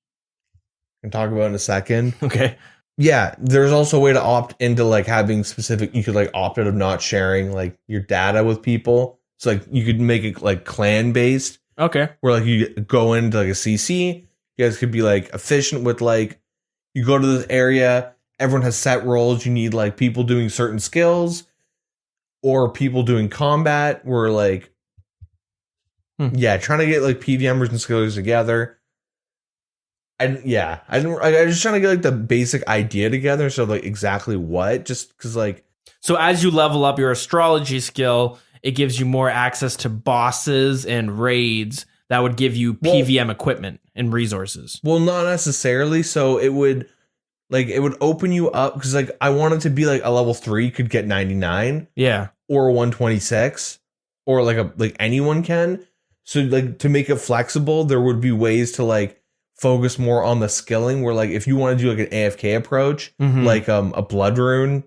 I can talk about in a second. Okay. Yeah, there's also a way to opt into like having specific, you could like opt out of not sharing like your data with people. So like you could make it like clan based. Okay. Where like you go into like a CC, you guys could be like efficient with like, you go to this area, everyone has set roles, you need like people doing certain skills or people doing combat. Where like, yeah, trying to get like PVMers and skillers together. I was just trying to get like the basic idea together. So like exactly what, just because like. So as you level up your astrology skill, it gives you more access to bosses and raids that would give you PVM equipment and resources. Well, not necessarily. So it would open you up, because like I wanted to be like a level 3 could get 99. Yeah. Or 126, or like anyone can. So like to make it flexible, there would be ways to like focus more on the skilling, where like if you want to do like an AFK approach, like a blood rune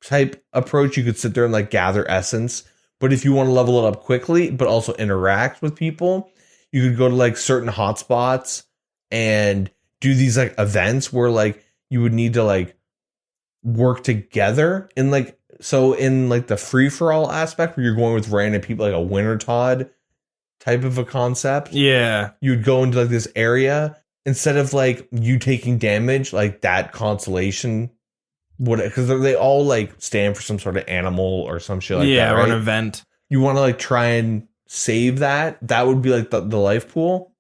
type approach, you could sit there and like gather essence. But if you want to level it up quickly but also interact with people, you could go to like certain hotspots and do these like events where like you would need to like work together. And like, so in like the free for all aspect where you're going with random people, like a winter Todd type of a concept. Yeah. You'd go into like this area, instead of like you taking damage, like that constellation would, because they all like stand for some sort of animal or some shit like that. Yeah, or right? an event. You want to like try and save that. That would be like the life pool.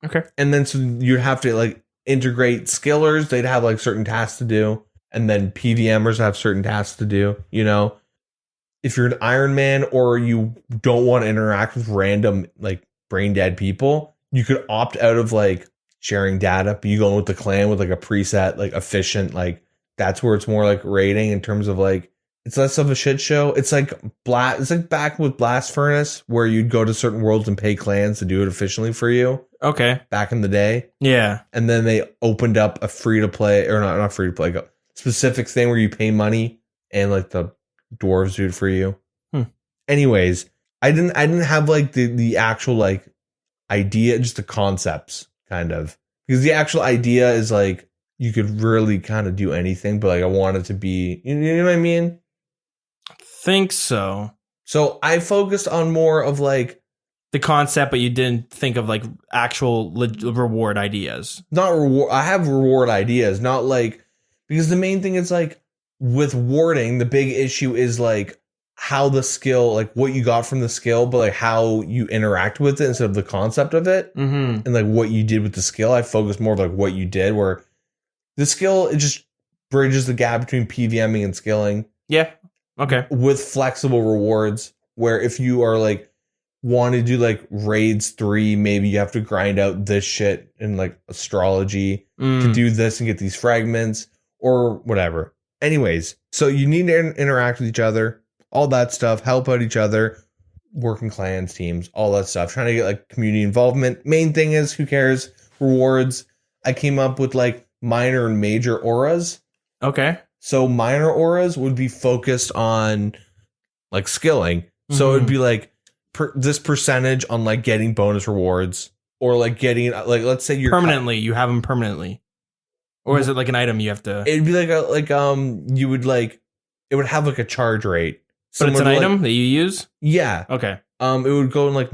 Okay. And then so you'd have to like integrate skillers. They'd have like certain tasks to do. And then PVMers have certain tasks to do, you know? If you're an Iron Man or you don't want to interact with random like brain dead people, you could opt out of like sharing data, but you go in with the clan with like a preset, like efficient, like that's where it's more like rating in terms of like, it's less of a shit show. It's like it's like back with Blast Furnace where you'd go to certain worlds and pay clans to do it efficiently for you. Okay. Back in the day. Yeah. And then they opened up a free to play, or not free to play, like a specific thing where you pay money and like the dwarves do it for you. Anyways, I didn't have like the actual like idea, just the concepts kind of, because the actual idea is like you could really kind of do anything, but like I want it to be, you know what I mean? Think so. So I focused on more of like The concept, but you didn't think of like actual reward ideas. not reward. I have reward ideas, not like, because the main thing is like with warding, the big issue is like how the skill, like what you got from the skill, but like how you interact with it instead of the concept of it, and like what you did with the skill. I focus more of like what you did, where the skill, it just bridges the gap between PVMing and skilling. Yeah. Okay. With flexible rewards, where if you are like want to do like raids 3, maybe you have to grind out this shit in like astrology to do this and get these fragments or whatever. Anyways, so you need to interact with each other, all that stuff, help out each other, work in clans, teams, all that stuff, trying to get like community involvement. Main thing is, who cares? Rewards. I came up with like minor and major auras. Okay. So minor auras would be focused on like skilling. So it'd be like this percentage on like getting bonus rewards, or like getting like, let's say you're permanently, you have them permanently, or is it like an item you have to? It'd be like you would like, it would have like a charge rate. But it's an item that you use. Yeah. Okay. It would go in like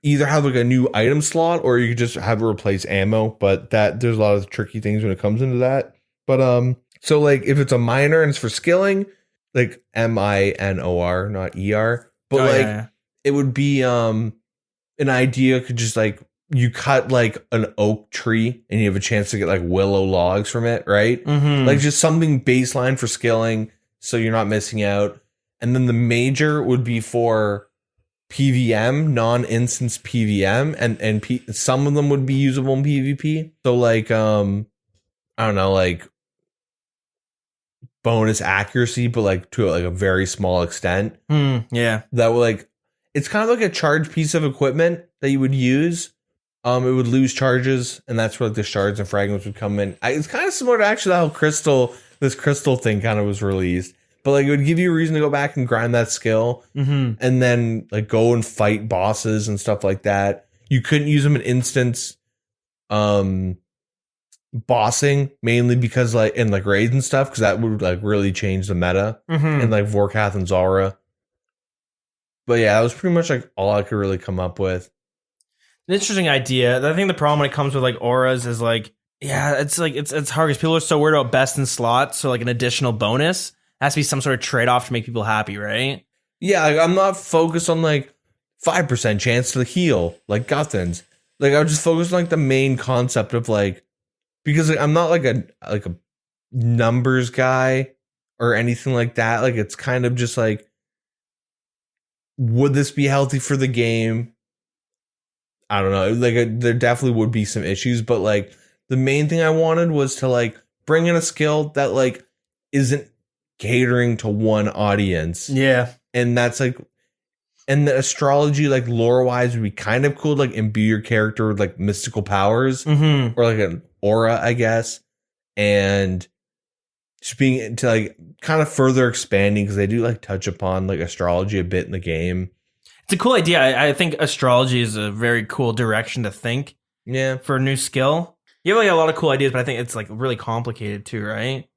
either have like a new item slot, or you could just have it replace ammo. But that there's a lot of tricky things when it comes into that. But so like if it's a minor and it's for skilling, like MINOR, not ER, but it would be an idea could just like, you cut like an oak tree and you have a chance to get like willow logs from it, right? Like just something baseline for skilling, so you're not missing out. And then the major would be for PVM, non-instance PVM, and some of them would be usable in PvP. So like I don't know, like bonus accuracy, but like to like a very small extent. Yeah. That would like, it's kind of like a charged piece of equipment that you would use. It would lose charges, and that's where like the shards and fragments would come in. It's kind of similar to actually how this crystal thing kind of was released. But like it would give you a reason to go back and grind that skill, and then like go and fight bosses and stuff like that. You couldn't use them in instance bossing, mainly because like in like raids and stuff, because that would like really change the meta in like Vorkath and Zara. But yeah, that was pretty much like all I could really come up with. An interesting idea. I think the problem when it comes with like auras is like, yeah, it's like it's hard because people are so worried about best in slots. So like an additional bonus has to be some sort of trade off to make people happy, right? Yeah, like, I'm not focused on like 5% chance to heal like Guthans. Like I was just focused on like the main concept of like, because like, I'm not like a numbers guy or anything like that. Like it's kind of just like, would this be healthy for the game? I don't know. Like there definitely would be some issues, but like the main thing I wanted was to like bring in a skill that like isn't catering to one audience. Yeah. And that's like, and the astrology, like lore wise, would be kind of cool to like imbue your character with like mystical powers or like an aura, I guess. And just being into like kind of further expanding, because they do like touch upon like astrology a bit in the game. It's a cool idea. I think astrology is a very cool direction to think. Yeah. For a new skill. You have like a lot of cool ideas, but I think it's like really complicated too, right?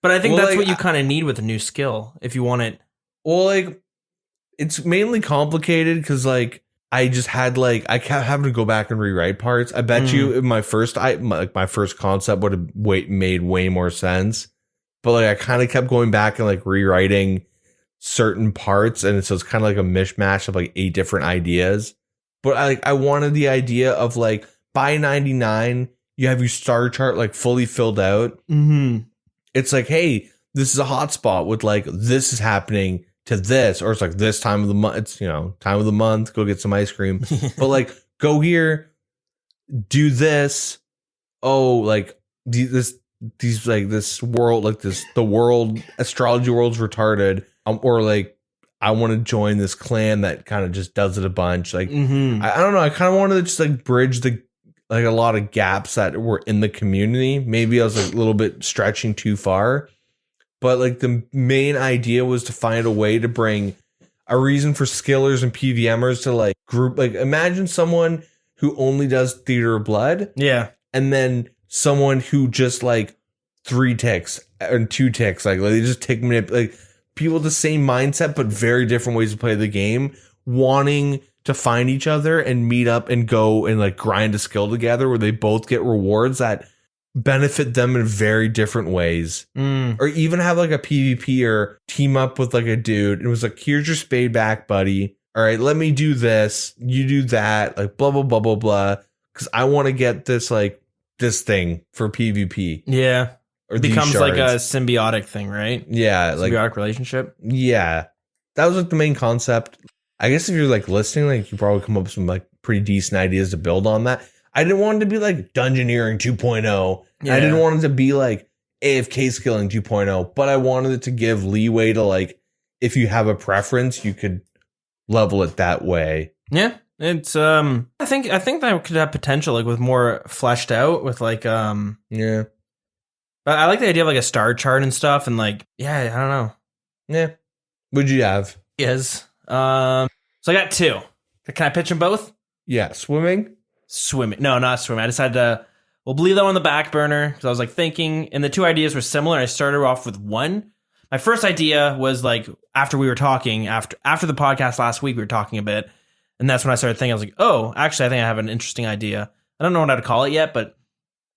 But I think that's like, what you kind of need with a new skill if you want it. Well, like it's mainly complicated because like I just had like, I kept having to go back and rewrite parts. I bet you my first concept would have made way more sense. But like I kind of kept going back and like rewriting certain parts, and so it's kind of like a mishmash of like 8 different ideas. But I wanted the idea of like by 99 you have your star chart like fully filled out. It's like, hey, this is a hotspot with like this is happening to this, or it's like this time of the month. It's, you know, time of the month. Go get some ice cream. But like go here, do this. Oh, like these like this world, like this, the world, astrology world's retarded. Or like I want to join this clan that kind of just does it a bunch. Like I don't know. I kind of wanted to just like bridge the like a lot of gaps that were in the community. Maybe I was like a little bit stretching too far, but like the main idea was to find a way to bring a reason for skillers and PVMers to like group. Like imagine someone who only does Theater of Blood. Yeah. And then someone who just like 3 ticks and 2 ticks. Like they just take like people with the same mindset, but very different ways to play the game, wanting to find each other and meet up and go and like grind a skill together where they both get rewards that benefit them in very different ways. Or even have like a PvP or team up with like a dude. It was like, here's your spade back, buddy. All right, let me do this. You do that. Like blah, blah, blah, blah, blah. Because I want to get this like this thing for PvP. Yeah. Or it becomes like a symbiotic thing, right? Yeah. Symbiotic relationship. Yeah. That was like the main concept. I guess if you're like listening, like you probably come up with some like pretty decent ideas to build on that. I didn't want it to be like Dungeoneering 2.0. Yeah. I didn't want it to be like AFK skilling 2.0, but I wanted it to give leeway to like, if you have a preference, you could level it that way. Yeah. It's I think that could have potential like with more fleshed out with like yeah. But I like the idea of like a star chart and stuff and like yeah, I don't know. Yeah. What'd you have? Yes. So I got 2. Can I pitch them both? Yeah, swimming. No, not swimming. I decided to we'll leave that one on the back burner because I was like thinking, and the 2 ideas were similar. I started off with one. My first idea was like after we were talking after the podcast last week, we were talking a bit, and that's when I started thinking. I was like, oh, actually, I think I have an interesting idea. I don't know what I'd call it yet, but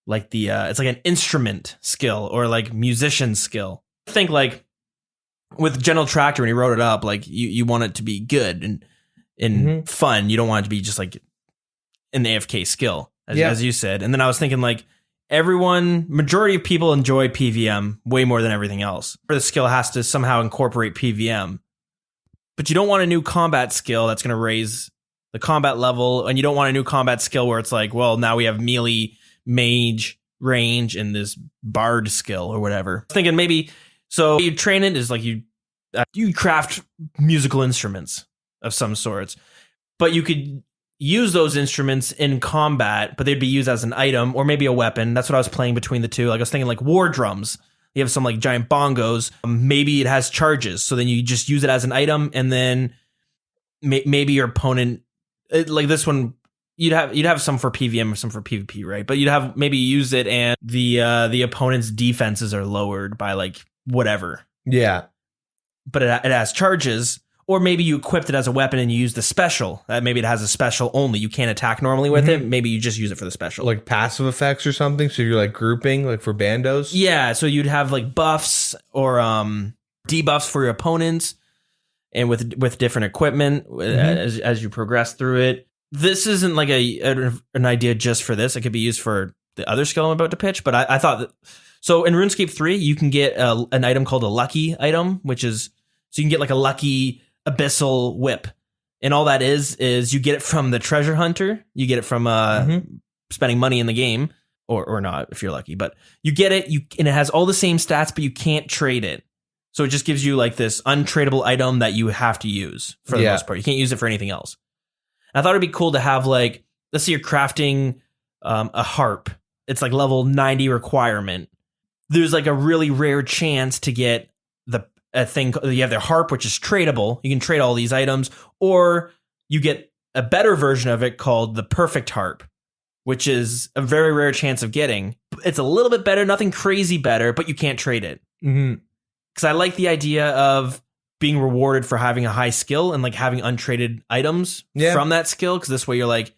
like it's like an instrument skill or like musician skill. I think like with General Tractor when he wrote it up, like you want it to be good and fun. You don't want it to be just like an AFK skill, as you said. And then I was thinking like majority of people enjoy PVM way more than everything else. The skill has to somehow incorporate PVM. But you don't want a new combat skill that's going to raise the combat level, and you don't want a new combat skill where it's like, well, now we have melee, mage, range, and this bard skill or whatever. I was thinking maybe, so you train it is like you craft musical instruments of some sorts, but you could use those instruments in combat, but they'd be used as an item or maybe a weapon. That's what I was playing between the 2. Like I was thinking like war drums. You have some like giant bongos. Maybe it has charges. So then you just use it as an item, and then maybe your opponent, like this one, you'd have some for PVM or some for PvP, right? But you'd have maybe use it and the opponent's defenses are lowered by like whatever. Yeah. But it has charges. Or maybe you equipped it as a weapon and you use the special. Maybe it has a special only. You can't attack normally with it. Maybe you just use it for the special. Like passive effects or something. So you're like grouping, like for bandos. Yeah. So you'd have like buffs or debuffs for your opponents, and with different equipment as you progress through it. This isn't like an idea just for this. It could be used for the other skill I'm about to pitch. But I thought that. So in RuneScape 3, you can get an item called a lucky item, which is so you can get like a lucky abyssal whip, and all that is you get it from the treasure hunter. You get it from spending money in the game, or not if you're lucky, but you get it. And it has all the same stats, but you can't trade it. So it just gives you like this untradeable item that you have to use for the most part. You can't use it for anything else. And I thought it'd be cool to have like, let's say you're crafting a harp. It's like level 90 requirement. There's like a really rare chance to get a thing. You have the harp, which is tradable. You can trade all these items, or you get a better version of it called the perfect harp, which is a very rare chance of getting. It's a little bit better, nothing crazy better, but you can't trade it. Because I like the idea of being rewarded for having a high skill and like having untraded items from that skill. Because this way you're like,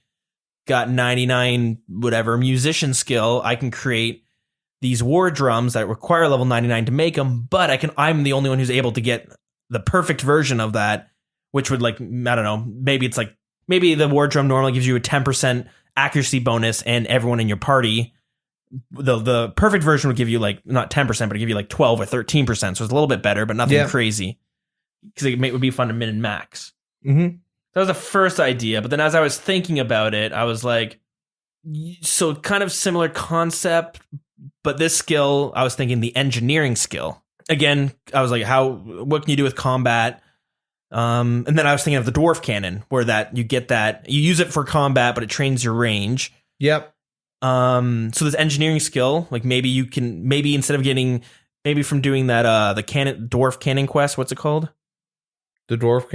got 99 whatever musician skill. I can create these war drums that require level 99 to make them, but I'm the only one who's able to get the perfect version of that, which would like, I don't know, maybe the war drum normally gives you a 10% accuracy bonus, and everyone in your party, the perfect version would give you like, not 10%, but it'd give you like 12 or 13%. So it's a little bit better, but nothing crazy, because it would be fun to min and max. That was the first idea. But then as I was thinking about it, I was like, so kind of similar concept, but this skill, I was thinking the engineering skill. Again, I was like, what can you do with combat? And then I was thinking of the dwarf cannon, where you use it for combat, but it trains your range. Yep. So this engineering skill, like maybe instead of getting, maybe from doing that, the dwarf cannon quest, what's it called? The dwarf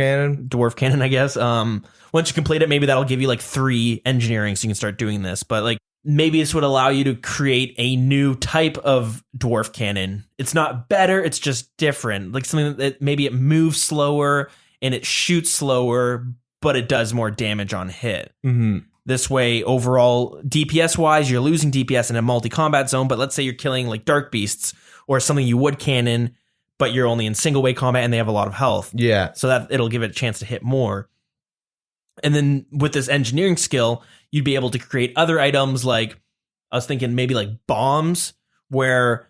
cannon, I guess. Once you complete it, maybe that'll give you like 3 engineering, so you can start doing this. But like maybe this would allow you to create a new type of dwarf cannon. It's not better, it's just different. Like something that maybe it moves slower and it shoots slower, but it does more damage on hit. Mm-hmm. This way, overall, DPS wise, you're losing DPS in a multi-combat zone. But let's say you're killing like dark beasts or something you would cannon, but you're only in single way combat and they have a lot of health. Yeah. So that it'll give it a chance to hit more. And then with this engineering skill, you'd be able to create other items like, I was thinking maybe like bombs, where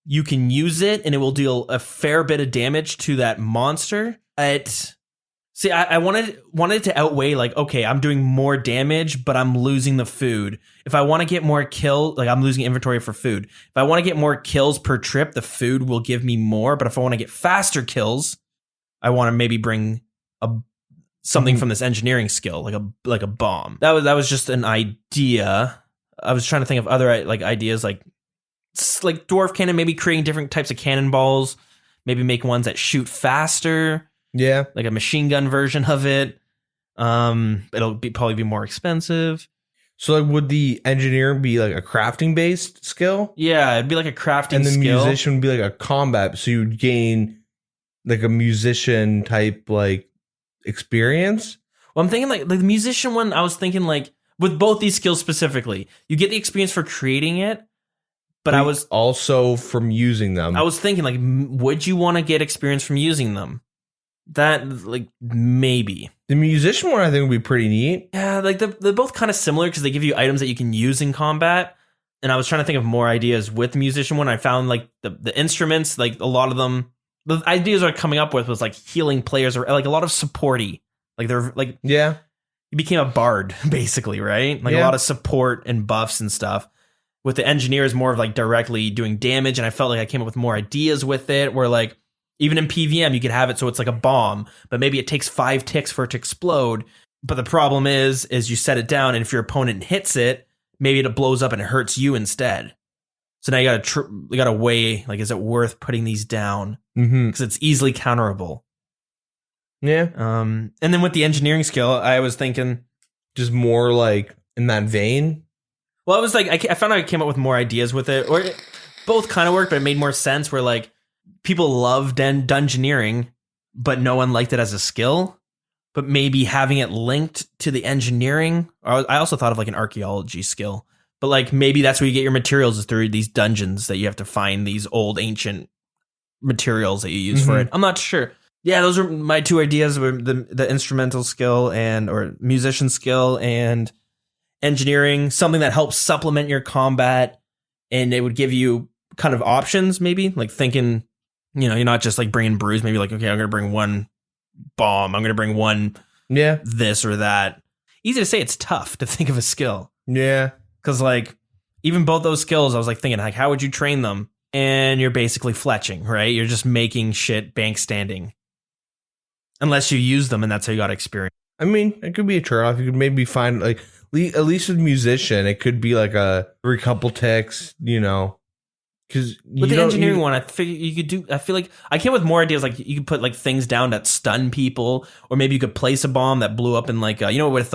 you can use it and it will deal a fair bit of damage to that monster. I wanted to outweigh like, okay, I'm doing more damage, but I'm losing the food. If I want to get more kills, like I'm losing inventory for food. If I want to get more kills per trip, the food will give me more. But if I want to get faster kills, I want to maybe bring something from this engineering skill, like a bomb. That was just an idea. I was trying to think of other like ideas, like dwarf cannon, maybe creating different types of cannonballs, maybe make ones that shoot faster. Yeah, like a machine gun version of it. It'll probably be more expensive. So like, would the engineering be like a crafting based skill? Yeah, it'd be like a crafting skill. And the musician would be like a combat, so you'd gain like a musician type like experience. Well, I'm thinking like the musician one, I was thinking like with both these skills specifically, you get the experience for creating it, but I was also from using them. I was thinking like, would you want to get experience from using them? That like maybe the musician one I think would be pretty neat. Yeah, like they're both kind of similar because they give you items that you can use in combat. And I was trying to think of more ideas with the musician one. I found like the instruments, like a lot of them, the ideas are coming up with was like healing players or like a lot of supporty. Like they're like, yeah, you became a bard basically, right? Like a lot of support and buffs and stuff. With the engineers, more of like directly doing damage. And I felt like I came up with more ideas with it where like, even in PVM, you could have it so it's like a bomb, but maybe it takes 5 ticks for it to explode. But the problem is you set it down, and if your opponent hits it, maybe it blows up and it hurts you instead. So now you gotta weigh, like, is it worth putting these down? Because it's easily counterable. Yeah. And then with the engineering skill, I was thinking just more like in that vein. Well, I was like, I found out I came up with more ideas with it, or both kind of worked, but it made more sense. Where like, people love dungeoneering, but no one liked it as a skill. But maybe having it linked to the engineering. I also thought of like an archaeology skill. But like maybe that's where you get your materials is through these dungeons that you have to find these old ancient materials that you use for it. I'm not sure. Yeah, those are my 2 ideas: were the instrumental skill or musician skill and engineering. Something that helps supplement your combat, and it would give you kind of options. Maybe like thinking, you're not just like bringing brews. Maybe like, okay, I'm going to bring 1 bomb. I'm going to bring 1 this or that. Easy to say, it's tough to think of a skill. Yeah. Because like even both those skills, I was like thinking like, how would you train them? And you're basically fletching, right? You're just making shit bank standing. Unless you use them, and that's how you got experience. I mean, it could be a turn-off. You could maybe find like, at least with musician, it could be like every couple ticks, Because with the engineering one, I figure you could do. I feel like I came up with more ideas. Like you could put like things down that stun people, or maybe you could place a bomb that blew up in like with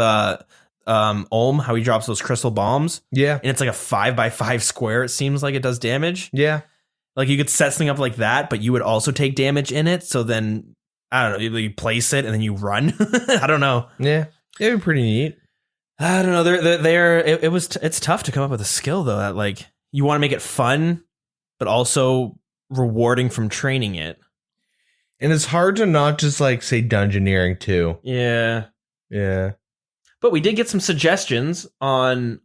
Olm, how he drops those crystal bombs. Yeah, and it's like a 5x5 square. It seems like it does damage. Yeah, like you could set something up like that, but you would also take damage in it. So then I don't know. You place it and then you run. I don't know. Yeah, it'd be pretty neat. I don't know. It's tough to come up with a skill though that like you want to make it fun, but also rewarding from training it. And it's hard to not just like say dungeoneering too. Yeah. Yeah. But we did get some suggestions on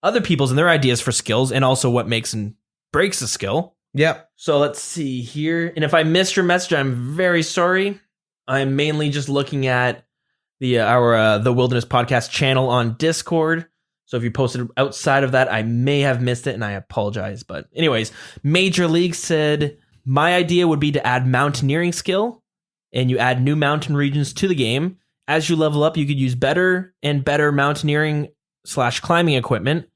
other people's and their ideas for skills, and also what makes and breaks a skill. Yep. So let's see here. And if I missed your message, I'm very sorry. I'm mainly just looking at the Wilderness Podcast channel on Discord. So if you posted outside of that, I may have missed it, and I apologize. But anyways, Major League said, my idea would be to add mountaineering skill, and you add new mountain regions to the game. As you level up, you could use better and better mountaineering / climbing equipment,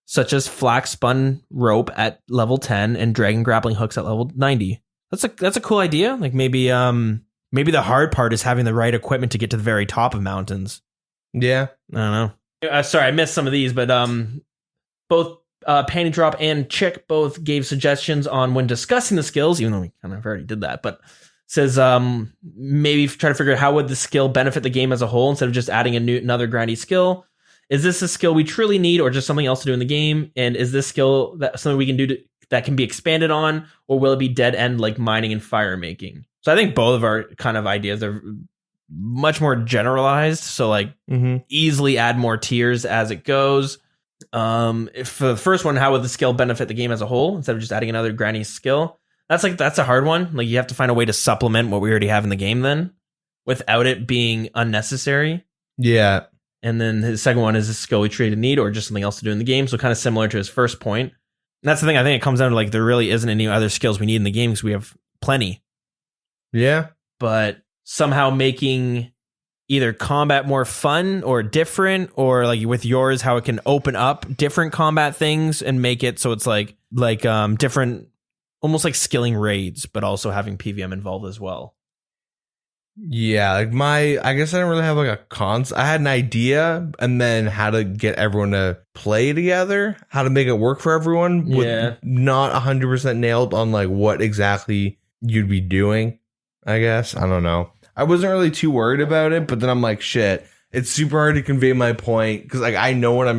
such as flax spun rope at level 10 and dragon grappling hooks at level 90. That's a cool idea. Like maybe maybe the hard part is having the right equipment to get to the very top of mountains. Yeah. I don't know. Sorry, I missed some of these, but both Panty Drop and Chick both gave suggestions on when discussing the skills, even though we kind of already did that, but says maybe try to figure out how would the skill benefit the game as a whole instead of just adding another grindy skill. Is this a skill we truly need or just something else to do in the game? And is this skill that something we can do that can be expanded on, or will it be dead end like mining and fire making? So I think both of our kind of ideas are much more generalized. So like easily add more tiers as it goes. If for the first one, how would the skill benefit the game as a whole instead of just adding another grindy skill? That's a hard one. Like you have to find a way to supplement what we already have in the game then without it being unnecessary. Yeah. And then his second one is a skill we truly need or just something else to do in the game. So kind of similar to his first point. And that's the thing. I think it comes down to like there really isn't any other skills we need in the game because we have plenty. Yeah. But somehow making either combat more fun or different, or like with yours, how it can open up different combat things and make it so it's like different, almost like skilling raids, but also having PVM involved as well. Yeah, like I guess I didn't really have like I had an idea and then how to get everyone to play together, how to make it work for everyone. Yeah. Not 100% nailed on like what exactly you'd be doing, I guess. I don't know. I wasn't really too worried about it, but then I'm like, shit, it's super hard to convey my point because like I know what I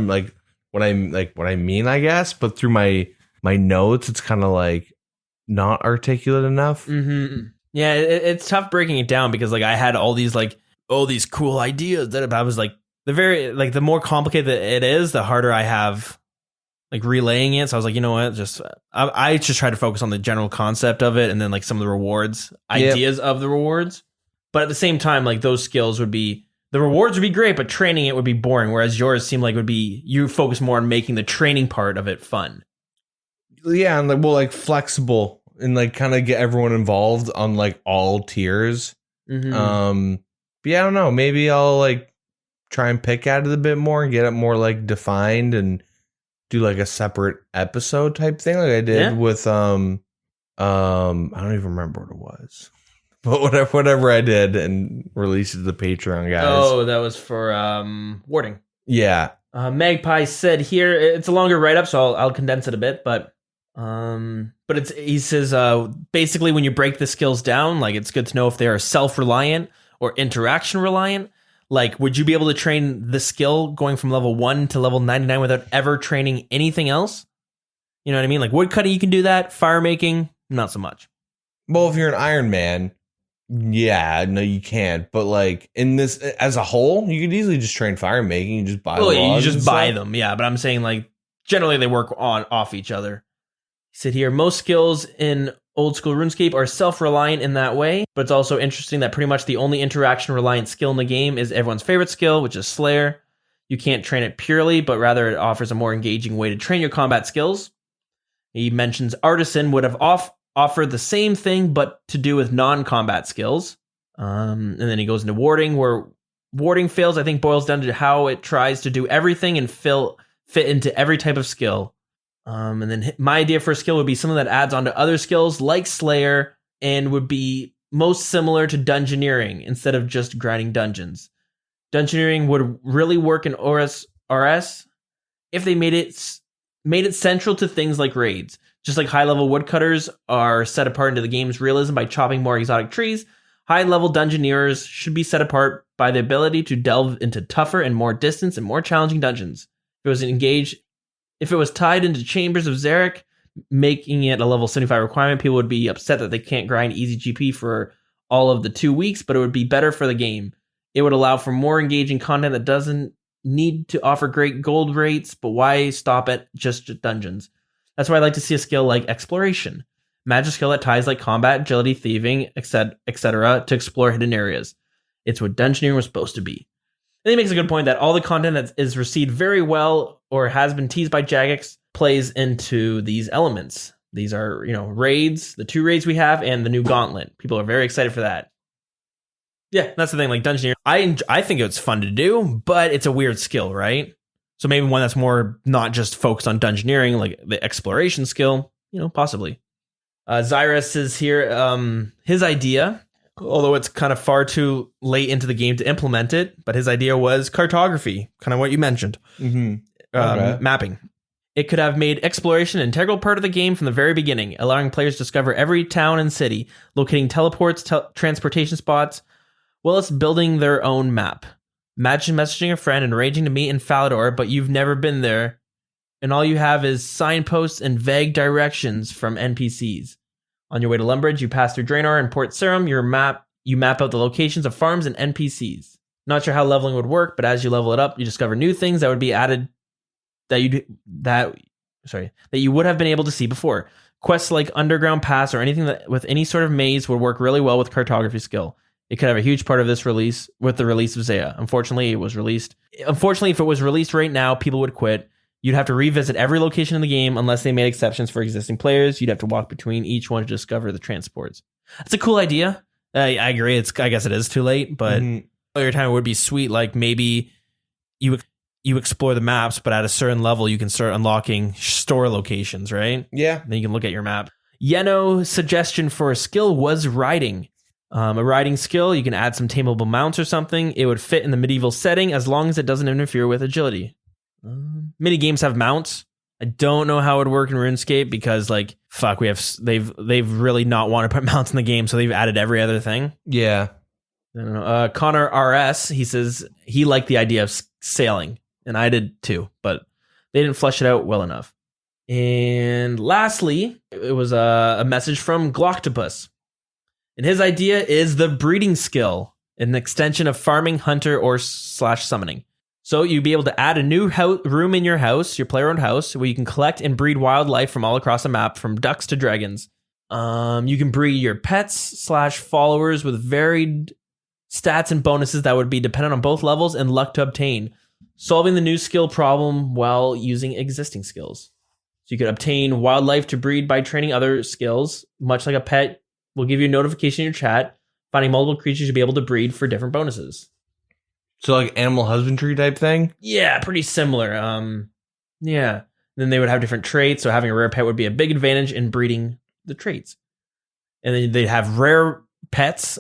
mean, I guess, but through my notes, it's kind of like not articulate enough. Mm-hmm. Yeah, it's tough breaking it down because like I had all these these cool ideas that I was like the more complicated it is, the harder I have like relaying it. So I was like, you know what, I just try to focus on the general concept of it and then like some of the rewards, ideas of the rewards. But at the same time, like those skills the rewards would be great, but training it would be boring. Whereas yours seemed like it would be, you focus more on making the training part of it fun. Yeah, and like flexible. And like kind of get everyone involved on like all tiers. Mm-hmm. But yeah, I don't know. Maybe I'll like try and pick at it a bit more and get it more like defined and do like a separate episode type thing like I did with I don't even remember what it was. But whatever I did and released it to the Patreon guys. Oh, that was for warding. Yeah. Magpie said here it's a longer write up, so I'll condense it a bit, but he says basically when you break the skills down, like it's good to know if they are self-reliant or interaction reliant. Like, would you be able to train the skill going from level 1 to level 99 without ever training anything else? You know what I mean? Like woodcutting, you can do that. Fire making, not so much. Well, if you're an Iron Man, yeah, no, you can't. But like in this as a whole, you could easily just train fire making. You just buy. Well, you just buy them, yeah. But I'm saying like generally they work off each other. He said here, most skills in old school RuneScape are self-reliant in that way, but it's also interesting that pretty much the only interaction-reliant skill in the game is everyone's favorite skill, which is Slayer. You can't train it purely, but rather it offers a more engaging way to train your combat skills. He mentions Artisan would have offered the same thing, but to do with non-combat skills. And then he goes into warding, where warding fails, I think, boils down to how it tries to do everything and fit into every type of skill. And then my idea for a skill would be something that adds on to other skills like Slayer and would be most similar to dungeoneering instead of just grinding dungeons. Dungeoneering would really work in OSRS if they made it central to things like raids. Just like high-level woodcutters are set apart into the game's realism by chopping more exotic trees, high-level dungeoneers should be set apart by the ability to delve into tougher and more distant and more challenging dungeons. If it was tied into Chambers of Zarek, making it a level 75 requirement, people would be upset that they can't grind easy GP for all of the 2 weeks, but it would be better for the game. It would allow for more engaging content that doesn't need to offer great gold rates, but why stop at just dungeons? That's why I like to see a skill like Exploration. Magic skill that ties like combat, agility, thieving, etc. to explore hidden areas. It's what dungeoneering was supposed to be. And he makes a good point that all the content that is received very well or has been teased by Jagex plays into these elements. These are, raids, the 2 raids we have, and the new gauntlet. People are very excited for that. Yeah, that's the thing. Like dungeoneering, I think it's fun to do, but it's a weird skill, right? So maybe one that's more not just focused on dungeoneering, like the exploration skill, possibly. Zyrus is here. His idea although it's kind of far too late into the game to implement it. But his idea was cartography, kind of what you mentioned, mapping. It could have made exploration an integral part of the game from the very beginning, allowing players to discover every town and city, locating teleports, transportation spots, well as building their own map. Imagine messaging a friend and arranging to meet in Falador, but you've never been there, and all you have is signposts and vague directions from NPCs. On your way to Lumbridge, you pass through Draenor and Port Sarim. You map out the locations of farms and NPCs. Not sure how leveling would work, but as you level it up, you discover new things that would be added that you would have been able to see before. Quests like Underground Pass or anything that with any sort of maze would work really well with cartography skill. It could have a huge part of this release with the release of Zaya. Unfortunately, if it was released right now, people would quit. You'd have to revisit every location in the game unless they made exceptions for existing players. You'd have to walk between each one to discover the transports. That's a cool idea. I agree. I guess it is too late, but your time would be sweet. Like maybe you explore the maps, but at a certain level, you can start unlocking store locations, right? Yeah. Then you can look at your map. Yeno's suggestion for a skill was riding. A riding skill, you can add some tameable mounts or something. It would fit in the medieval setting as long as it doesn't interfere with agility. Many games have mounts. I don't know how it would work in RuneScape because, like, fuck, they've really not want to put mounts in the game, so they've added every other thing. Yeah. I don't know. Connor RS, he says he liked the idea of sailing, and I did too, but they didn't flesh it out well enough. And lastly, it was a message from Gloctopus. And his idea is the breeding skill, an extension of farming, hunter, or / summoning. So you'd be able to add a new room in your house, your player-owned house, where you can collect and breed wildlife from all across the map, from ducks to dragons. You can breed your pets / followers with varied stats and bonuses that would be dependent on both levels and luck to obtain, solving the new skill problem while using existing skills. So you could obtain wildlife to breed by training other skills, much like a pet will give you a notification in your chat, finding multiple creatures to be able to breed for different bonuses. So like animal husbandry type thing? Yeah, pretty similar. Yeah. Then they would have different traits, so having a rare pet would be a big advantage in breeding the traits. And then they'd have rare pets,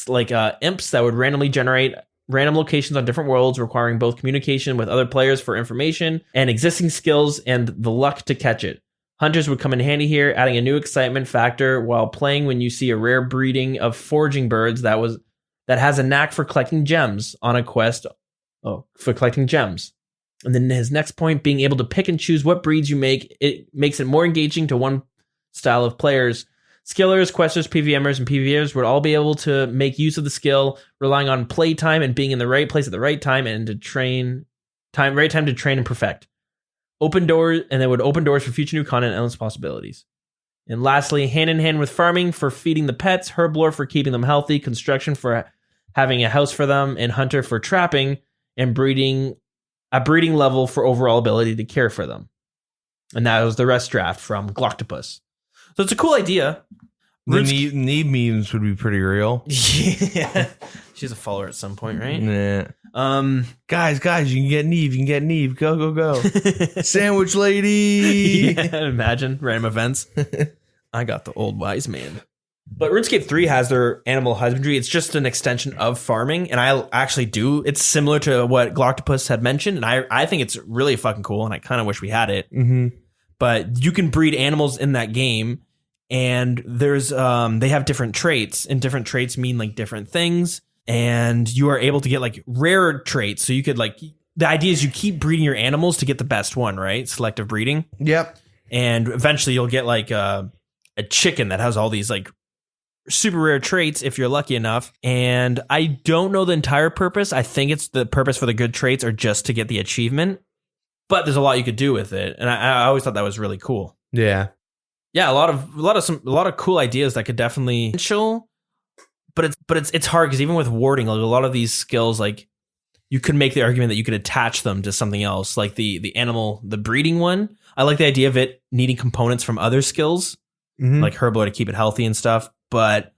like imps, that would randomly generate random locations on different worlds, requiring both communication with other players for information and existing skills and the luck to catch it. Hunters would come in handy here, adding a new excitement factor while playing when you see a rare breeding of foraging birds that has a knack for collecting gems on a quest. For collecting gems. And then his next point, being able to pick and choose what breeds you make, it makes it more engaging to one style of players. Skillers, questers, PVMers, and PVers would all be able to make use of the skill, relying on playtime and being in the right place at the right time and to train and perfect. Open doors, and they would open doors for future new content and endless possibilities. And lastly, hand in hand with farming for feeding the pets, herblore for keeping them healthy, construction for having a house for them, and hunter for trapping, and breeding level for overall ability to care for them. And that was the rest draft from Gloctopus. So it's a cool idea. The Neve memes would be pretty real. Yeah. She's a follower at some point, right? Nah. Guys, you can get Neve. Go. Sandwich lady. Yeah, imagine random events. I got the old wise man. But RuneScape 3 has their animal husbandry. It's just an extension of farming. And I actually do. It's similar to what Gloctopus had mentioned. And I think it's really fucking cool. And I kind of wish we had it. Mm-hmm. But you can breed animals in that game. And there's they have different traits. And different traits mean like different things. And you are able to get like rare traits. So you could like, the idea is you keep breeding your animals to get the best one, right? Selective breeding. Yep. And eventually you'll get like a chicken that has all these like super rare traits if you're lucky enough. And I don't know the entire purpose. I think it's the purpose for the good traits are just to get the achievement. But there's a lot you could do with it. And I always thought that was really cool. Yeah. Yeah, a lot of cool ideas that could definitely show. But it's hard because even with warding, like a lot of these skills, like you could make the argument that you could attach them to something else, like the animal, the breeding one. I like the idea of it needing components from other skills, like herbal to keep it healthy and stuff. But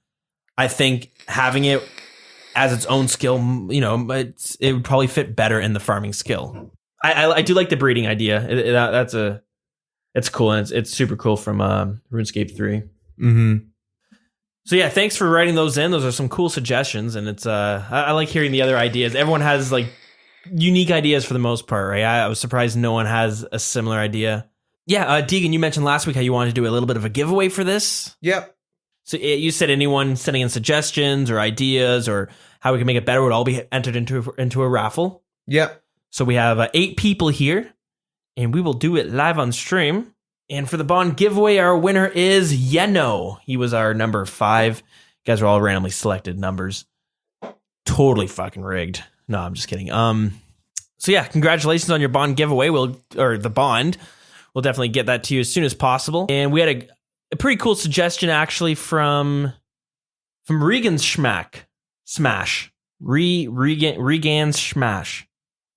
I think having it as its own skill, you know, it would probably fit better in the farming skill. I do like the breeding idea. It's cool, and it's super cool from RuneScape 3. Mm-hmm. So yeah, thanks for writing those in. Those are some cool suggestions, and it's I like hearing the other ideas. Everyone has like unique ideas for the most part, right? I was surprised no one has a similar idea. Yeah, Deegan, you mentioned last week how you wanted to do a little bit of a giveaway for this. Yep. So you said anyone sending in suggestions or ideas or how we can make it better would all be entered into a raffle. Yep. So we have 8 people here, and we will do it live on stream. And for the Bond giveaway, our winner is Yeno. He was our number 5. You guys are all randomly selected numbers. Totally fucking rigged. No, I'm just kidding. So yeah, congratulations on your Bond giveaway. The Bond. We'll definitely get that to you as soon as possible. And we had a pretty cool suggestion actually from Regan's Smash. Regan's Smash.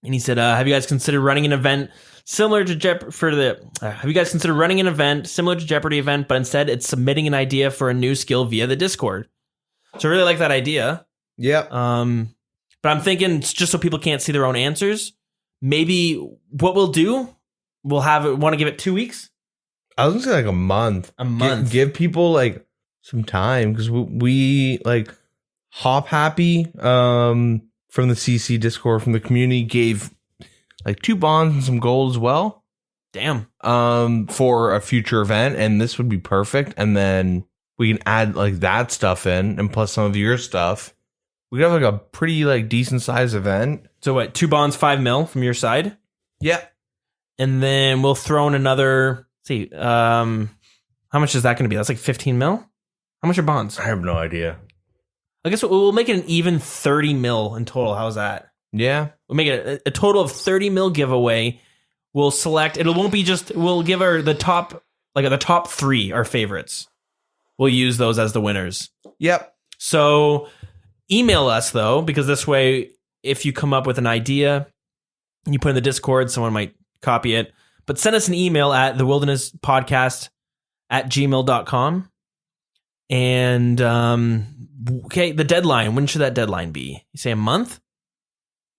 And he said, have you guys considered running an event similar to Have you guys considered running an event similar to Jeopardy event, but instead it's submitting an idea for a new skill via the Discord? So I really like that idea. Yep. But I'm thinking just so people can't see their own answers, maybe what we'll do, we'll want to give it 2 weeks. I was gonna say like a month. A month. Give people like some time because we like Hop Happy from the CC Discord from the community gave like 2 bonds and some gold as well. Damn. For a future event, and this would be perfect. And then we can add like that stuff in, and plus some of your stuff. We could have like a pretty like decent sized event. So what? 2 bonds, 5 mil from your side. Yeah. And then we'll throw in another. See, how much is that going to be? That's like 15 mil. How much are bonds? I have no idea. I guess we'll make it an even 30 mil in total. How's that? Yeah. We'll make it a total of 30 mil giveaway. We'll select. It won't be just. We'll give the top 3 our favorites. We'll use those as the winners. Yep. So email us though, because this way, if you come up with an idea and you put in the Discord, someone might copy it. But send us an email at thewildernesspodcast@gmail.com. And okay, the deadline. When should that deadline be? You say a month?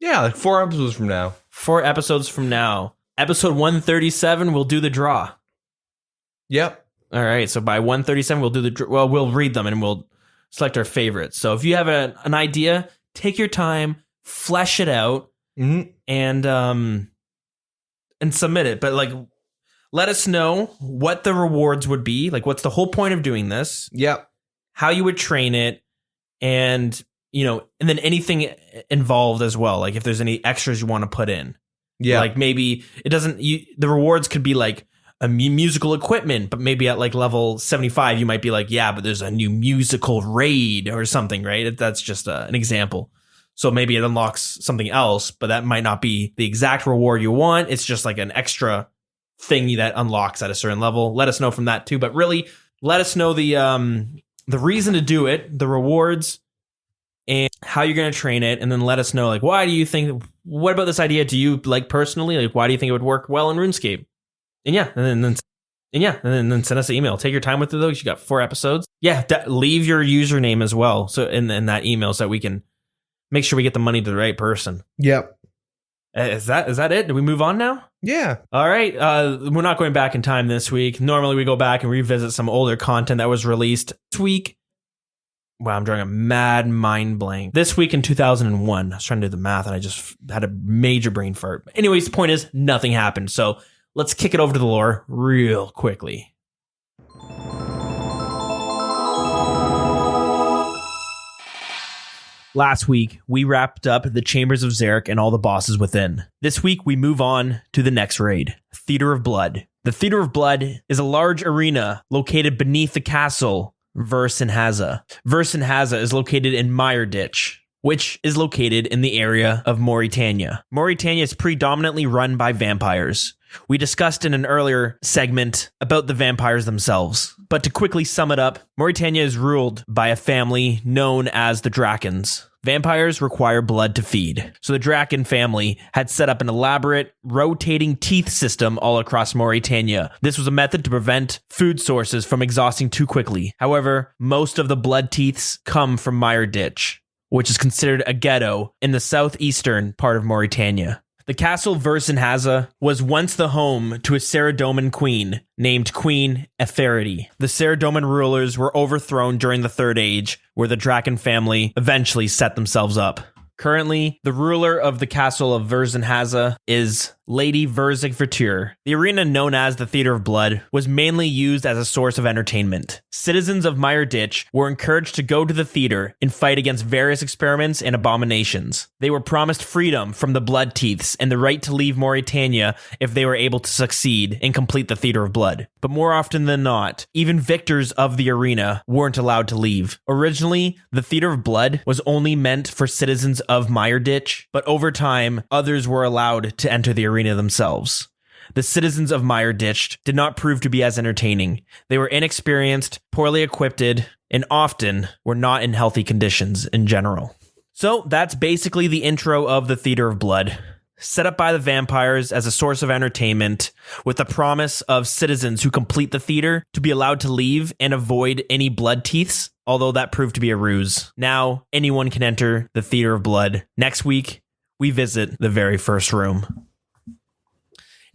Yeah, like 4 episodes from now. 4 episodes from now. Episode 137, we'll do the draw. Yep. All right, so by 137, we'll do the draw. Well, we'll read them and we'll select our favorites. So if you have an idea, take your time, flesh it out, and submit it. But like, let us know what the rewards would be. Like, what's the whole point of doing this? Yep. How you would train it, and and then anything involved as well. Like if there's any extras you want to put in. Yeah. Like maybe it doesn't. The rewards could be like a musical equipment, but maybe at like level 75, you might be like, yeah, but there's a new musical raid or something, right? That's just an example. So maybe it unlocks something else, but that might not be the exact reward you want. It's just like an extra thing that unlocks at a certain level. Let us know from that too. But really, let us know the reason to do it, the rewards, and how you're going to train it. And then let us know, like, why do you think, what about this idea do you like personally? Like, why do you think it would work well in RuneScape? And then send us an email. Take your time with it though. You got 4 episodes. Yeah, leave your username as well. So in that email, so that we can make sure we get the money to the right person. Yep. Is that it? Do we move on now? Yeah. All right. We're not going back in time this week. Normally we go back and revisit some older content that was released this week. Wow, I'm drawing a mad mind blank. This week in 2001, I was trying to do the math and I just had a major brain fart. Anyways, the point is nothing happened. So let's kick it over to the lore real quickly. Last week, we wrapped up the Chambers of Xeric and all the bosses within. This week, we move on to the next raid, Theater of Blood. The Theater of Blood is a large arena located beneath the castle, Versenhaza. Versenhaza is located in Mireditch, which is located in the area of Mauritania. Mauritania is predominantly run by vampires. We discussed in an earlier segment about the vampires themselves. But to quickly sum it up, Mauritania is ruled by a family known as the Drakens. Vampires require blood to feed. So the Draken family had set up an elaborate rotating teeth system all across Mauritania. This was a method to prevent food sources from exhausting too quickly. However, most of the blood teeths come from Mireditch, which is considered a ghetto in the southeastern part of Mauritania. The castle Versenhaza was once the home to a Saradomin queen named Queen Eferity. The Saradomin rulers were overthrown during the Third Age, where the Draken family eventually set themselves up. Currently, the ruler of the castle of Versenhaza is Lady Verzik Vertur. The arena known as the Theater of Blood was mainly used as a source of entertainment. Citizens of Meyerditch were encouraged to go to the theater and fight against various experiments and abominations. They were promised freedom from the Blood Teeths and the right to leave Mauritania if they were able to succeed and complete the Theater of Blood. But more often than not, even victors of the arena weren't allowed to leave. Originally, the Theater of Blood was only meant for citizens of Meyerditch, but over time, others were allowed to enter the arena themselves. The citizens of Meyerditch did not prove to be as entertaining. They were inexperienced, poorly equipped, and often were not in healthy conditions in general. So that's basically the intro of the Theater of Blood, set up by the vampires as a source of entertainment, with the promise of citizens who complete the theater to be allowed to leave and avoid any blood teeths, although that proved to be a ruse. Now, anyone can enter the Theater of Blood. Next week, we visit the very first room.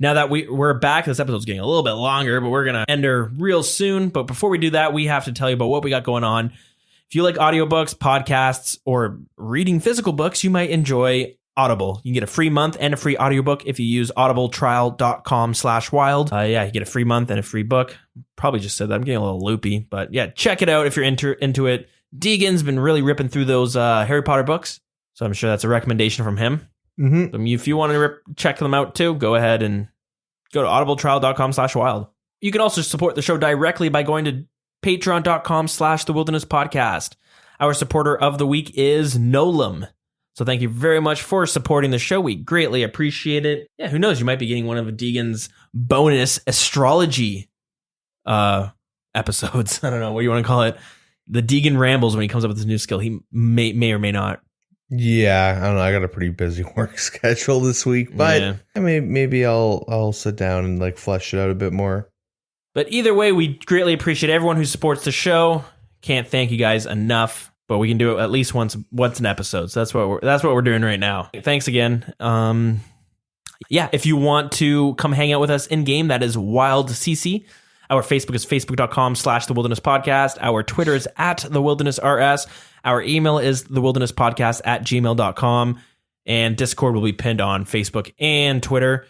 Now that we're back, this episode's getting a little bit longer, but we're going to end her real soon. But before we do that, we have to tell you about what we got going on. If you like audiobooks, podcasts, or reading physical books, you might enjoy Audible. You can get a free month and a free audiobook if you use audibletrial.com/wild. You get a free month and a free book. Probably just said that. I'm getting a little loopy, but yeah, check it out if you're into it. Deegan's been really ripping through those Harry Potter books, so I'm sure that's a recommendation from him. Mm-hmm. If you want to check them out too, go ahead and go to audibletrial.com/wild. You can also support the show directly by going to patreon.com/thewildernesspodcast. Our supporter of the week is Nolem. So thank you very much for supporting the show. We greatly appreciate it. Yeah, who knows? You might be getting one of Deegan's bonus astrology episodes. I don't know what you want to call it. The Deegan rambles when he comes up with his new skill. He may or may not. Yeah, I don't know. I got a pretty busy work schedule this week, but yeah. Maybe I'll sit down and like flesh it out a bit more. But either way, we greatly appreciate everyone who supports the show. Can't thank you guys enough, but we can do it at least once an episode. So that's what we're doing right now. Thanks again. If you want to come hang out with us in game, that is WildCC. Our Facebook is facebook.com/thewildernesspodcast. Our Twitter is @thewildernessrs. Our email is thewildernesspodcast@gmail.com. And Discord will be pinned on Facebook and Twitter.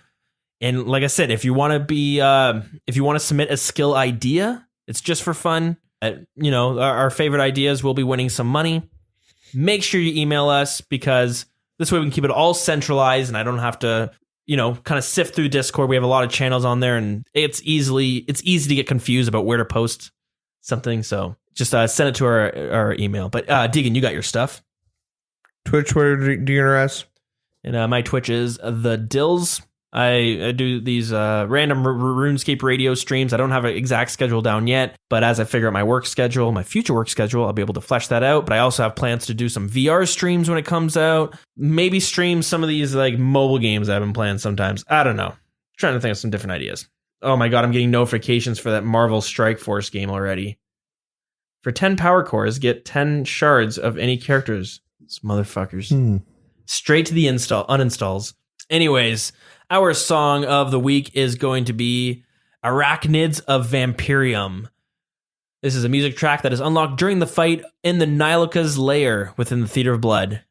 And like I said, if you want to submit a skill idea, it's just for fun. Our favorite ideas will be winning some money. Make sure you email us, because this way we can keep it all centralized and I don't have to kind of sift through Discord. We have a lot of channels on there, and it's easy to get confused about where to post something. So just send it to our email. But Deegan, you got your stuff. Twitch, Twitter, DNRS. And my Twitch is the Dills. I do these random RuneScape radio streams. I don't have an exact schedule down yet, but as I figure out my future work schedule, I'll be able to flesh that out. But I also have plans to do some VR streams when it comes out. Maybe stream some of these like mobile games I've been playing sometimes. I don't know. Trying to think of some different ideas. Oh my God, I'm getting notifications for that Marvel Strike Force game already. For 10 power cores, get 10 shards of any characters. These motherfuckers. Straight to the uninstalls. Anyways, our song of the week is going to be Arachnids of Vampyrium. This is a music track that is unlocked during the fight in the Niloka's lair within the Theater of Blood.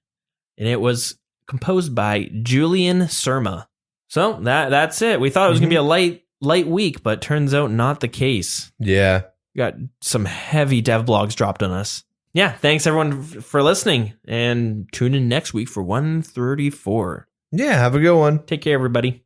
And it was composed by Julian Surma. So that's it. We thought it was going to be a light week, but turns out not the case. Yeah. We got some heavy dev blogs dropped on us. Yeah, thanks everyone for listening, and tune in next week for 134. Yeah, have a good one. Take care, everybody.